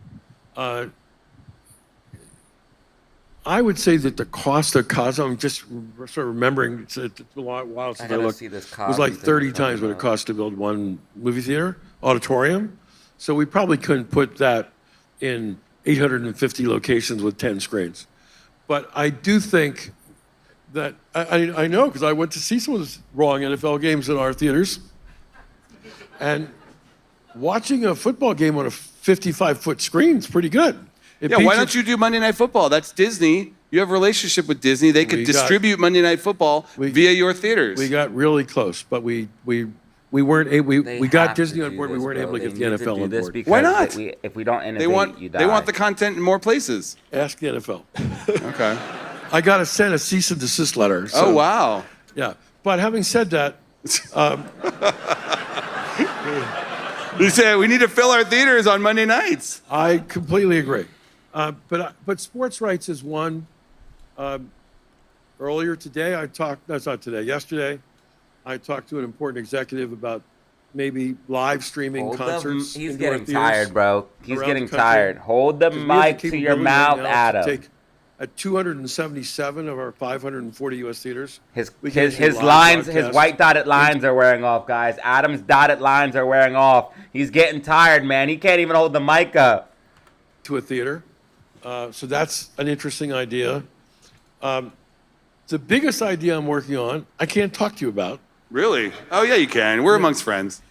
B: I would say that the cost of Cosm, I'm just sort of remembering, it's a while since I looked, was like 30 times what it cost to build one movie theater, auditorium. So we probably couldn't put that in 850 locations with 10 screens. But I do think that, I know because I went to see some of the wrong NFL games in our theaters. And watching a football game on a 55-foot screen is pretty good.
E: Why don't you do Monday Night Football? That's Disney. You have a relationship with Disney. They could distribute Monday Night Football via your theaters.
B: We got really close, but we weren't able. We got Disney on board. We weren't able to get the NFL on board.
E: Why not?
A: If we don't innovate, you die.
E: They want the content in more places.
B: Ask the NFL.
E: Okay.
B: I got to send a cease and desist letter. So,
E: oh, wow.
B: Yeah. But having said that,
E: you say we need to fill our theaters on Monday nights.
B: I completely agree. But sports rights is one. Earlier today, yesterday, I talked to an important executive about maybe live streaming concerts.
A: He's getting tired, bro. He's getting tired. Hold the mic to your mouth, Adam.
B: At 277 of our 540 U.S. theaters.
A: His lines, his white dotted lines are wearing off, guys. Adam's dotted lines are wearing off. He's getting tired, man. He can't even hold the mic up.
B: to a theater. So that's an interesting idea. The biggest idea I'm working on, I can't talk to you about.
E: Really? Oh, yeah, you can. We're amongst friends.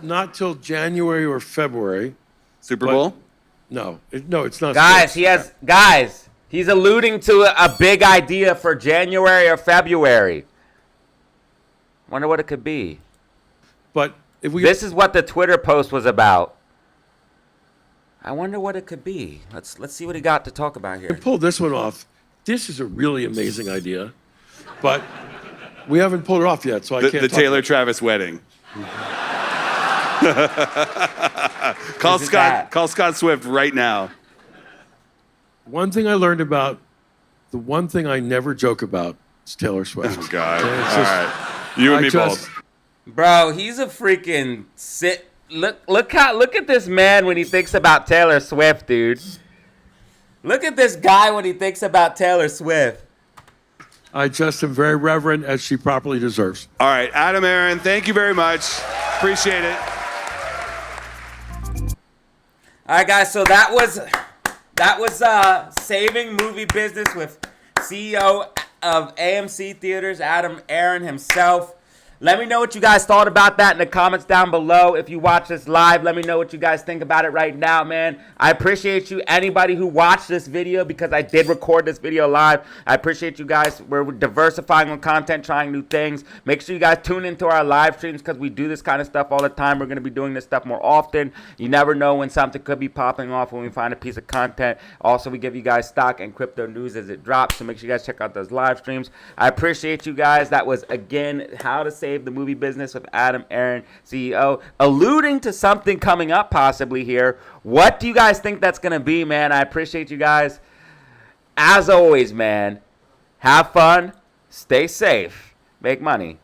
B: Not till January or February.
E: Super Bowl?
B: No, it's not.
A: Guys, he's alluding to a big idea for January or February. Wonder what it could be.
B: But if we
A: This is what the Twitter post was about. I wonder what it could be. Let's see what he got to talk about here.
B: pull this one off, this is a really amazing idea, but we haven't pulled it off yet, so I can't.
E: The
B: talk
E: Taylor
B: about it.
E: Travis wedding. Call Scott Swift right now.
B: One thing I learned about, the one thing I never joke about is Taylor Swift.
E: Oh, God.
B: And it's
E: All
B: just-
E: right. You and
B: I
E: me
B: just-
E: both.
A: Bro, he's a freaking Look at this man when he thinks about Taylor Swift, dude. Look at this guy when he thinks about Taylor Swift.
B: I just am very reverent, as she properly deserves.
E: All right, Adam, Aron, thank you very much. Appreciate it.
A: All right, guys. So that was saving movie business with CEO of AMC Theaters, Adam Aron himself. Let me know what you guys thought about that in the comments down below. If you watch this live, let me know what you guys think about it right now, man. I appreciate you, anybody who watched this video, because I did record this video live. I appreciate you guys. We're diversifying on content, trying new things. Make sure you guys tune into our live streams because we do this kind of stuff all the time. We're going to be doing this stuff more often. You never know when something could be popping off when we find a piece of content. Also, we give you guys stock and crypto news as it drops, so make sure you guys check out those live streams. I appreciate you guys. That was, again, how to save the movie business with Adam Aron, CEO, alluding to something coming up possibly here. What do you guys think that's going to be, man? I appreciate you guys. As always, man, have fun, stay safe, make money.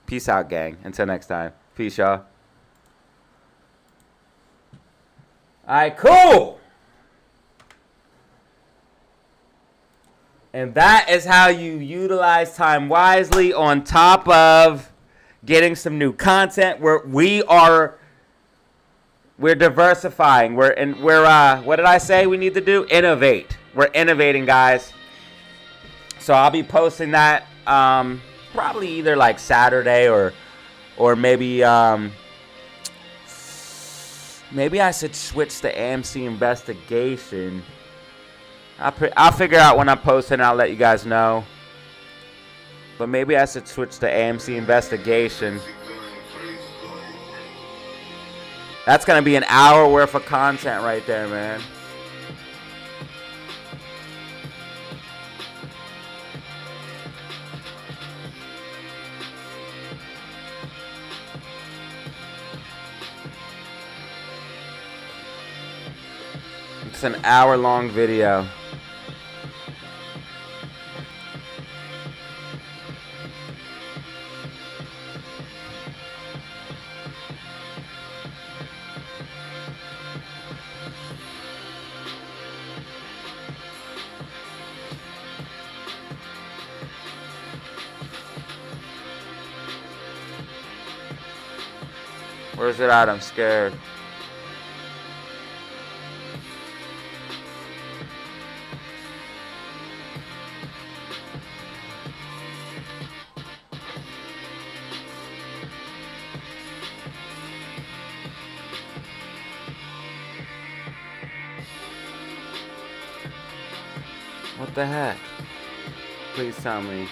A: Peace out, gang. Until next time. Peace, y'all. All right, cool. And that is how you utilize time wisely on top of getting some new content. We're diversifying. We're what did I say we need to do? Innovate. We're innovating, guys. So I'll be posting that probably either like Saturday or maybe maybe I should switch to AMC Investigation. I'll figure out when I'm posting and I'll let you guys know. But maybe I should switch to AMC Investigation. That's going to be an hour worth of content right there, man. It's an hour-long video. Where's it at? I'm scared. What the heck? Please tell me.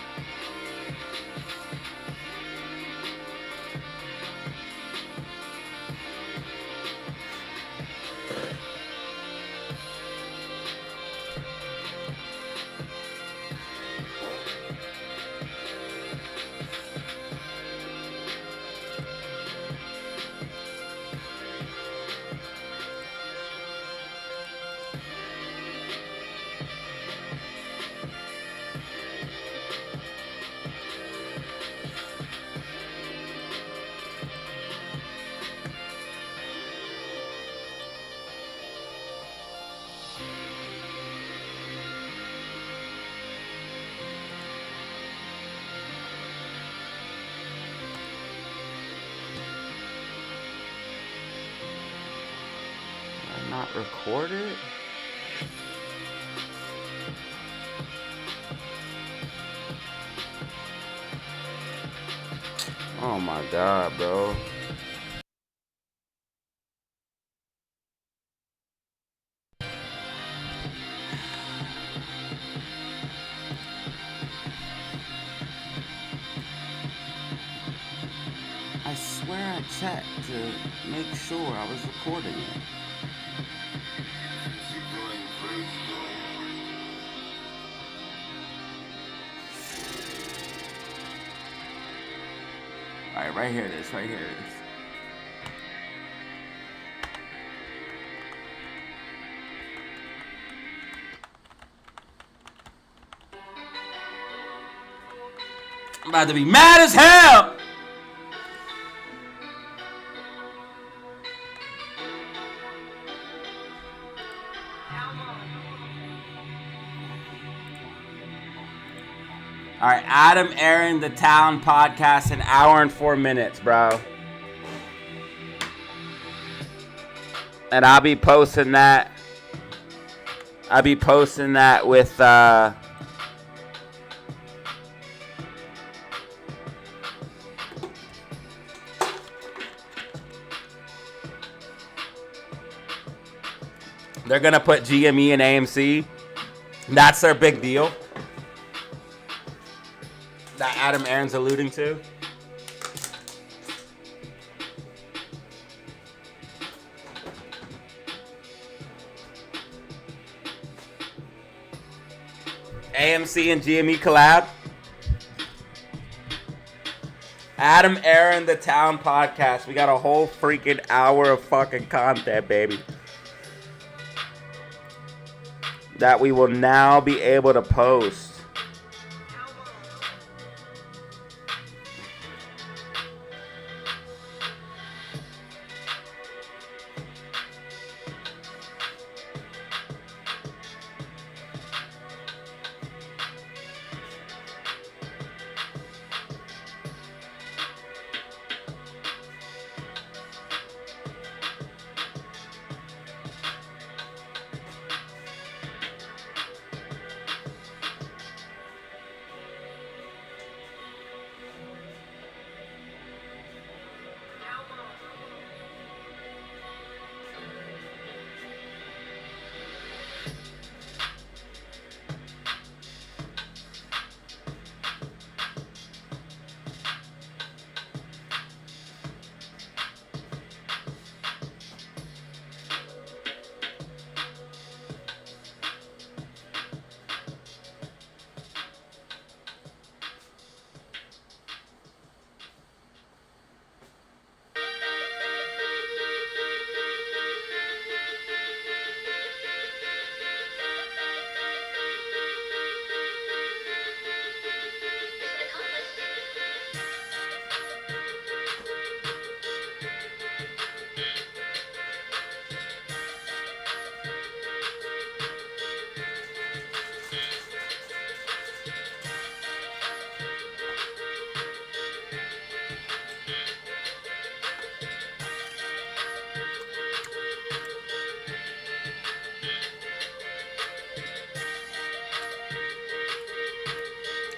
A: not record it? Oh my god, bro. I swear I checked to make sure I was recording it. Alright, right here it is, right here it is. I'm about to be mad as hell! All right, Adam, Aaron, the Town podcast, an hour and 4 minutes, bro. And I'll be posting that. I'll be posting that with they're gonna put GME and AMC. That's their big deal that Adam Aaron's alluding to. AMC and GME collab. Adam Aaron, the Town podcast. We got a whole freaking hour of fucking content, baby, that we will now be able to post.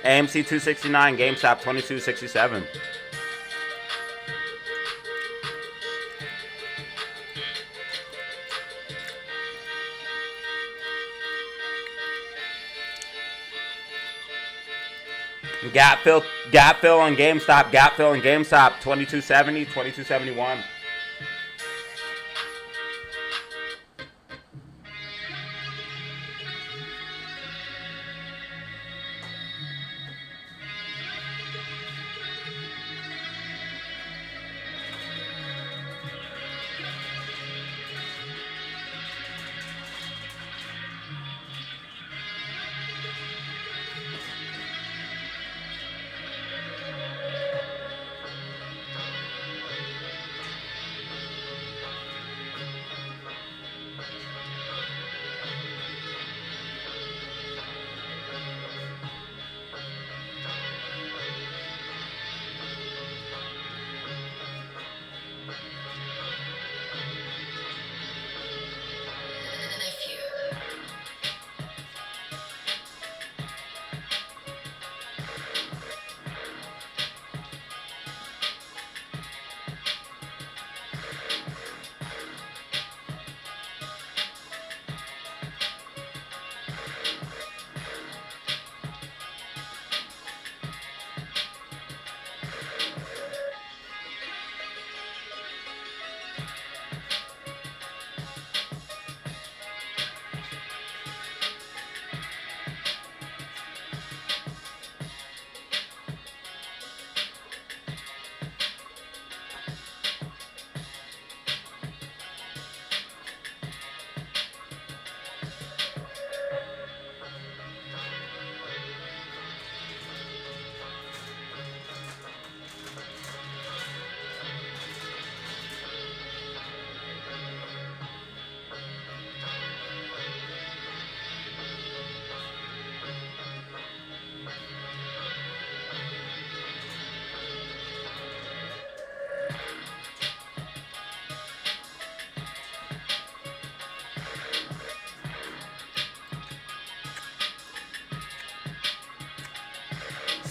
A: AMC 269, GameStop 2267. Gap fill on GameStop, gap fill on GameStop 2270, 2271.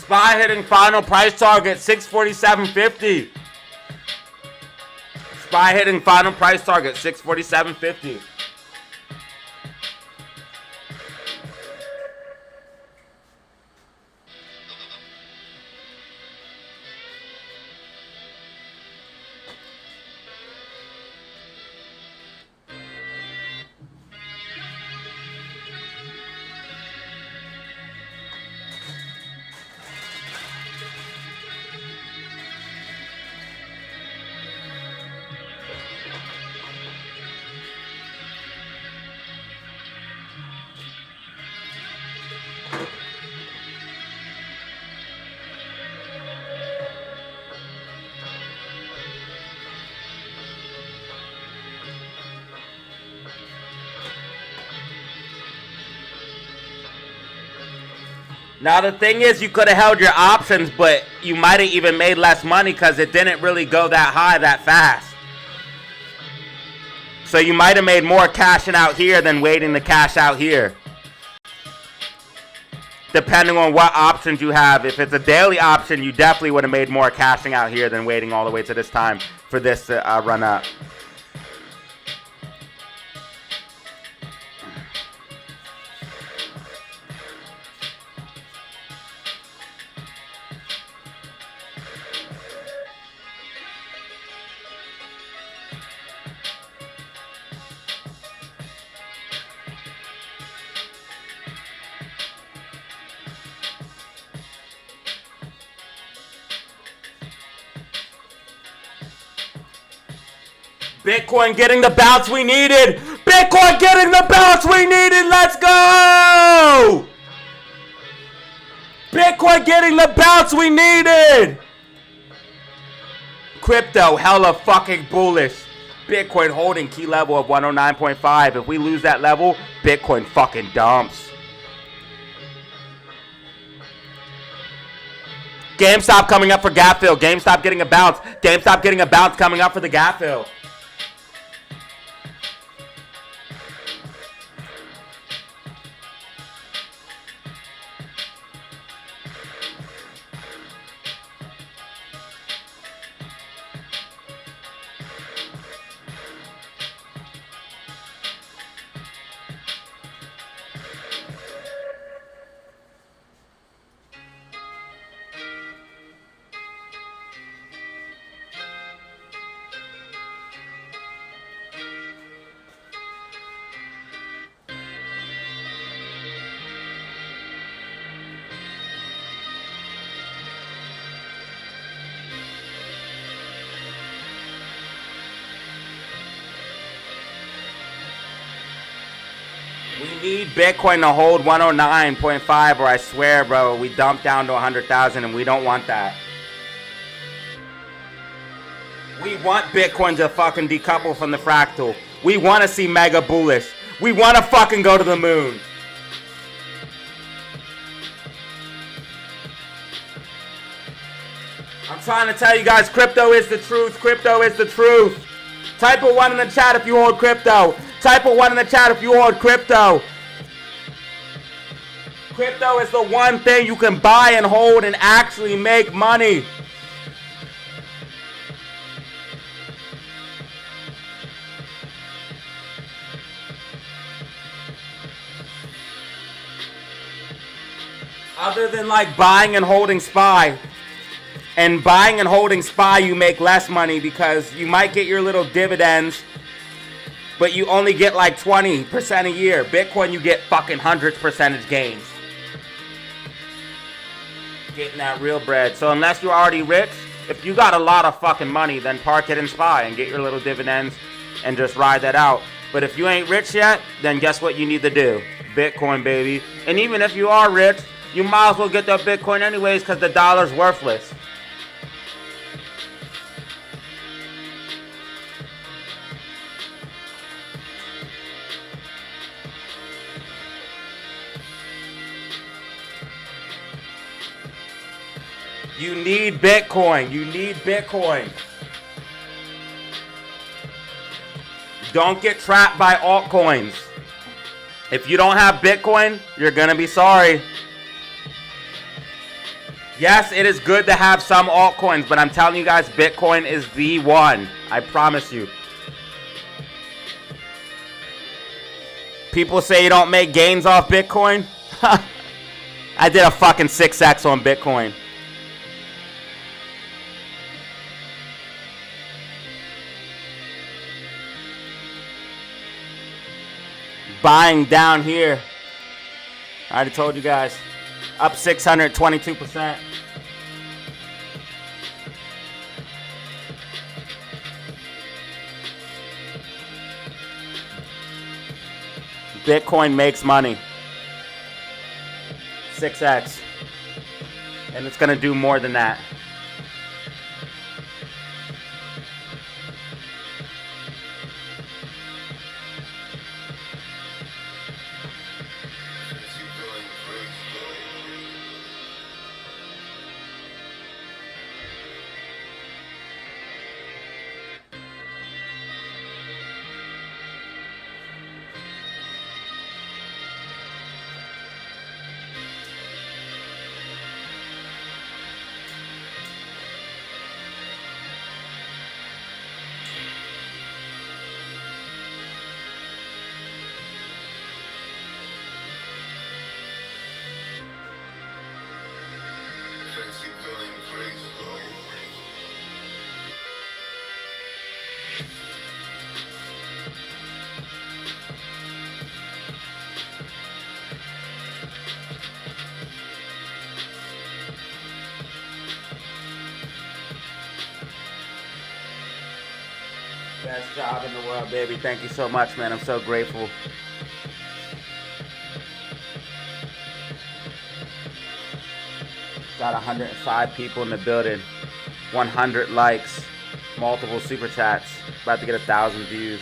A: SPY hitting final price target 647.50. SPY hitting final price target 647.50. Now the thing is, you could have held your options, but you might have even made less money because it didn't really go that high that fast. So you might have made more cashing out here than waiting to cash out here. Depending on what options you have. If it's a daily option, you definitely would have made more cashing out here than waiting all the way to this time for this to run up. Bitcoin getting the bounce we needed. Bitcoin getting the bounce we needed. Let's go. Bitcoin getting the bounce we needed. Crypto hella fucking bullish. Bitcoin holding key level of 109.5. If we lose that level, Bitcoin fucking dumps. GameStop coming up for gap fill. GameStop getting a bounce. GameStop getting a bounce coming up for the gap fill. We need Bitcoin to hold 109.5 or I swear, bro, we dump down to 100,000 and we don't want that. We want Bitcoin to fucking decouple from the fractal. We want to see mega bullish. We want to fucking go to the moon. I'm trying to tell you guys, crypto is the truth. Crypto is the truth. Type a 1 in the chat if you hold crypto. Type a 1 in the chat if you hold crypto. Crypto is the one thing you can buy and hold and actually make money. Other than like buying and holding SPY. And buying and holding SPY, you make less money because you might get your little dividends, but you only get like 20% a year. Bitcoin, you get fucking hundreds percentage gains. Getting that real bread. So unless you're already rich, if you got a lot of fucking money, then park it in SPY and get your little dividends and just ride that out. But if you ain't rich yet, then guess what you need to do? Bitcoin, baby. And even if you are rich, you might as well get that Bitcoin anyways because the dollar's worthless. You need Bitcoin. You need Bitcoin. Don't get trapped by altcoins. If you don't have Bitcoin, you're gonna be sorry. Yes, it is good to have some altcoins, but I'm telling you guys, Bitcoin is the one. I promise you. People say you don't make gains off Bitcoin. I did a fucking 6x on Bitcoin. Buying down here. I already told you guys. Up 622%. Bitcoin makes money. 6x. And it's going to do more than that.
C: Fancy feeling crazy, boy.
A: Best job in the world, baby. Thank you so much, man. I'm so grateful. Got 105 people in the building. 100 likes. Multiple super chats. About to get 1,000 views.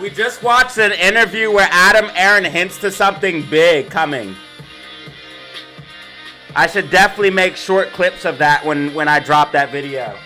A: We just watched an interview where Aaron hints to something big coming. I should definitely make short clips of that when I drop that video.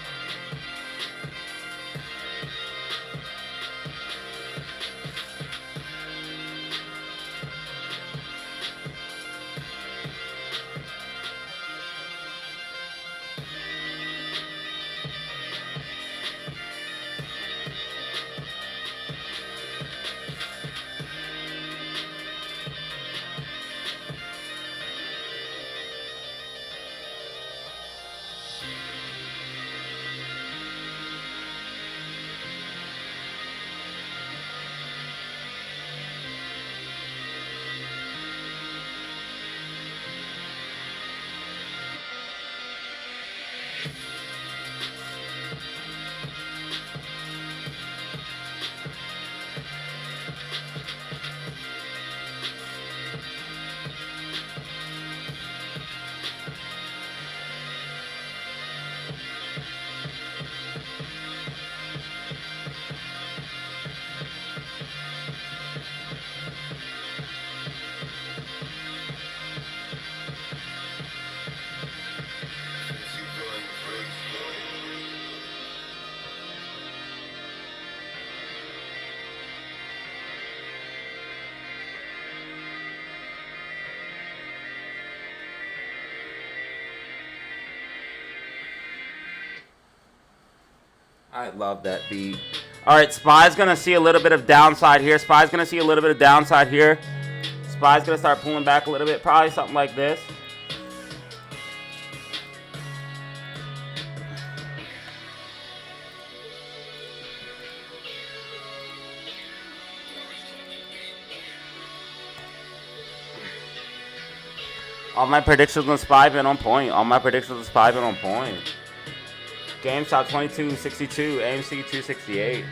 A: I love that beat. All right, Spy's going to see a little bit of downside here. Spy's going to see a little bit of downside here. Spy's going to start pulling back a little bit. Probably something like this. All my predictions on Spy been on point. All my predictions on Spy been on point. GameStop 2262, AMC 268.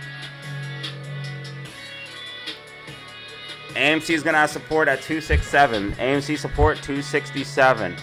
A: AMC is going to have support at 267. AMC support 267.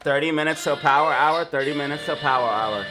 A: 30 minutes till power hour. 30 minutes till power hour.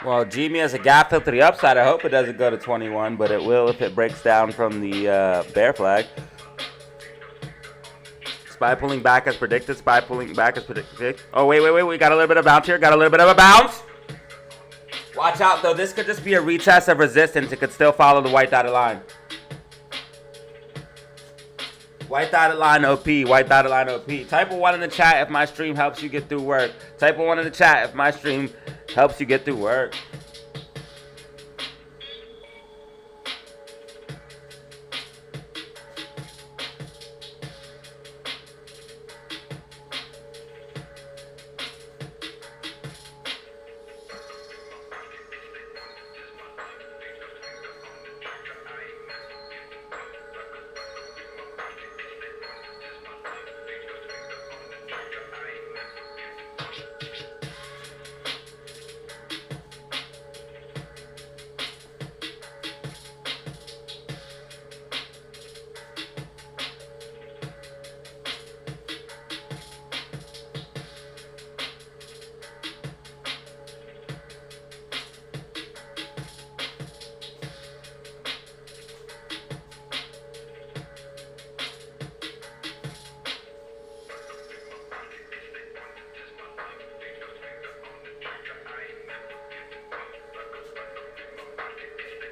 A: Well, Gmi has a gap fill to the upside. I hope it doesn't go to 21, but it will if it breaks down from the bear flag. Spy pulling back as predicted. Spy pulling back as predicted. Oh, wait. We got a little bit of bounce here. Got a little bit of a bounce. Watch out, though. This could just be a retest of resistance. It could still follow the white dotted line. White dotted line OP. White dotted line OP. Type a 1 in the chat if my stream helps you get through work. Type a 1 in the chat if my stream helps you get through work.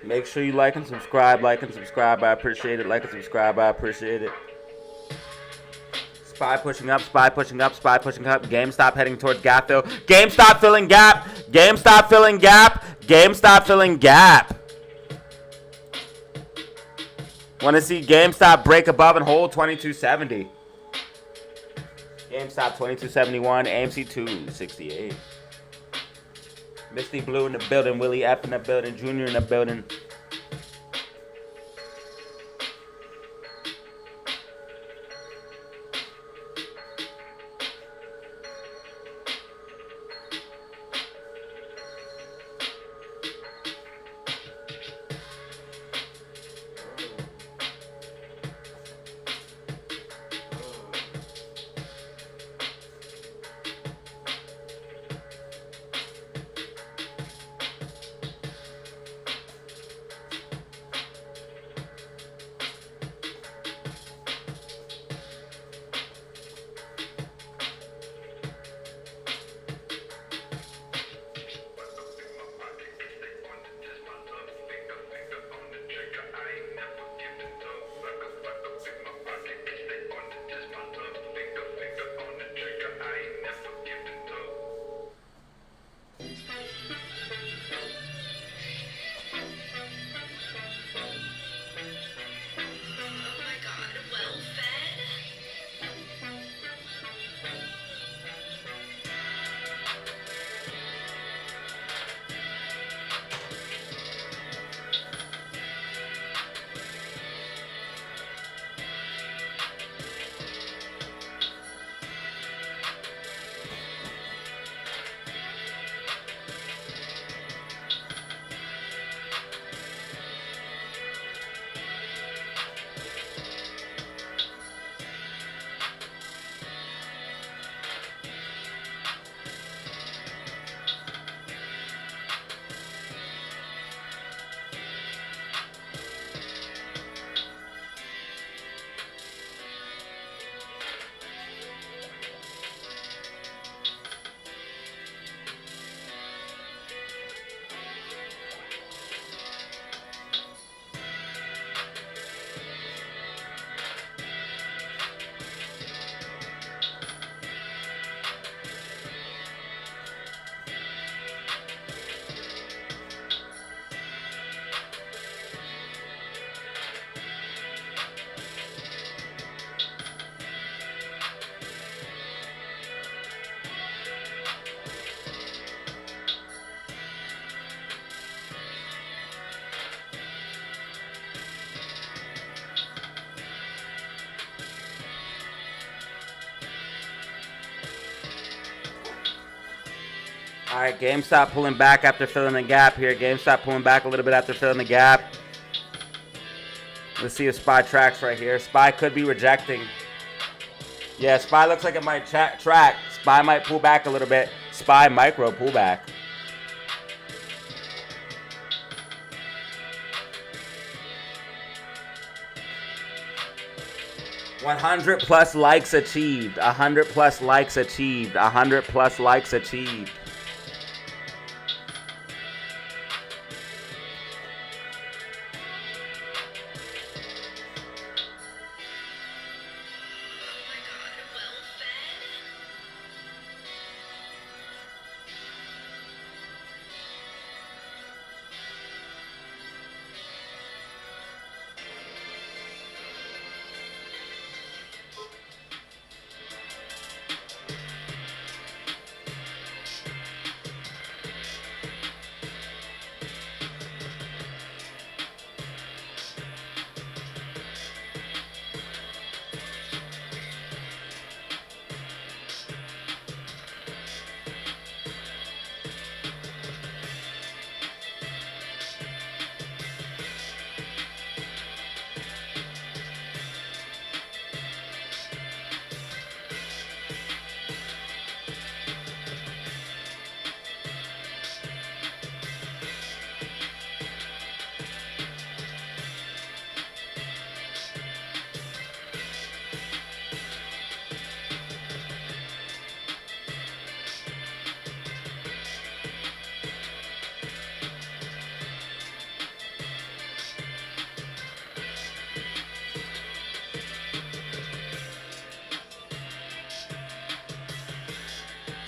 A: Make sure you like and subscribe. Like and subscribe. I appreciate it. Like and subscribe. I appreciate it. Spy pushing up. Spy pushing up. Spy pushing up. GameStop heading towards gap fill. GameStop filling gap. GameStop filling gap. GameStop filling gap. Want to see GameStop break above and hold 2270. GameStop 2271. AMC 268. Misty Blue in the building, Willie F in the building, Junior in the building. All right, GameStop pulling back after filling the gap here. GameStop pulling back a little bit after filling the gap. Let's see if SPY tracks right here. SPY could be rejecting. Yeah, SPY looks like it might track. SPY might pull back a little bit. SPY micro pullback. +100 likes achieved. 100+ likes achieved. 100+ likes achieved.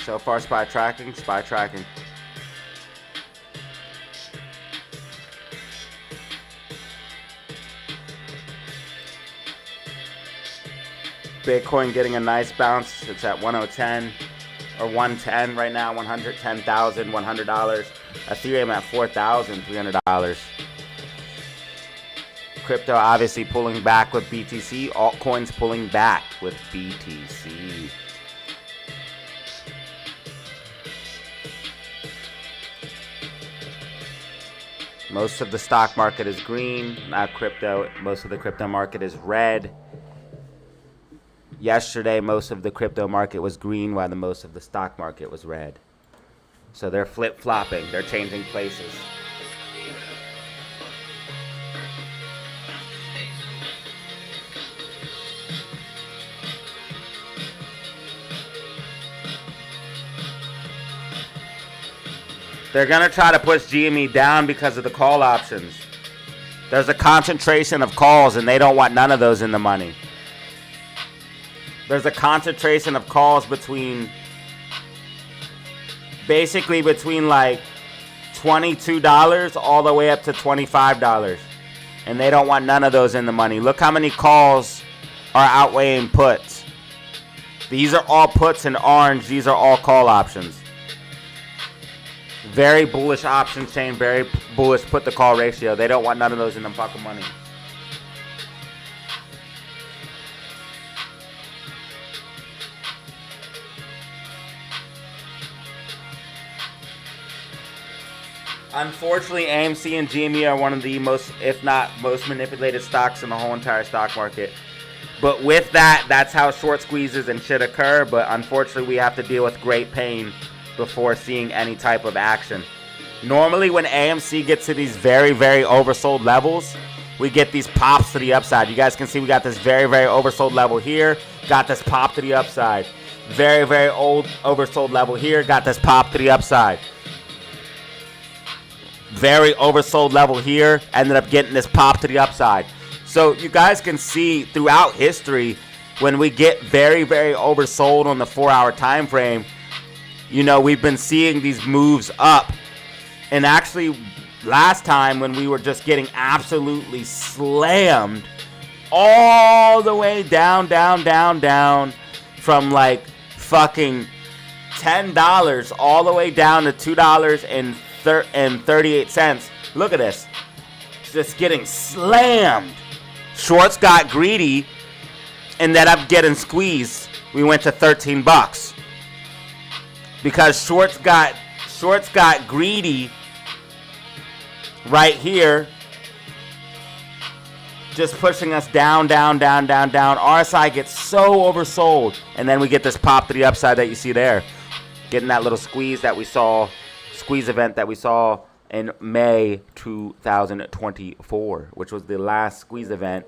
A: So far, SPY tracking, SPY tracking. Bitcoin getting a nice bounce. It's at 1010 or 110 right now, $110,100. Ethereum at $4,300. Crypto obviously pulling back with BTC. Altcoins pulling back with BTC. Most of the stock market is green, not crypto. Most of the crypto market is red. Yesterday, most of the crypto market was green, while the most of the stock market was red. So they're flip-flopping. They're changing places. They're going to try to push GME down because of the call options. There's a concentration of calls, and they don't want none of those in the money. There's a concentration of calls basically between like $22 all the way up to $25. And they don't want none of those in the money. Look how many calls are outweighing puts. These are all puts in orange. These are all call options. Very bullish option chain, very bullish put to call ratio. They don't want none of those in them fucking money. Unfortunately, AMC and GME are one of the most, if not most manipulated stocks in the whole entire stock market. But with that, that's how short squeezes and shit occur. But unfortunately, we have to deal with great pain before seeing any type of action. Normally when AMC gets to these very, very oversold levels, we get these pops to the upside. You guys can see we got this very, very oversold level here, got this pop to the upside. Very, very old oversold level here, got this pop to the upside. Very oversold level here, ended up getting this pop to the upside. So you guys can see throughout history, when we get very, very oversold on the 4-hour time frame, you know, we've been seeing these moves up. And actually, last time when we were just getting absolutely slammed all the way down from like fucking $10 all the way down to $2.38. Look at this. It's just getting slammed. Shorts got greedy and ended up getting squeezed. We went to $13. Because shorts got Shorts got greedy right here. Just pushing us down, down, down, down, down. RSI gets so oversold. And then we get this pop to the upside that you see there. Getting that little squeeze that we saw, squeeze event that we saw in May 2024, which was the last squeeze event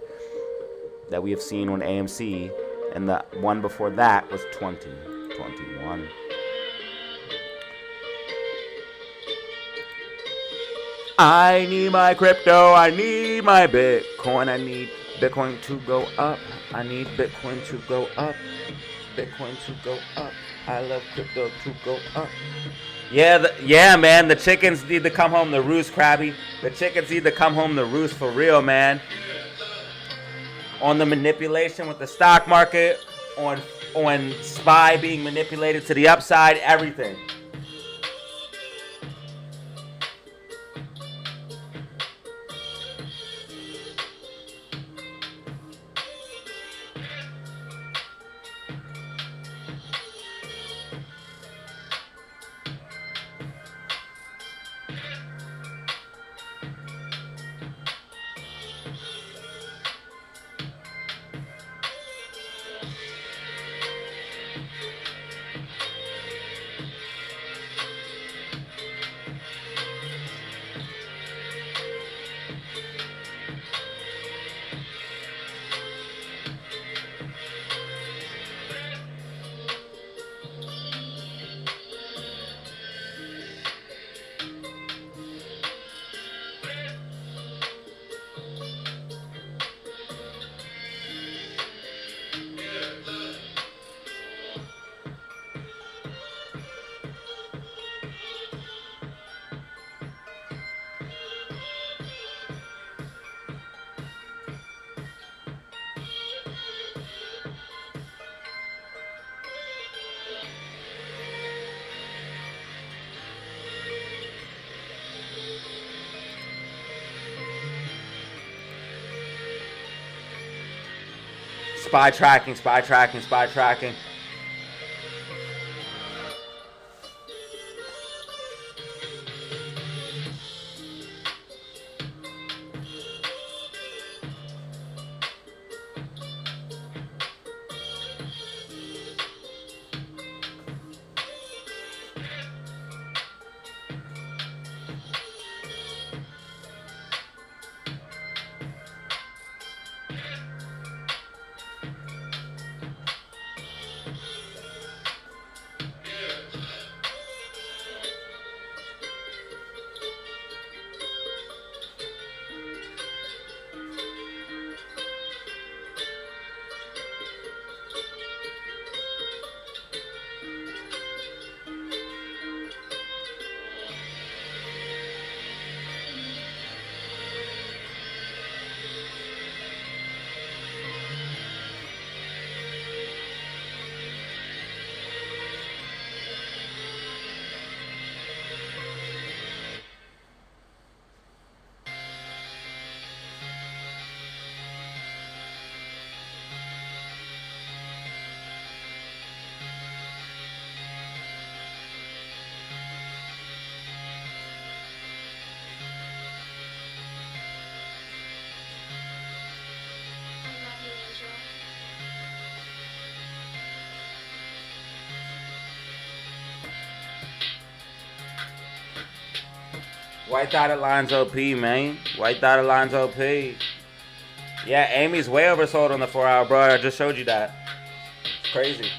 A: that we have seen on AMC. And the one before that was 2021. I need my crypto, I need my Bitcoin, I need Bitcoin to go up, I need Bitcoin to go up, Bitcoin to go up, I love crypto to go up. Yeah, man, the chickens need to come home to roost, Krabby. The chickens need to come home to roost for real, man. On the manipulation with the stock market, on SPY being manipulated to the upside, everything. Spy tracking, spy tracking, spy tracking. White dotted lines OP, man. White dotted lines OP. Yeah, Amy's way oversold on the 4-hour, bro. I just showed you that. It's crazy.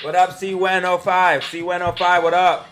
A: What up, C105? C105, what up?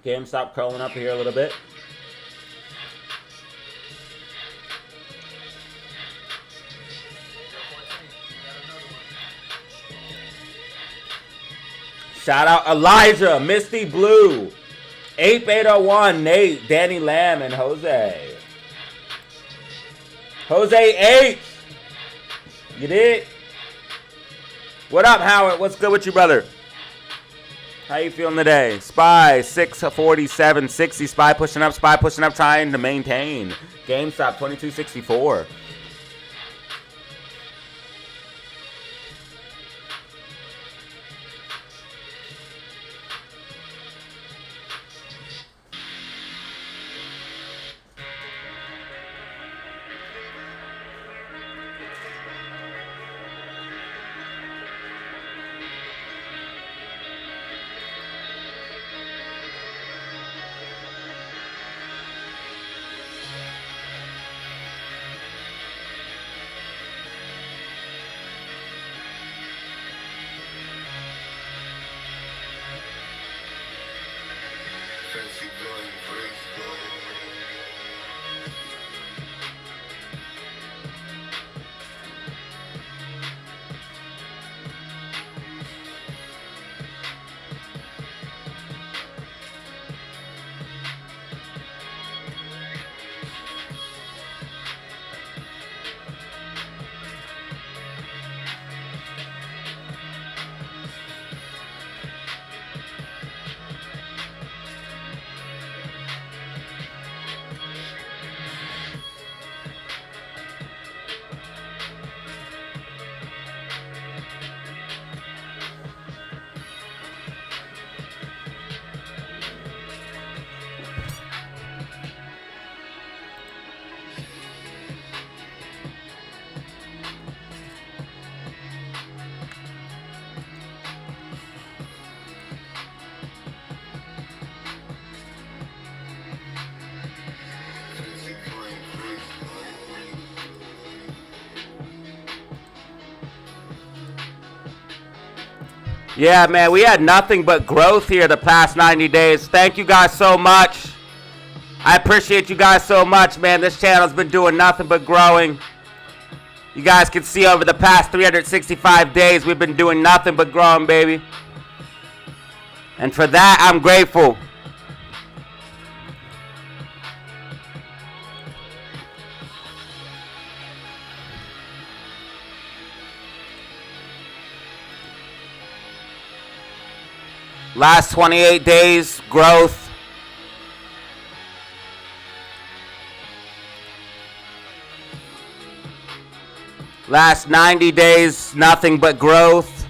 A: Game, stop curling up here a little bit. Shout out Elijah, Misty Blue, 8801, Nate, Danny Lamb, and Jose. Jose H. You did? What up, Howard? What's good with you, brother? How you feeling today? Spy, 647.60. Spy pushing up, trying to maintain. GameStop, 2264.
C: Fancy gun, crazy gun.
A: Yeah, man, we had nothing but growth here the past 90 days. Thank you guys so much. I appreciate you guys so much, man. This channel's been doing nothing but growing. You guys can see over the past 365 days, we've been doing nothing but growing, baby. And for that, I'm grateful. Last 28 days, growth. Last 90 days, nothing but growth.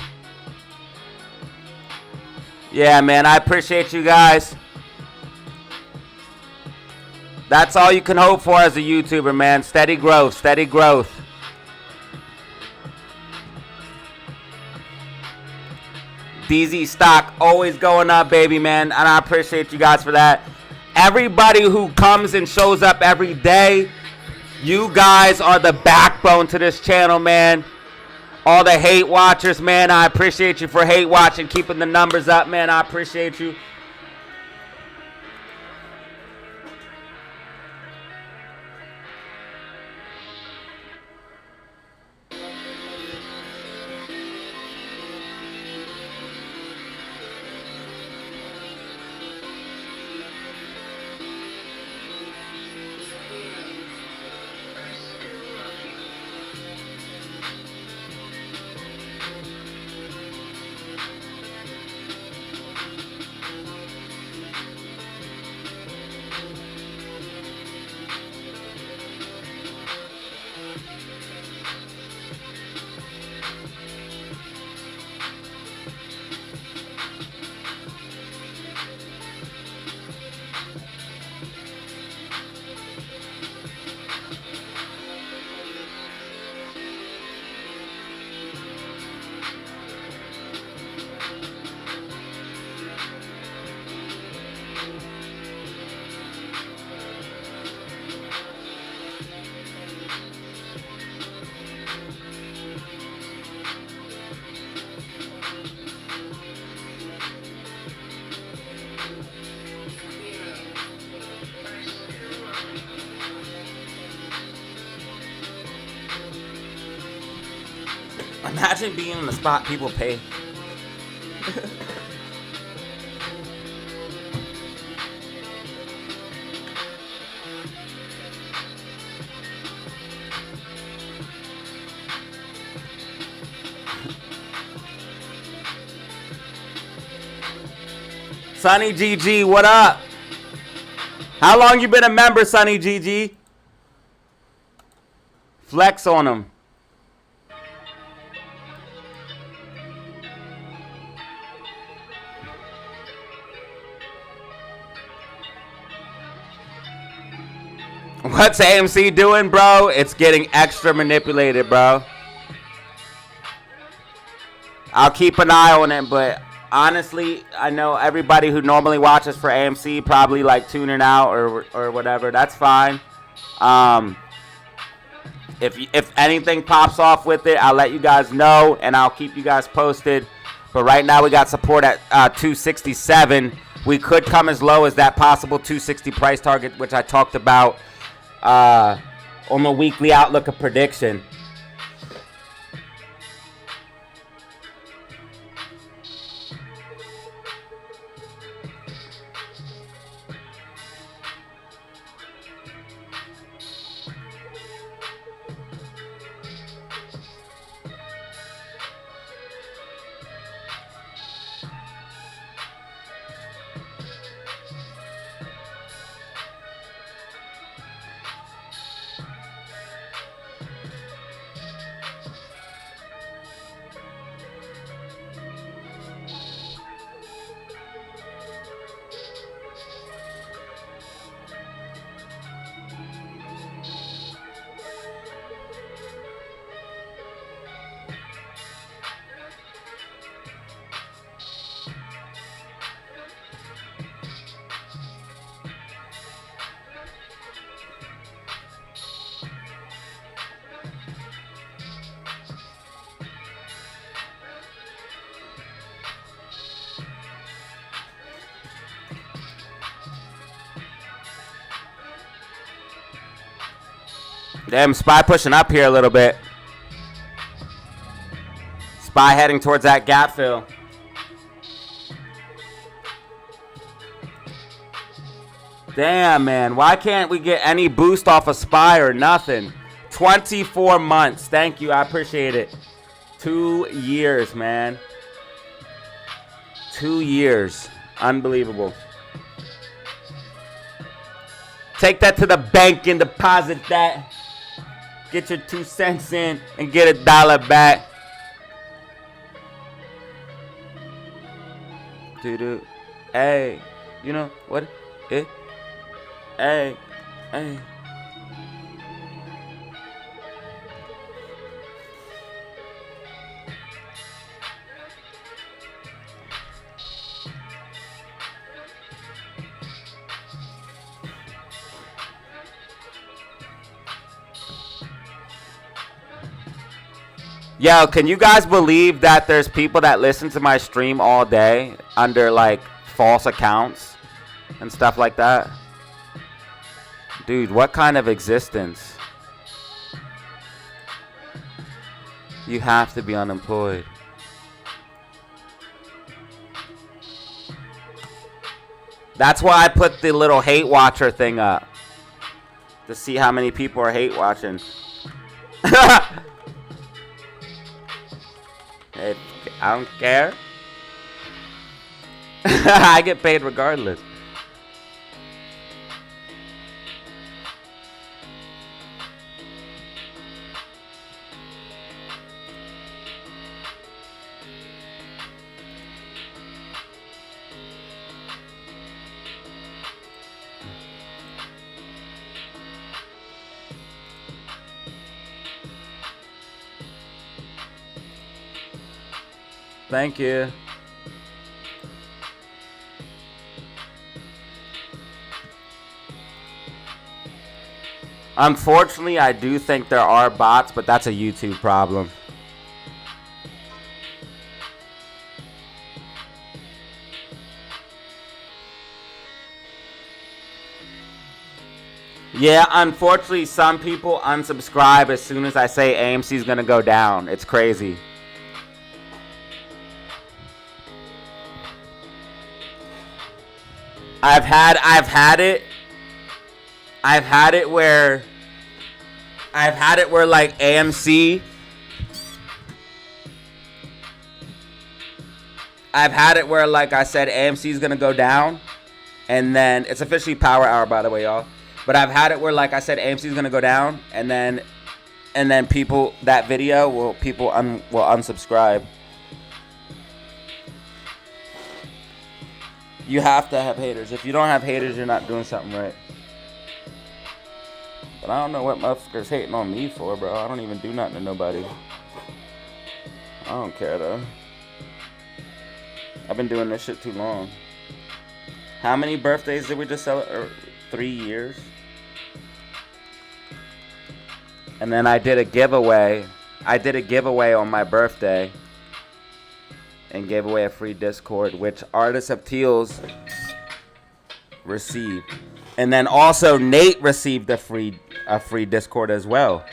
A: Yeah, man, I appreciate you guys. That's all you can hope for as a YouTuber, man. Steady growth, steady growth. DZ stock always going up, baby, man, and I appreciate you guys for that. Everybody who comes and shows up every day, you guys are the backbone to this channel, man. All the hate watchers, man, I appreciate you for hate watching, keeping the numbers up, man. I appreciate you. Imagine being in the spot people pay. Sunny GG, what up? How long you been a member, Sunny GG? Flex on him. What's AMC doing, bro? It's getting extra manipulated, bro. I'll keep an eye on it, but honestly, I know everybody who normally watches for AMC probably like tuning out or whatever. That's fine. If anything pops off with it, I'll let you guys know, and I'll keep you guys posted. But right now, we got support at 267. We could come as low as that possible 260 price target, which I talked about on the weekly outlook of prediction. Damn, Spy pushing up here a little bit. Spy heading towards that gap fill. Damn, man. Why can't we get any boost off of Spy or nothing? 24 months. Thank you. I appreciate it. 2 years, man. 2 years. Unbelievable. Take that to the bank and deposit that. Get your 2 cents in and get $1 back. Doo-doo. Hey. You know what? Hey. Hey. Yo, can you guys believe that there's people that listen to my stream all day under like false accounts and stuff like that? Dude, what kind of existence? You have to be unemployed. That's why I put the little hate watcher thing up. To see how many people are hate watching. Hey, I don't care. I get paid regardless. Thank you. Unfortunately, I do think there are bots, but that's a YouTube problem. Yeah, unfortunately, some people unsubscribe as soon as I say AMC is gonna go down. It's crazy. I've had it where like AMC. I've had it where, like I said, AMC is gonna go down, and then it's officially Power Hour, by the way, y'all. But I've had it where, like I said, AMC is gonna go down, and then people that video will unsubscribe. You have to have haters. If you don't have haters, you're not doing something right. But I don't know what motherfuckers hating on me for, bro. I don't even do nothing to nobody. I don't care, though. I've been doing this shit too long. How many birthdays did we just celebrate? 3 years? And then I did a giveaway. I did a giveaway on my birthday. And gave away a free Discord, which Artists of Teals received. And then also Nate received a free Discord as well.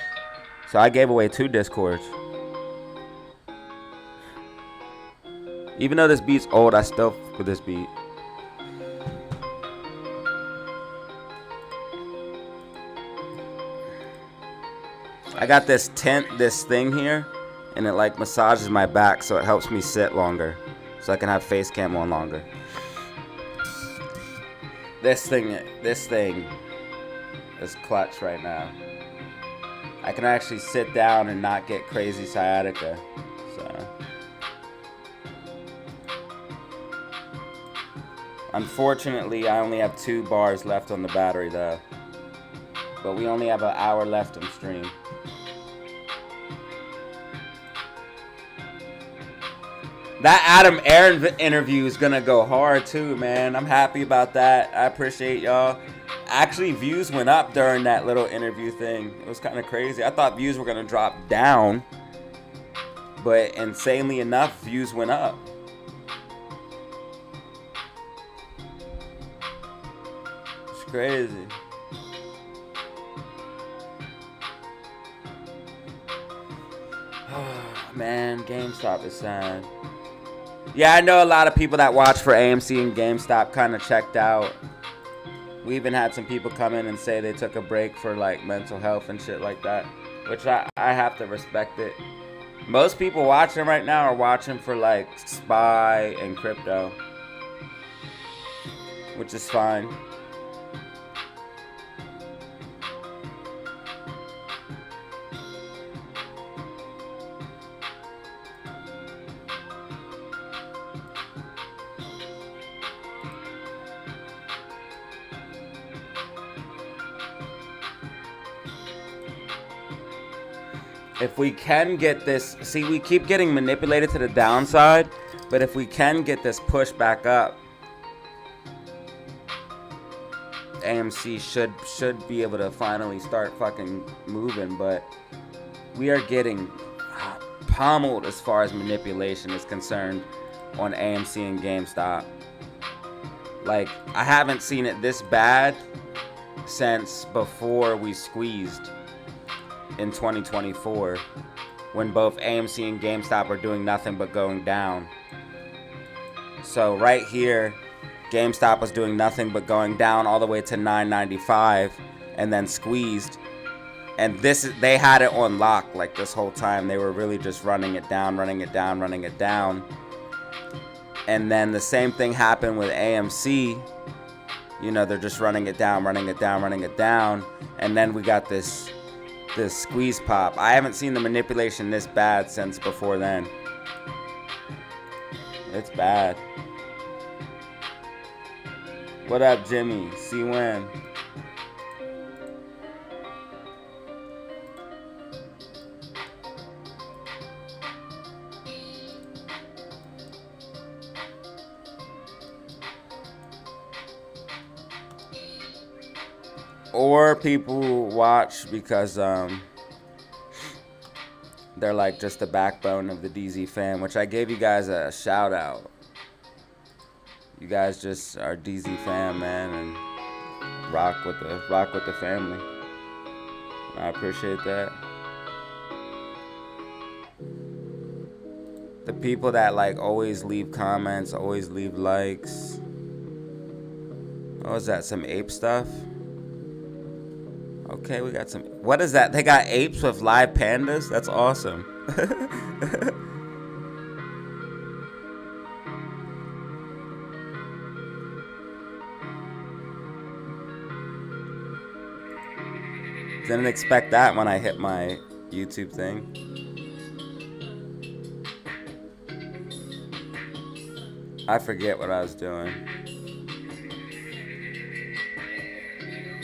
A: So I gave away 2 Discords. Even though this beat's old, I still fuck with this beat. I got this thing here. And it like massages my back, so it helps me sit longer, so I can have face cam on longer. This thing is clutch right now. I can actually sit down and not get crazy sciatica. So unfortunately, I only have 2 bars left on the battery though. But we only have an hour left in stream. That Aron interview is gonna go hard too, man. I'm happy about that. I appreciate y'all. Actually, views went up during that little interview thing. It was kind of crazy. I thought views were gonna drop down, but insanely enough, views went up. It's crazy. Man, GameStop is sad. Yeah, I know a lot of people that watch for AMC and GameStop kind of checked out. We even had some people come in and say they took a break for like mental health and shit like that, which I have to respect it. Most people watching right now are watching for like SPY and crypto, which is fine. If we can get this, see, we keep getting manipulated to the downside, but if we can get this push back up, AMC should be able to finally start fucking moving, but we are getting pummeled as far as manipulation is concerned on AMC and GameStop. Like, I haven't seen it this bad since before we squeezed in 2024, when both AMC and GameStop are doing nothing but going down. So right here, GameStop was doing nothing but going down all the way to $9.95 and then squeezed. And they had it on lock like this whole time. They were really just running it down, running it down, running it down. And then the same thing happened with AMC. You know, they're just running it down, running it down, running it down. And then we got this squeeze pop. I haven't seen the manipulation this bad since before then. It's bad. What up, Jimmy? See when? Or people watch because they're like just the backbone of the DZ fam, which I gave you guys a shout out. You guys just are DZ fam, man, and rock with the family. I appreciate that. The people that like always leave comments, always leave likes. Oh, is that some ape stuff? Okay, we got some. What is that? They got apes with live pandas? That's awesome. Didn't expect that when I hit my YouTube thing. I forget what I was doing.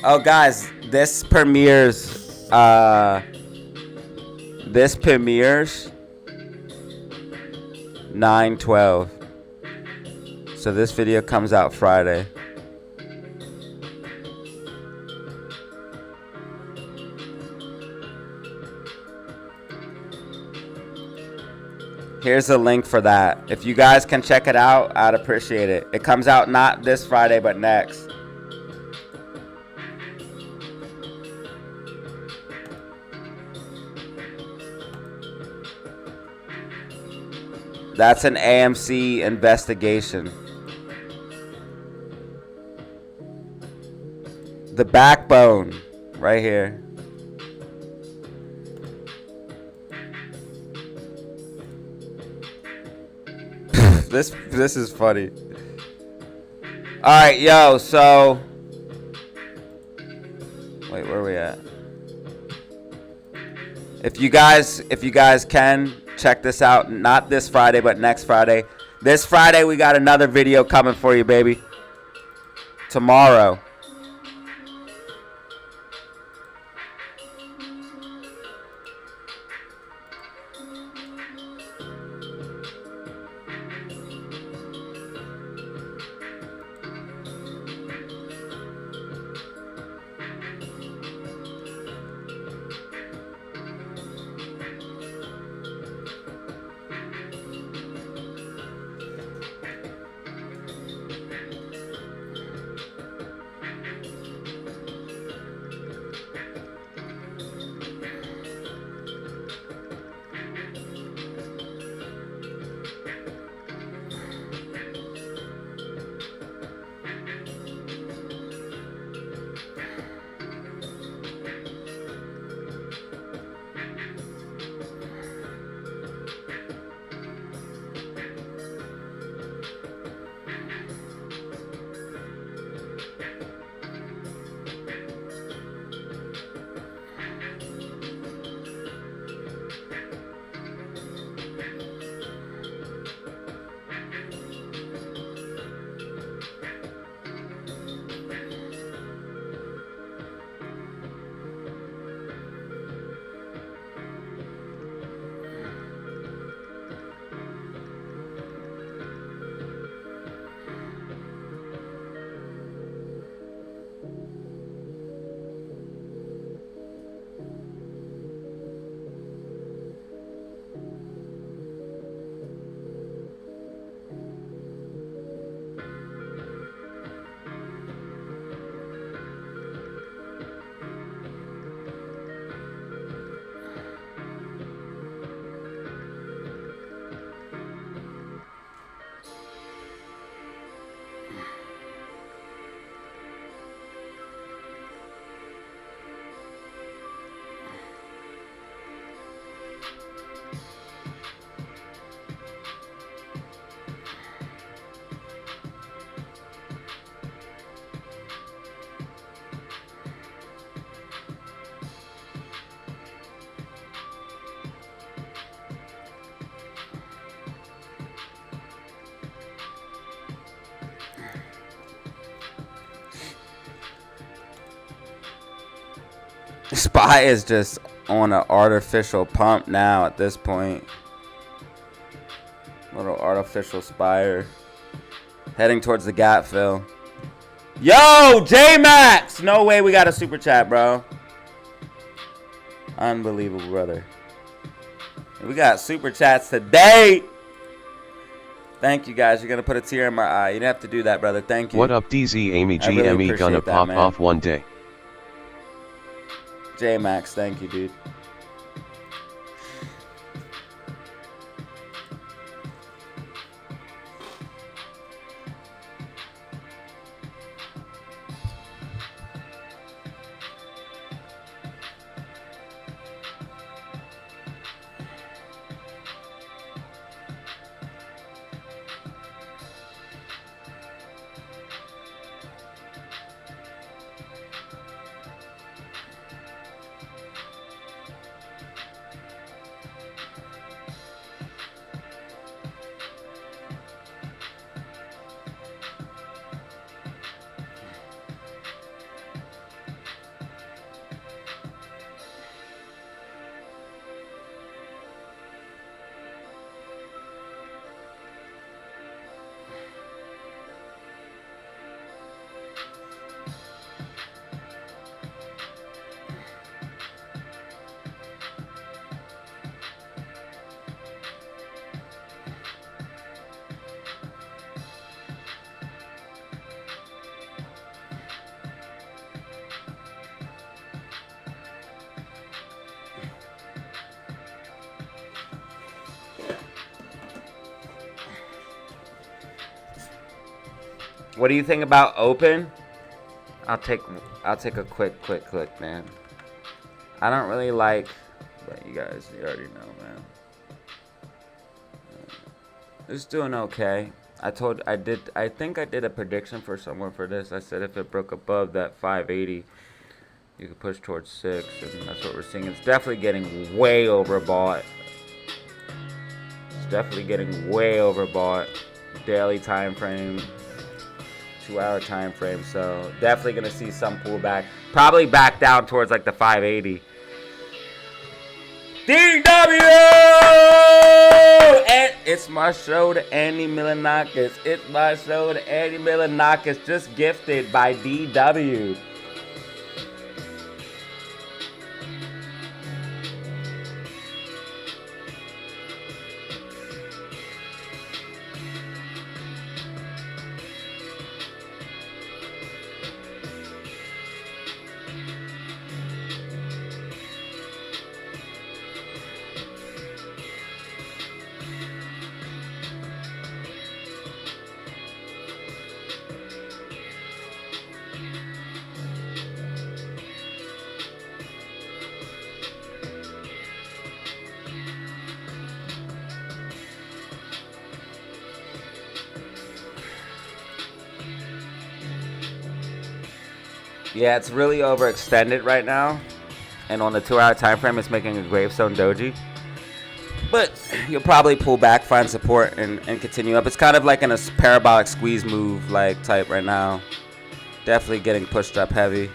A: Oh, guys, this premieres 9/12. So this video comes out Friday. Here's a link for that. If you guys can check it out, I'd appreciate it. It comes out not this Friday, but next. That's an AMC investigation. The backbone, right here. This is funny. All right, yo. So, wait, where are we at? If you guys can check this out, not this Friday, but next Friday. This Friday we got another video coming for you, baby. Tomorrow. Spy is just on an artificial pump now at this point. Little artificial spire. Heading towards the gap fill. Yo, J-Max! No way we got a super chat, bro. Unbelievable, brother. We got super chats today. Thank you, guys. You're going to put a tear in my eye. You didn't have to do that, brother. Thank you.
D: What up, DZ Amy
A: I really
D: GME
A: appreciate
D: gonna
A: that,
D: pop
A: man.
D: off one day.
A: J-Max, thank you, dude. What do you think about open? I'll take a quick click, man. I don't really like, but you already know, man. It's doing okay. I think I did a prediction for somewhere for this. I said if it broke above that 580, you could push towards 6, and that's what we're seeing. It's definitely getting way overbought. It's definitely getting way overbought. Daily time frame. 2-hour time frame, so definitely gonna see some pullback. Probably back down towards like the 580. DW! And it's my show to Andy Milanakis. It's my show to Andy Milanakis, just gifted by DW. Yeah, it's really overextended right now. And on the 2-hour time frame, it's making a gravestone doji. But you'll probably pull back, find support, and continue up. It's kind of like in a parabolic squeeze move like type right now. Definitely getting pushed up heavy.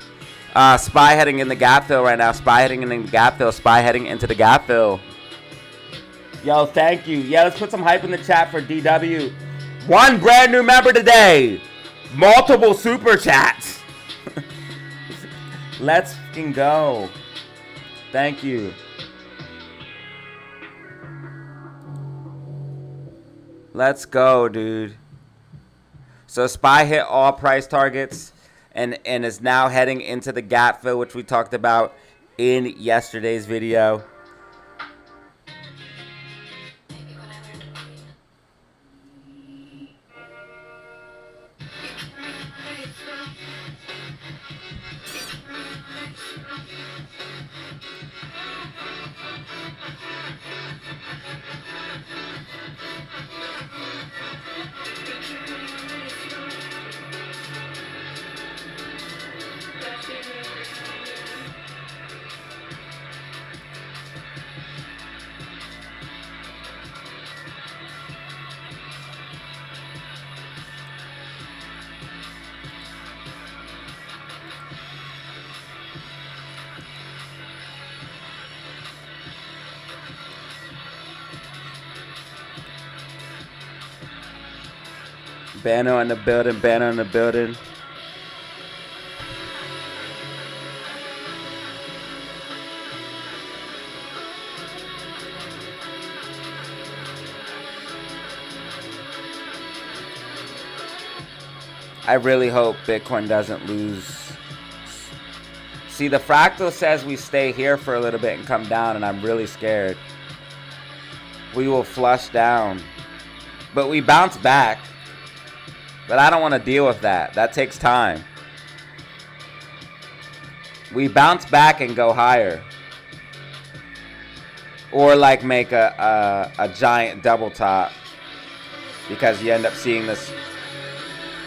A: Spy heading in the gap fill right now. Spy heading in the gap fill. Spy heading into the gap fill. Yo, thank you. Yeah, let's put some hype in the chat for DW. One brand new member today. Multiple super chats. Let's fucking go. Thank you. Let's go, dude. So Spy hit all price targets and is now heading into the gap fill, which we talked about in yesterday's video. Banner in the building, banner in the building. I really hope Bitcoin doesn't lose. See, the fractal says we stay here for a little bit and come down, and I'm really scared. We will flush down. But we bounce back. But I don't want to deal with that. That takes time. We bounce back and go higher. Or like make a giant double top. Because you end up seeing this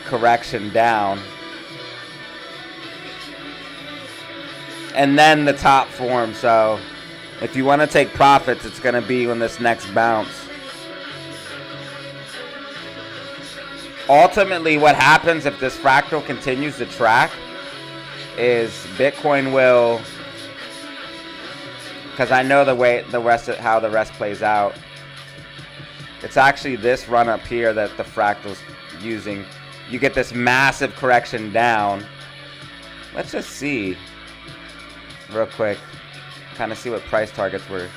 A: correction down. And then the top forms. So if you want to take profits, it's going to be on this next bounce. Ultimately, what happens if this fractal continues to track is Bitcoin will, because I know the way the rest of how the rest plays out. It's actually this run up here that the fractal's using. You get this massive correction down. Let's just see real quick, kind of see what price targets were.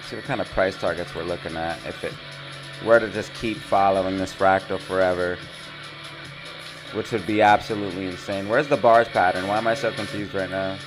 A: See what kind of price targets we're looking at if it were to just keep following this fractal forever, which would be absolutely insane. Where's the bars pattern? Why am I so confused right now?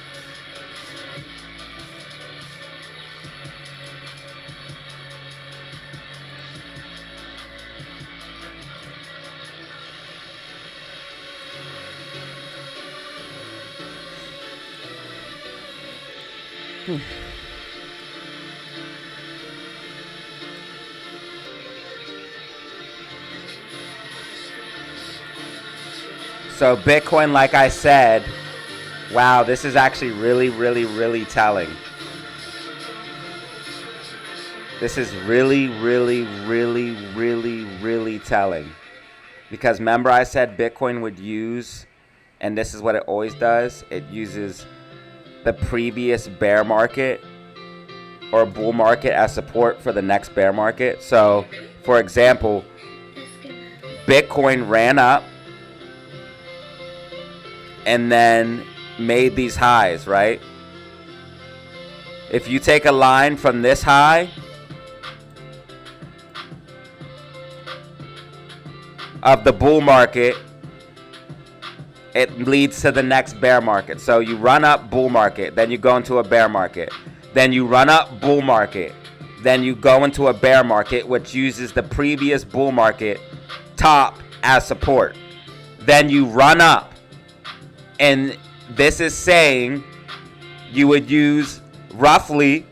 A: So Bitcoin, like I said, wow, this is actually really, really, really telling. This is really, really, really, really, really telling. Because remember I said Bitcoin would use, and this is what it always does, it uses the previous bear market or bull market as support for the next bear market. So, for example, Bitcoin ran up and then made these highs, right? If you take a line from this high of the bull market, it leads to the next bear market. So you run up bull market, then you go into a bear market. Then you run up bull market. Then you go into a bear market, which uses the previous bull market top as support. Then you run up. And this is saying you would use roughly,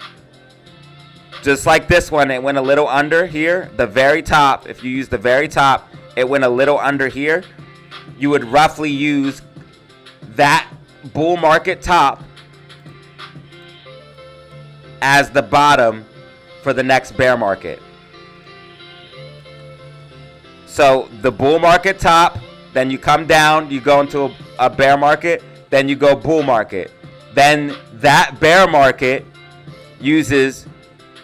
A: just like this one, it went a little under here. The very top, if you use the very top, it went a little under here. You would roughly use that bull market top as the bottom for the next bear market. So the bull market top, then you come down, you go into a bear market, then you go bull market. Then that bear market uses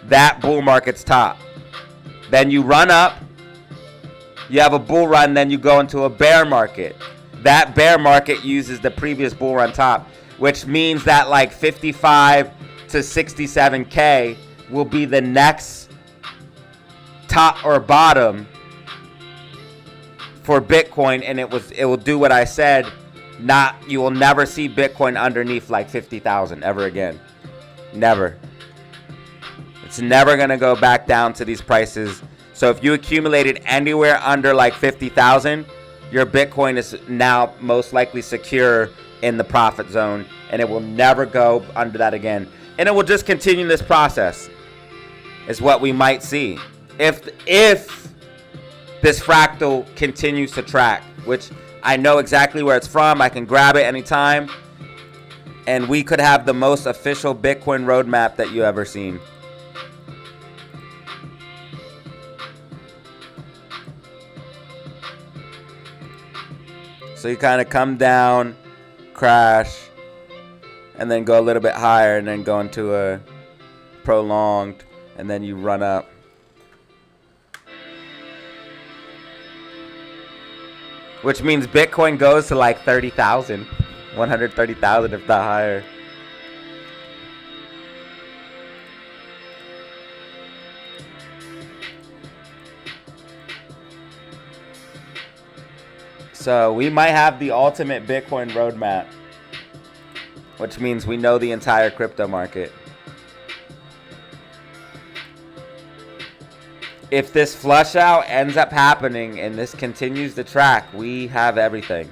A: that bull market's top. Then you run up, you have a bull run, then you go into a bear market. That bear market uses the previous bull run top, which means that like 55 to 67K will be the next top or bottom for Bitcoin, and it will do what I said. You will never see Bitcoin underneath like 50,000 ever again. Never. It's never gonna go back down to these prices. So if you accumulated anywhere under like 50,000, your Bitcoin is now most likely secure in the profit zone, and it will never go under that again. And it will just continue this process, is what we might see. If this fractal continues to track, which I know exactly where it's from, I can grab it anytime, and we could have the most official Bitcoin roadmap that you ever seen. So you kind of come down, crash, and then go a little bit higher, and then go into a prolonged, and then you run up. which means Bitcoin goes to like 30,000, 130,000 if not higher. So we might have the ultimate Bitcoin roadmap, which means we know the entire crypto market. If this flush out ends up happening and this continues to track, we have everything.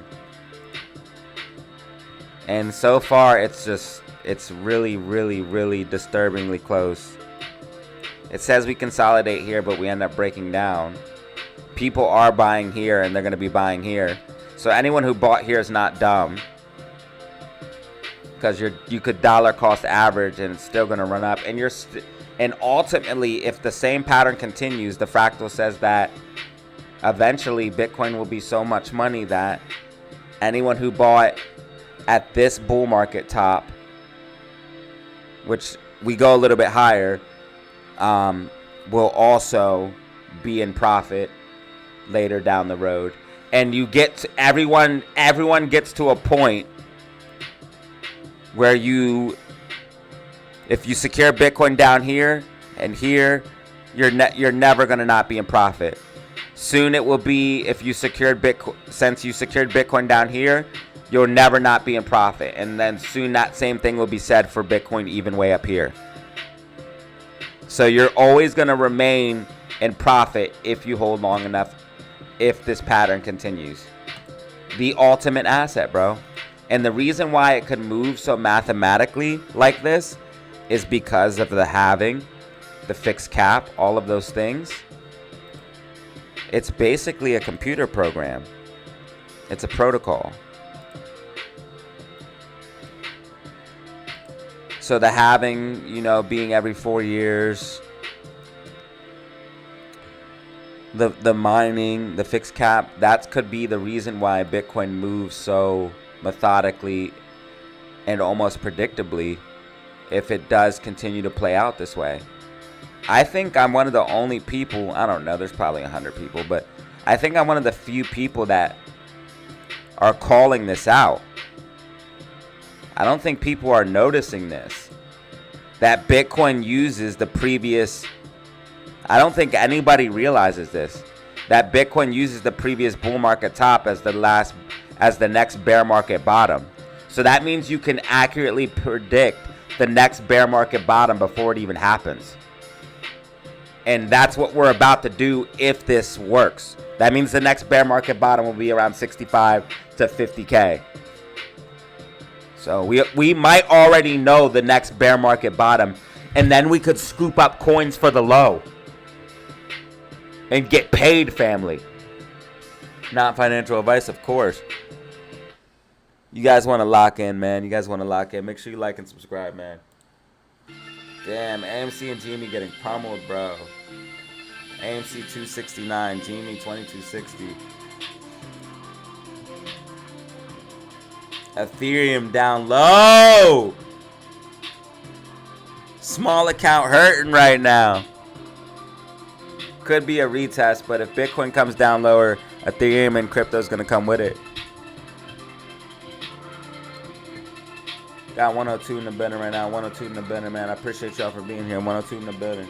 A: And so far, it's really, really, really disturbingly close. It says we consolidate here, but we end up breaking down. People are buying here, and they're going to be buying here. So anyone who bought here is not dumb, because you could dollar cost average, and it's still going to run up. And and ultimately, if the same pattern continues, the fractal says that eventually Bitcoin will be so much money that anyone who bought at this bull market top, which we go a little bit higher, will also be in profit later down the road. And you get to, everyone gets to a point where if you secure Bitcoin down here and here, you're never gonna not be in profit. Soon it will be, if you secured Bitcoin, since you secured Bitcoin down here, you'll never not be in profit. And then soon that same thing will be said for Bitcoin even way up here. So you're always gonna remain in profit if you hold long enough, if this pattern continues. The ultimate asset, bro. And the reason why it could move so mathematically like this is because of the halving, the fixed cap, all of those things. It's basically a computer program. It's a protocol. So the halving, being every 4 years, the mining, the fixed cap, that could be the reason why Bitcoin moves so methodically and almost predictably if it does continue to play out this way. I think I'm one of the only people, I don't know, there's probably 100 people, but I think I'm one of the few people that are calling this out. I don't think people are noticing this, that Bitcoin uses the previous, I don't think anybody realizes this, that Bitcoin uses the previous bull market top as the next bear market bottom. So that means you can accurately predict the next bear market bottom before it even happens. And that's what we're about to do if this works. That means the next bear market bottom will be around 65 to 50K. So we might already know the next bear market bottom, and then we could scoop up coins for the low and get paid, family. Not financial advice, of course. You guys want to lock in, man. You guys want to lock in. Make sure you like and subscribe, man. Damn, AMC and Jimmy getting pummeled, bro. AMC 269, Jimmy 2260. Ethereum down low. Small account hurting right now. Could be a retest, but if Bitcoin comes down lower, Ethereum and crypto is going to come with it. Got 102 in the building right now. 102 in the building, man. I appreciate y'all for being here. 102 in the building.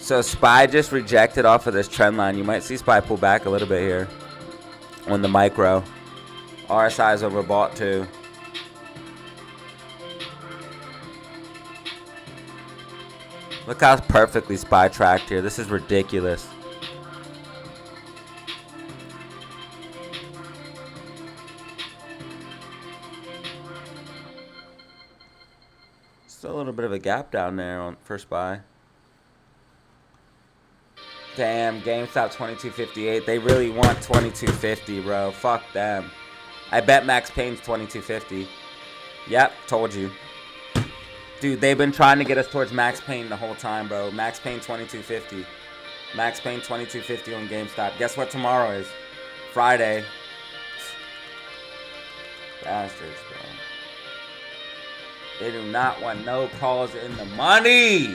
A: So SPY just rejected off of this trend line. You might see SPY pull back a little bit here on the micro. RSI is overbought too. Look how perfectly SPY tracked here. This is ridiculous. Still a little bit of a gap down there on first buy. Damn, GameStop 22.58. They really want 22.50, bro. Fuck them. I bet Max Payne's 22.50. Yep, told you. Dude, they've been trying to get us towards Max Payne the whole time, bro. Max Payne 22.50. Max Payne 22.50 on GameStop. Guess what tomorrow is? Friday. Bastards, bro. They do not want no calls in the money.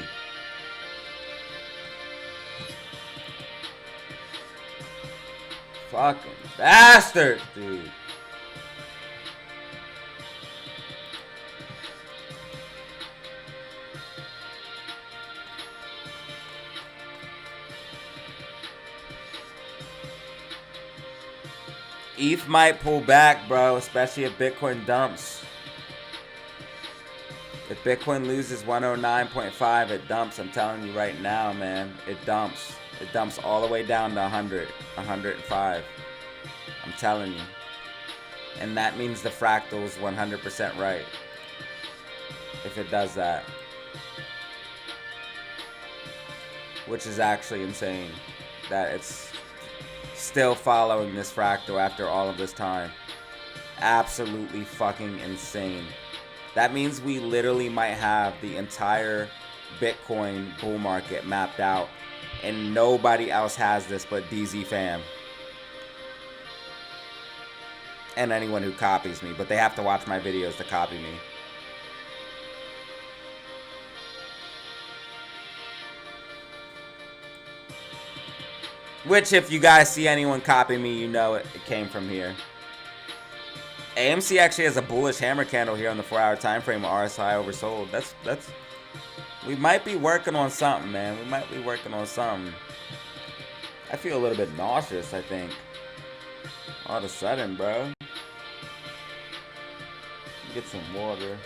A: Fucking bastard, dude. ETH might pull back, bro, especially if Bitcoin dumps. If Bitcoin loses 109.5, it dumps. I'm telling you right now, man. It dumps. It dumps all the way down to 100, 105. I'm telling you. And that means the fractal's 100% right. If it does that. Which is actually insane. That it's still following this fractal after all of this time. Absolutely fucking insane. That means we literally might have the entire Bitcoin bull market mapped out. And nobody else has this but DZ fam. And anyone who copies me. But they have to watch my videos to copy me. Which, if you guys see anyone copy me, you know it came from here. AMC actually has a bullish hammer candle here on the 4-hour time frame with RSI oversold. That's we might be working on something, man. We might be working on something. I feel a little bit nauseous, I think. All of a sudden, bro. Get some water.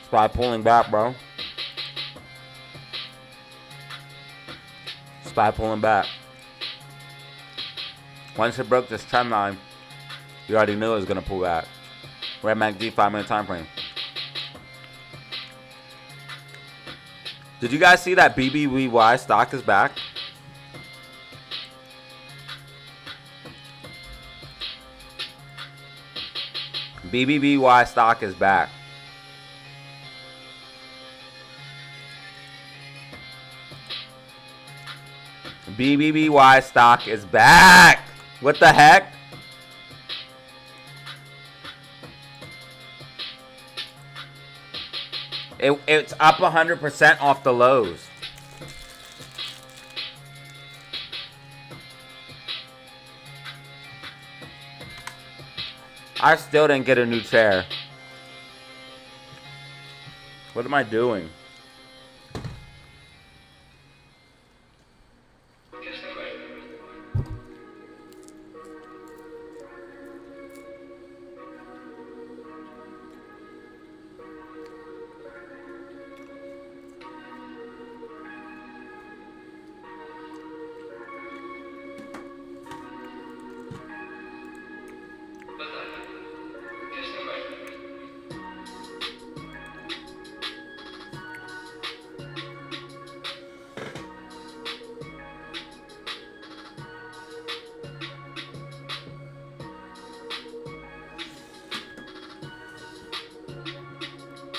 A: Try pulling back, bro. Spy pulling back. Once it broke this trend line, you already knew it was gonna pull back. We're at MACD 5-minute time frame. Did you guys see that BBBY stock is back? BBBY stock is back. BBBY stock is back. What the heck? It's up 100% off the lows. I still didn't get a new chair. What am I doing?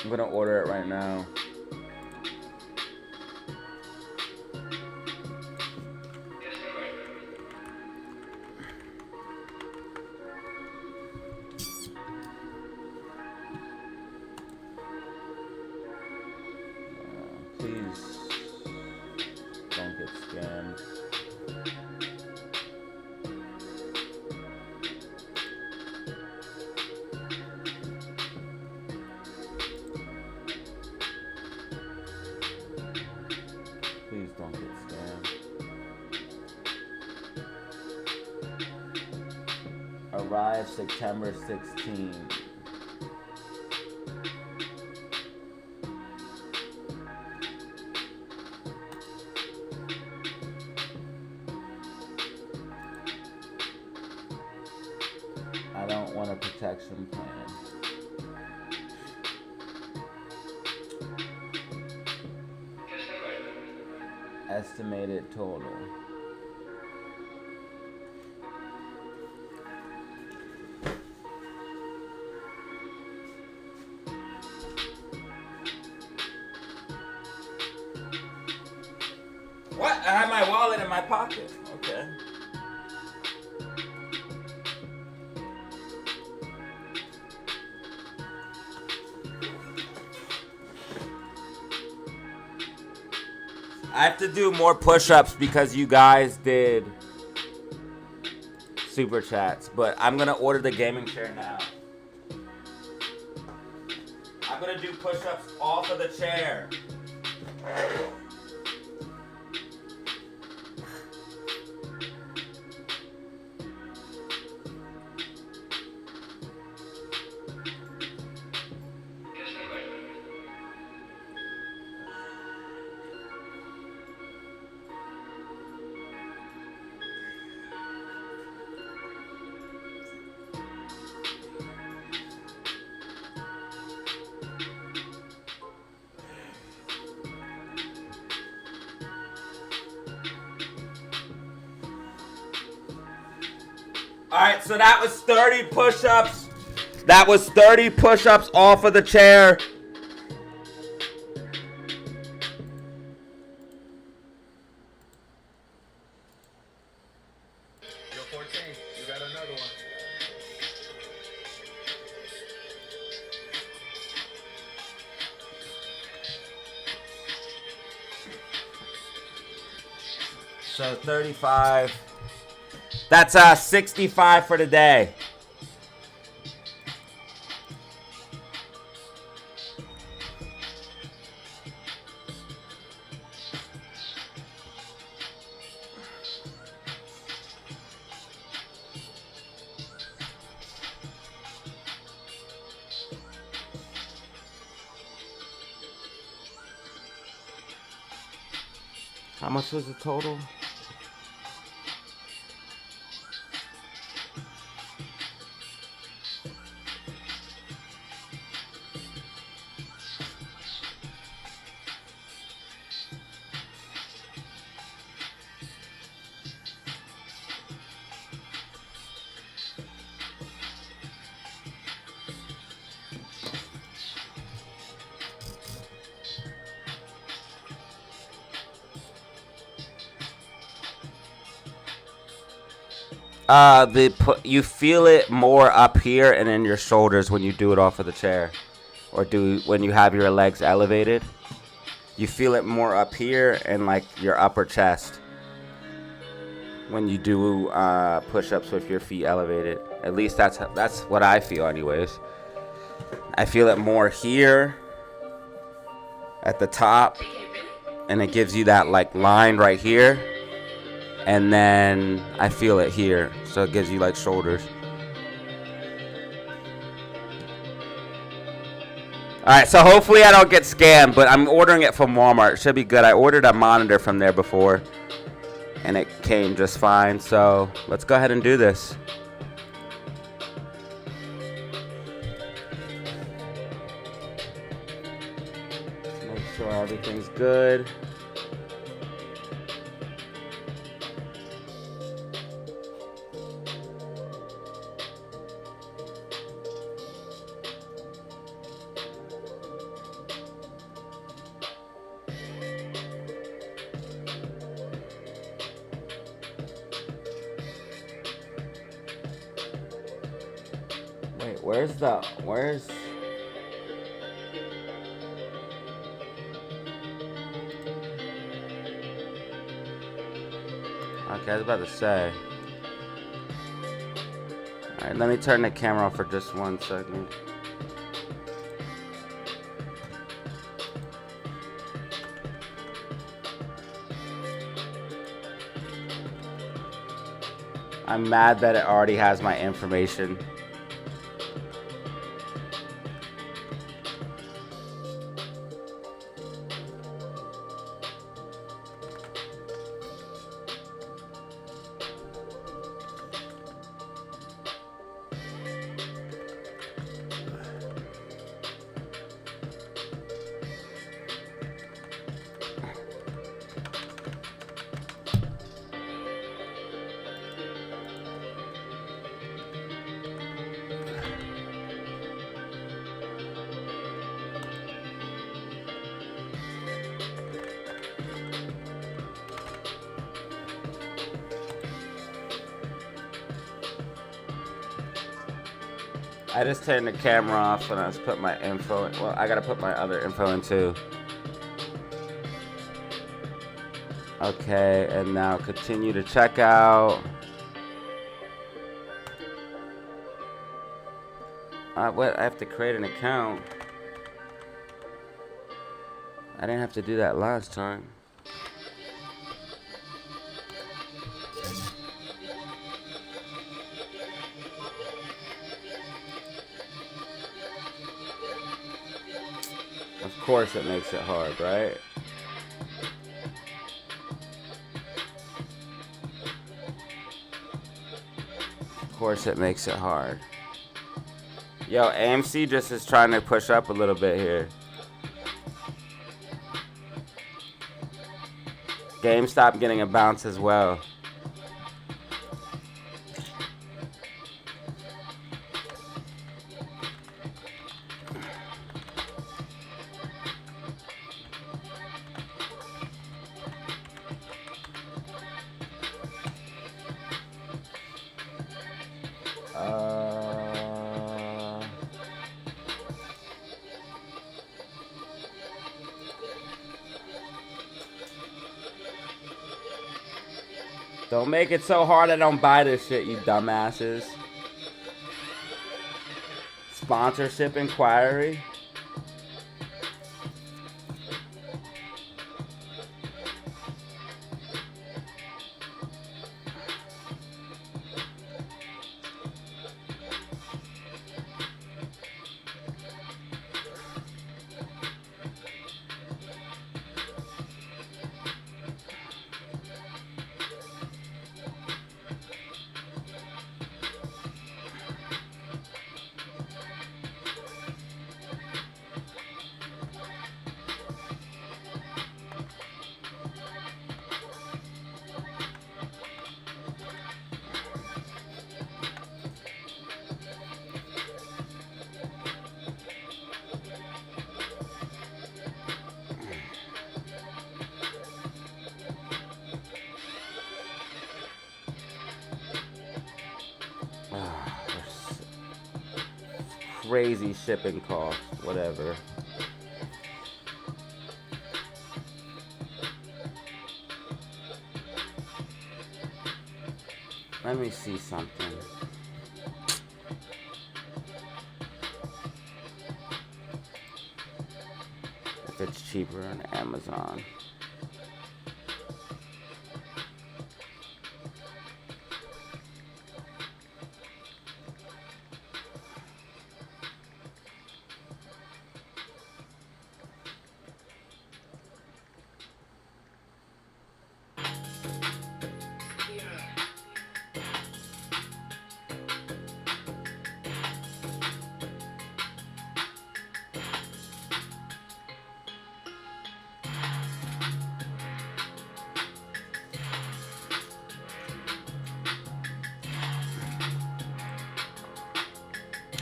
A: I'm gonna order it right now. Please don't get scammed. Please don't get scammed. Arrive September 16th. I don't want a protection plan. Estimated total. What? I have my wallet in my pocket. Okay. I have to do more push-ups because you guys did super chats, but I'm gonna order the gaming chair now. I'm gonna do push-ups off of the chair. Alright, so that was 30 push-ups. That was 30 push-ups off of the chair.
C: Yo, 14, you got another one.
A: So 35. That's 65 for the day. How much was the total? You feel it more up here and in your shoulders when you do it off of the chair, or when you have your legs elevated. You feel it more up here and like your upper chest when you do push-ups with your feet elevated. At least that's what I feel, anyways. I feel it more here at the top, and it gives you that like line right here. And then I feel it here, so it gives you like shoulders. Alright, so hopefully I don't get scammed, but I'm ordering it from Walmart. It should be good. I ordered a monitor from there before, and it came just fine. So let's go ahead and do this. Make sure everything's good. Where's Okay, I was about to say. Alright, let me turn the camera off for just 1 second. I'm mad that it already has my information. I just turned the camera off and I just put my info in. Well, I gotta put my other info in too. Okay, and now continue to check out. What? I have to create an account. I didn't have to do that last time. Of course it makes it hard, right? Of course it makes it hard. Yo, AMC just is trying to push up a little bit here. GameStop getting a bounce as well. Don't make it so hard I don't buy this shit, you dumbasses. Sponsorship inquiry. Crazy shipping costs, whatever. Let me see something. If it's cheaper on Amazon.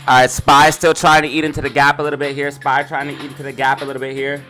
A: All right, Spy still trying to eat into the gap a little bit here. Spy trying to eat into the gap a little bit here.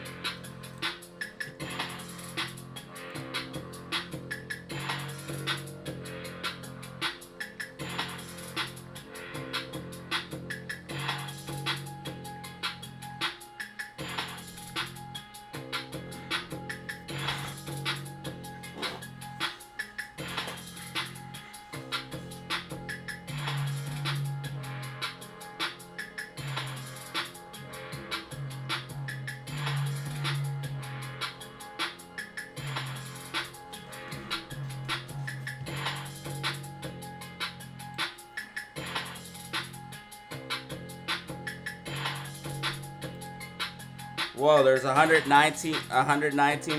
A: Whoa, there's 119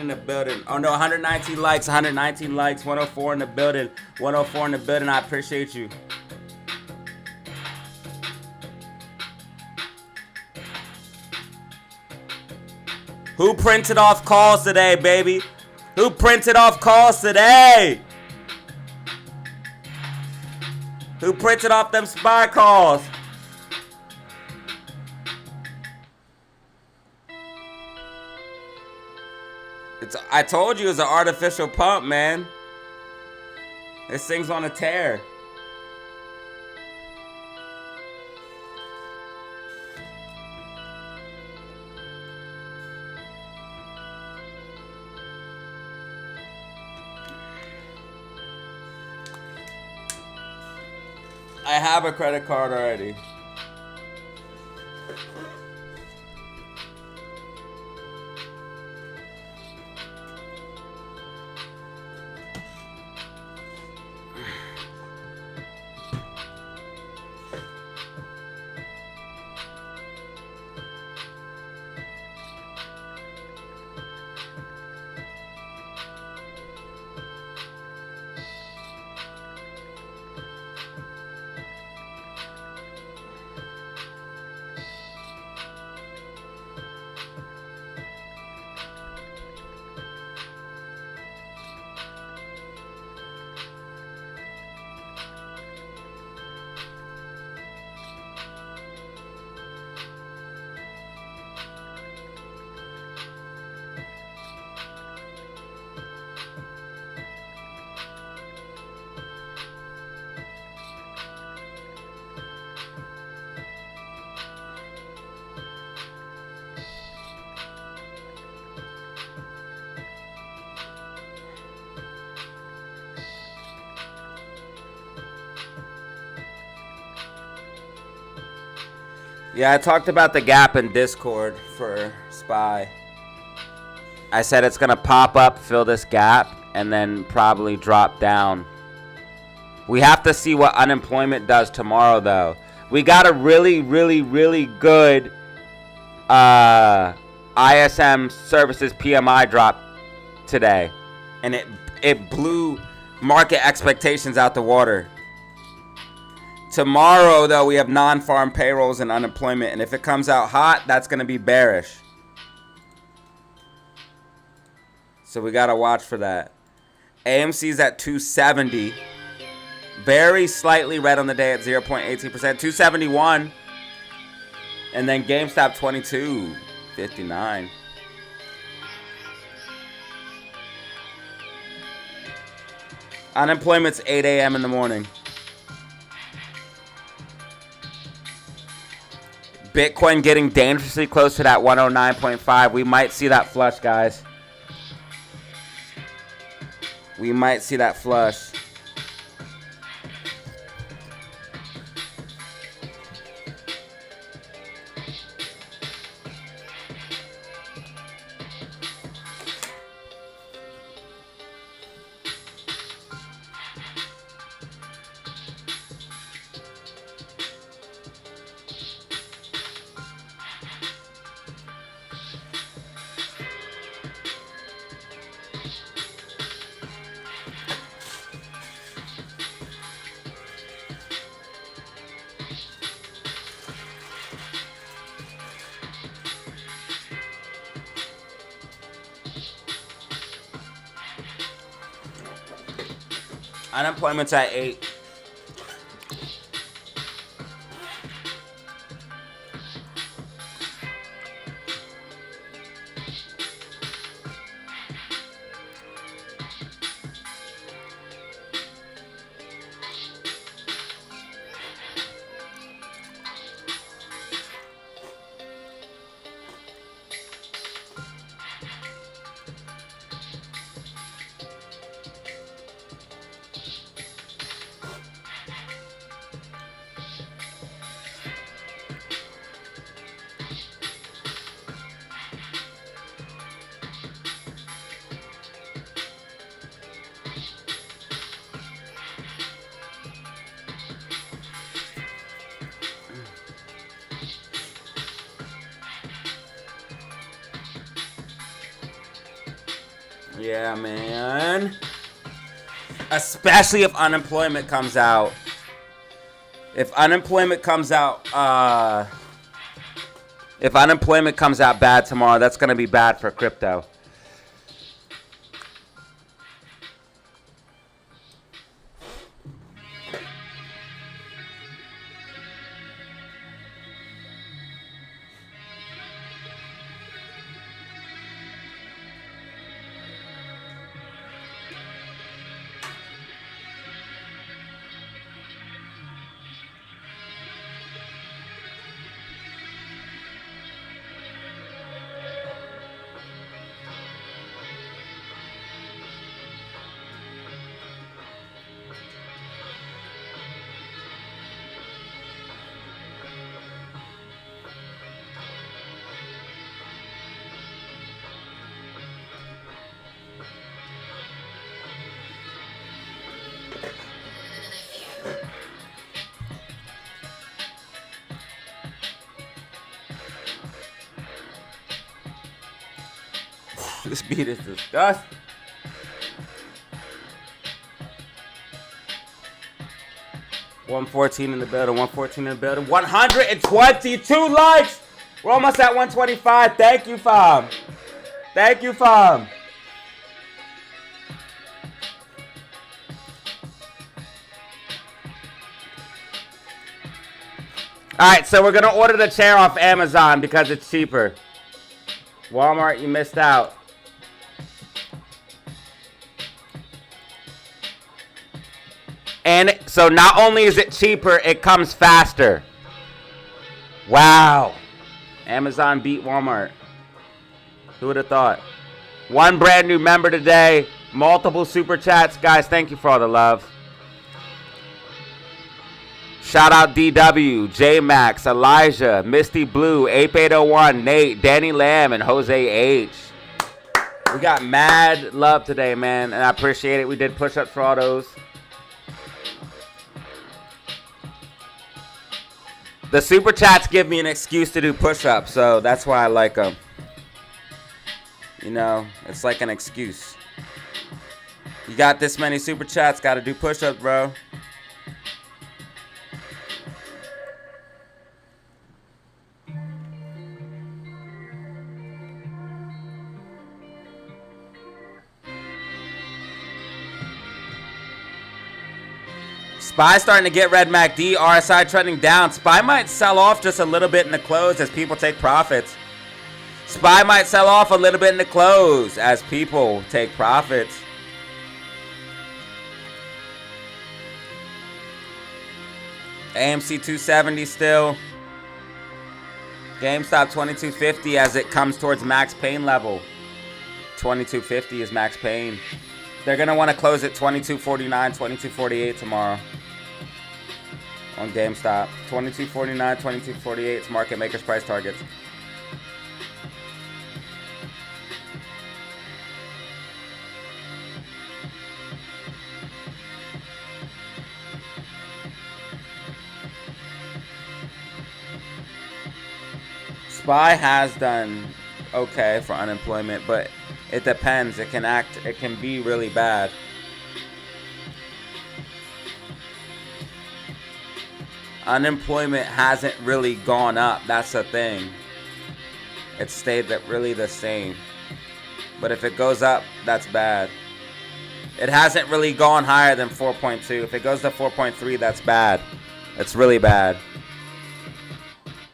A: in the building. Oh no, 119 likes, 104 in the building, 104 in the building. I appreciate you. Who printed off calls today, baby? Who printed off calls today? Who printed off them spy calls? I told you it's an artificial pump, man. This thing's on a tear. I have a credit card already. Yeah, I talked about the gap in Discord for Spy. I said it's gonna pop up, fill this gap, and then probably drop down. We have to see what unemployment does tomorrow, though. We got a really good ISM services PMI drop today, and it blew market expectations out the water. Tomorrow, though, we have non-farm payrolls and unemployment, and if it comes out hot, that's going to be bearish. So we got to watch for that. AMC's at 270. Very slightly red on the day at 0.18%. 271. And then GameStop 22.59. Unemployment's 8 a.m. in the morning. Bitcoin getting dangerously close to that 109.5. We might see that flush, guys. We might see that flush. Unemployment's at 8. Yeah, man. Especially if unemployment comes out. If unemployment comes out bad tomorrow, that's going to be bad for crypto. This beat is disgusting. $114 in the building, 114 in the building, 122 likes. We're almost at 125. Thank you, fam. Thank you, fam. All right, so we're going to order the chair off Amazon because it's cheaper. Walmart, you missed out. And so not only is it cheaper, it comes faster. Wow. Amazon beat Walmart. Who would have thought? One brand new member today. Multiple super chats. Guys, thank you for all the love. Shout out DW, J-Max, Elijah, Misty Blue, 8801, Nate, Danny Lamb, and Jose H. We got mad love today, man, and I appreciate it. We did push-ups for all those. The super chats give me an excuse to do push-ups, so that's why I like them. You know, it's like an excuse. You got this many super chats, got to do push-ups, bro. SPY starting to get red MACD, RSI trending down. SPY might sell off just a little bit in the close as people take profits. SPY might sell off a little bit in the close as people take profits. AMC 270 still. GameStop 2250 as it comes towards max pain level. 2250 is max pain. They're going to want to close at 2249, 2248 tomorrow on GameStop. 2249, 2248 is market makers price targets. SPY has done okay for unemployment, but it depends. It can be really bad. Unemployment hasn't really gone up. That's the thing. It stayed really the same. But if it goes up, that's bad. It hasn't really gone higher than 4.2. If it goes to 4.3, that's bad. It's really bad.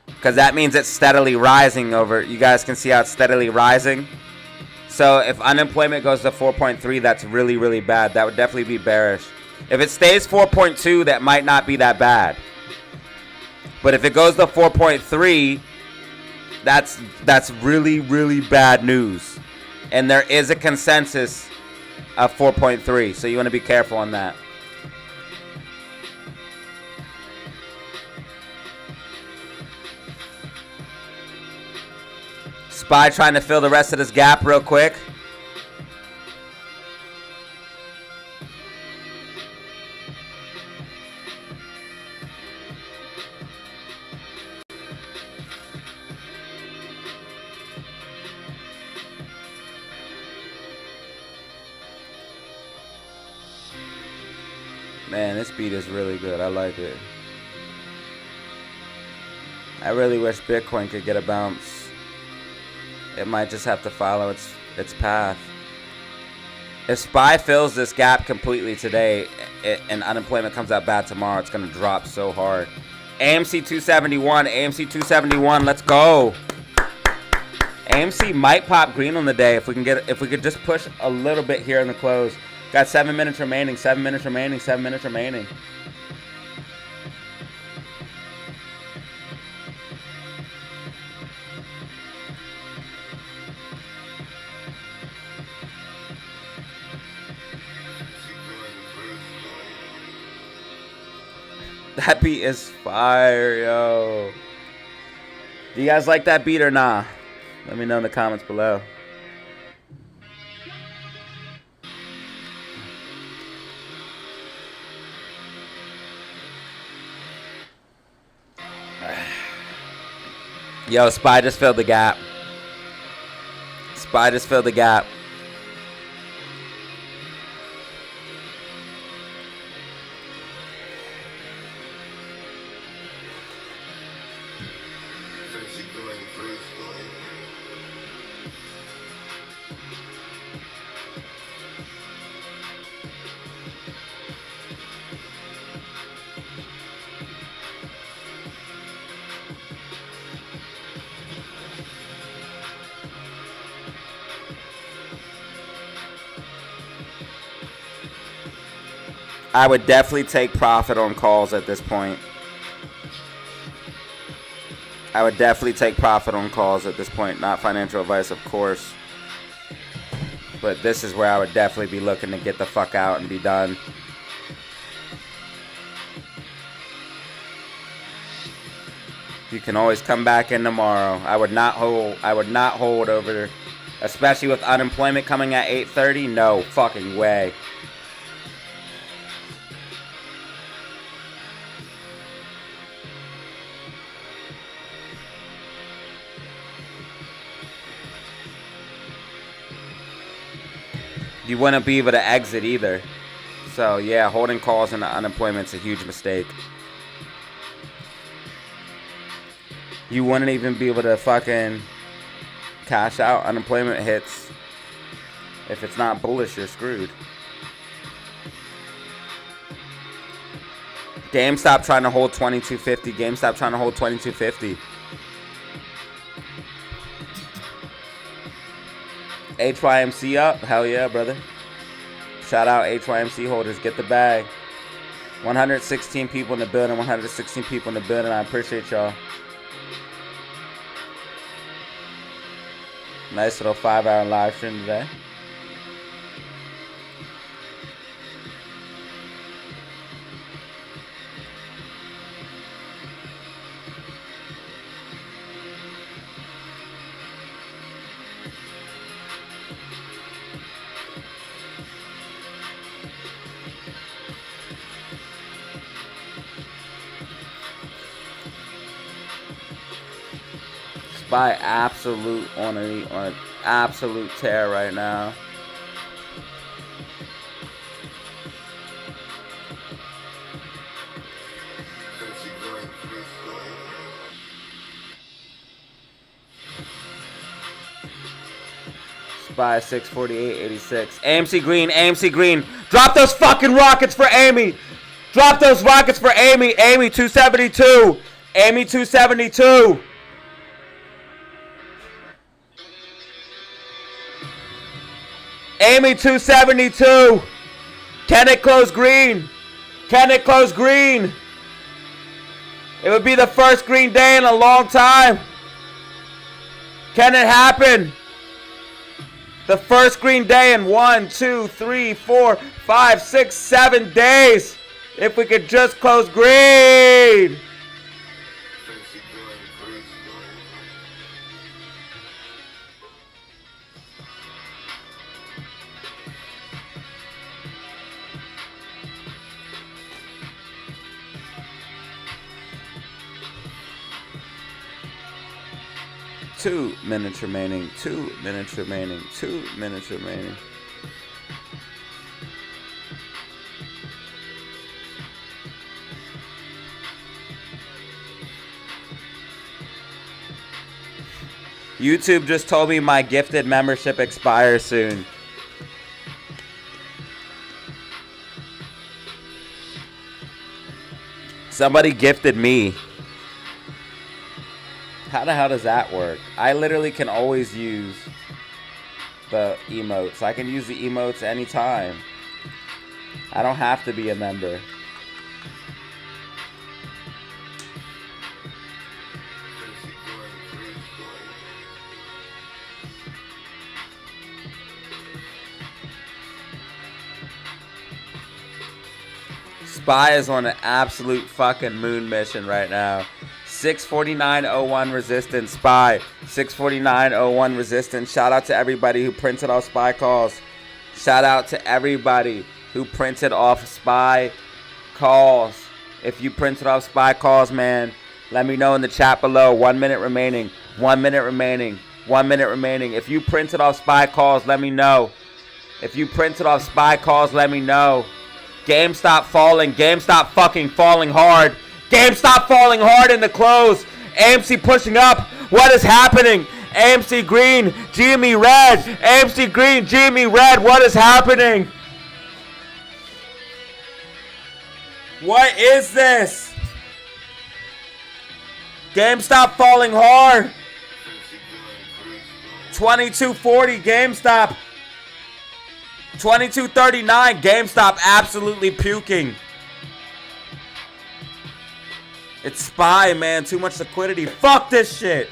A: Because that means it's steadily rising over. You guys can see how it's steadily rising. So if unemployment goes to 4.3, that's really, really bad. That would definitely be bearish. If it stays 4.2, that might not be that bad. But if it goes to 4.3, that's really, really bad news. And there is a consensus of 4.3, so you want to be careful on that. SPY trying to fill the rest of this gap real quick. Man, this beat is really good. I like it. I really wish Bitcoin could get a bounce. It might just have to follow its path. If SPY fills this gap completely today and unemployment comes out bad tomorrow, it's going to drop so hard. AMC 271, AMC 271, let's go. AMC might pop green on the day if we could just push a little bit here in the close. Got 7 minutes remaining, 7 minutes remaining, 7 minutes remaining. That beat is fire, yo. Do you guys like that beat or nah? Let me know in the comments below. Yo, SPY just filled the gap. SPY just filled the gap. I would definitely take profit on calls at this point. I would definitely take profit on calls at this point. Not financial advice, of course. But this is where I would definitely be looking to get the fuck out and be done. You can always come back in tomorrow. I would not hold over there. Especially with unemployment coming at 8:30. No fucking way. You wouldn't be able to exit either. So yeah, holding calls into unemployment's a huge mistake. You wouldn't even be able to fucking cash out. Unemployment hits. If it's not bullish, you're screwed. GameStop trying to hold 2250. GameStop trying to hold 2250. HYMC up. Hell yeah, brother. Shout out HYMC holders. Get the bag. 116 people in the building. 116 people in the building. I appreciate y'all. Nice little 5-hour live stream today. By absolute on an absolute tear right now. SPY 648.86. AMC green, AMC green. Drop those fucking rockets for Amy. Drop those rockets for Amy. Amy 272. Amy 272. Amy 272. Can it close green? Can it close green? It would be the first green day in a long time. Can it happen? The first green day in 1, 2, 3, 4, 5, 6, 7 days. If we could just close green. Two minutes remaining. 2 minutes remaining. 2 minutes remaining. YouTube just told me my gifted membership expires soon. Somebody gifted me. How the hell does that work? I literally can always use the emotes. I can use the emotes anytime. I don't have to be a member. Spy is on an absolute fucking moon mission right now. 649.01 resistance Spy. 649.01 resistance. Shout out to everybody who printed off Spy calls. Shout out to everybody who printed off Spy calls. If you printed off Spy calls, man, let me know in the chat below. 1 minute remaining. 1 minute remaining. 1 minute remaining. If you printed off Spy calls, let me know. If you printed off Spy calls, let me know. GameStop falling. GameStop fucking falling hard. GameStop falling hard in the close. AMC pushing up. What is happening? AMC green, GME red. AMC green, GME red. What is happening? What is this? GameStop falling hard. 2240 GameStop. 2239 GameStop absolutely puking. It's Spy, man. Too much liquidity. Fuck this shit.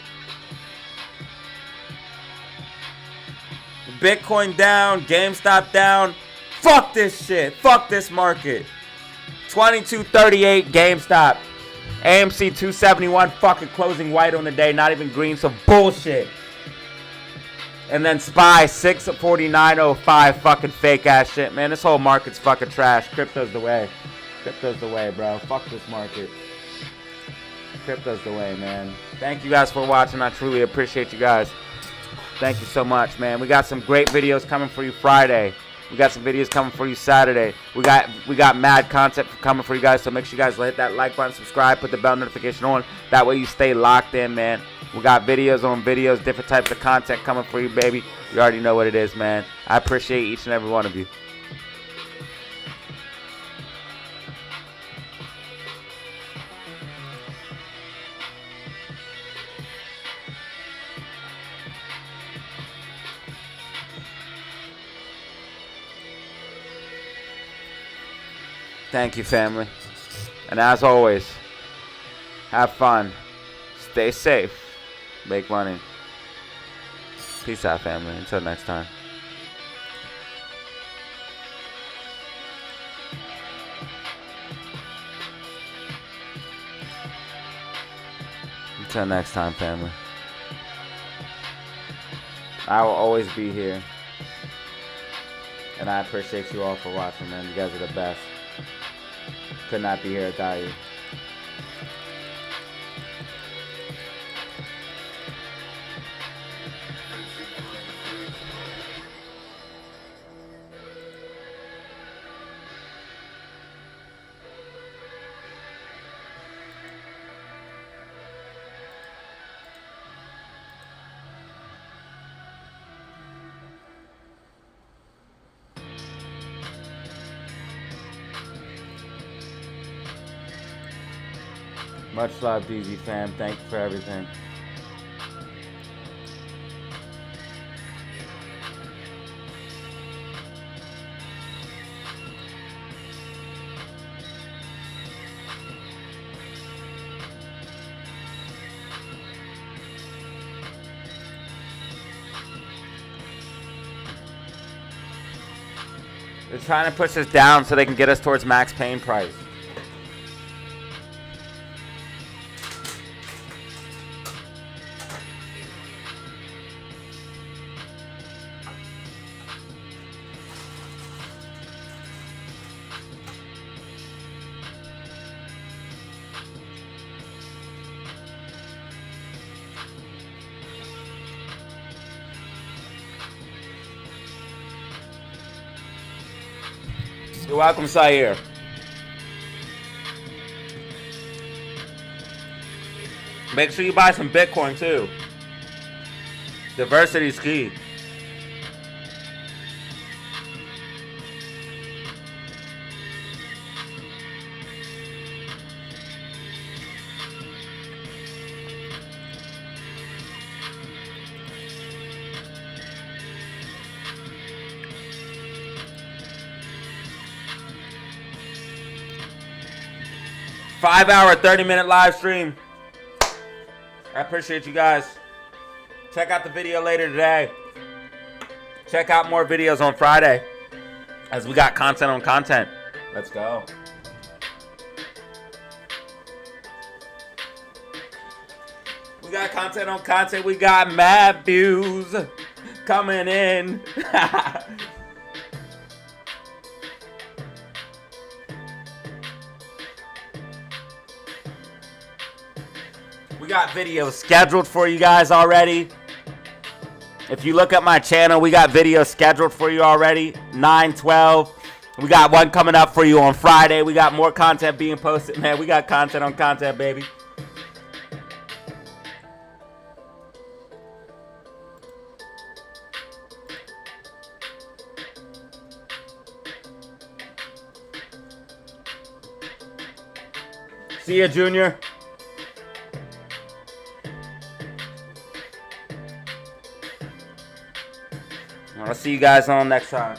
A: Bitcoin down. GameStop down. Fuck this shit. Fuck this market. 2238 GameStop. AMC 271 fucking closing white on the day. Not even green. Some bullshit. And then Spy 649.05 fucking fake ass shit, man. This whole market's fucking trash. Crypto's the way. Crypto's the way, bro. Fuck this market. Crypto's the way, man. Thank you guys for watching. I truly appreciate you guys. Thank you so much, man. We got some great videos coming for you Friday. We got some videos coming for you Saturday. We got mad content coming for you guys. So make sure you guys hit that like button, subscribe, put the bell notification on. That way you stay locked in, man. We got videos on videos, different types of content coming for you, baby. You already know what it is, man. I appreciate each and every one of you. Thank you, family. And as always, have fun. Stay safe. Make money. Peace out, family. Until next time. Until next time, family. I will always be here. And I appreciate you all for watching, man. You guys are the best. Could not be here without you. Much love, DZ fam. Thank you for everything. They're trying to push us down so they can get us towards max pain price. You're welcome, Sayer. Make sure you buy some Bitcoin too. Diversity is key. Five-hour, 30-minute live stream. I appreciate you guys. Check out the video later today. Check out more videos on Friday as we got content on content. Let's go. We got content on content. We got mad views coming in. We got videos scheduled for you guys already. If you look at my channel, we got videos scheduled for you already. 9/12. We got one coming up for you on Friday. We got more content being posted, man. We got content on content, baby. See ya, Junior. I'll see you guys on next time.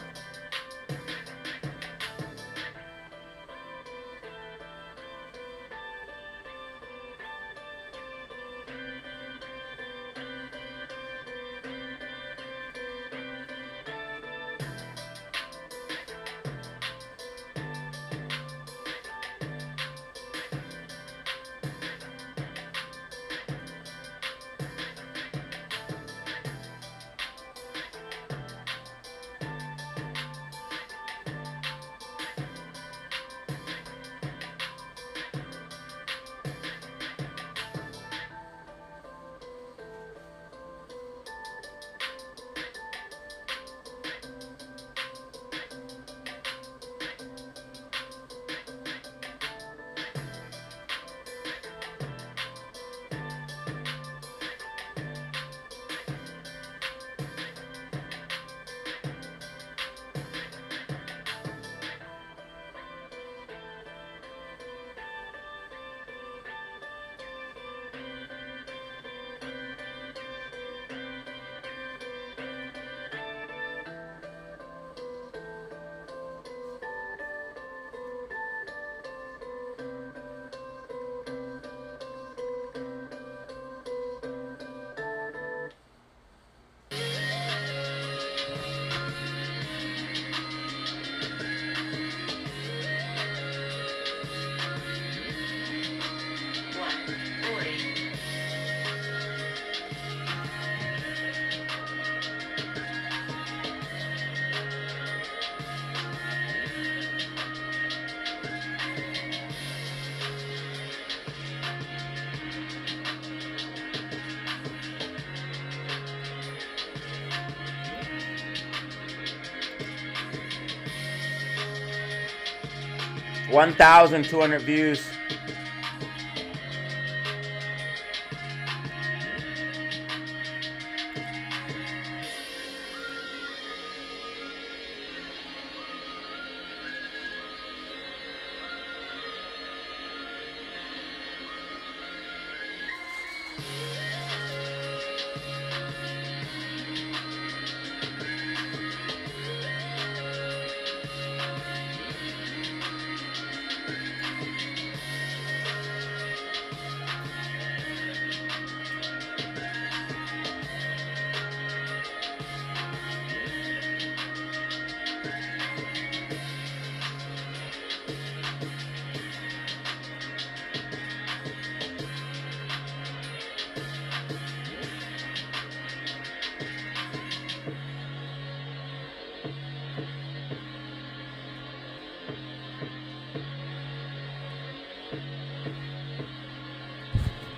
A: $1,200 views.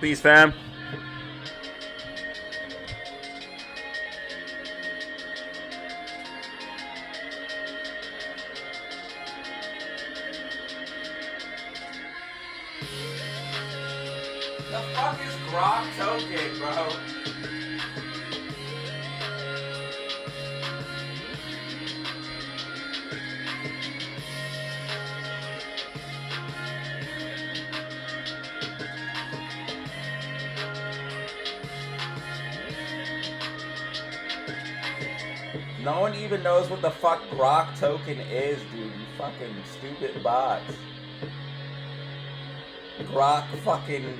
A: Peace, fam. The fuck is Grok token, bro? No one even knows what the fuck Grok token is, dude. You fucking stupid bots. Grok fucking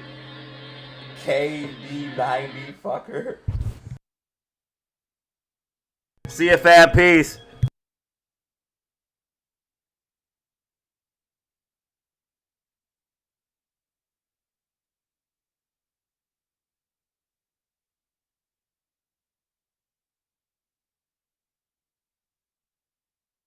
A: KD90 fucker. See you, fam. Peace.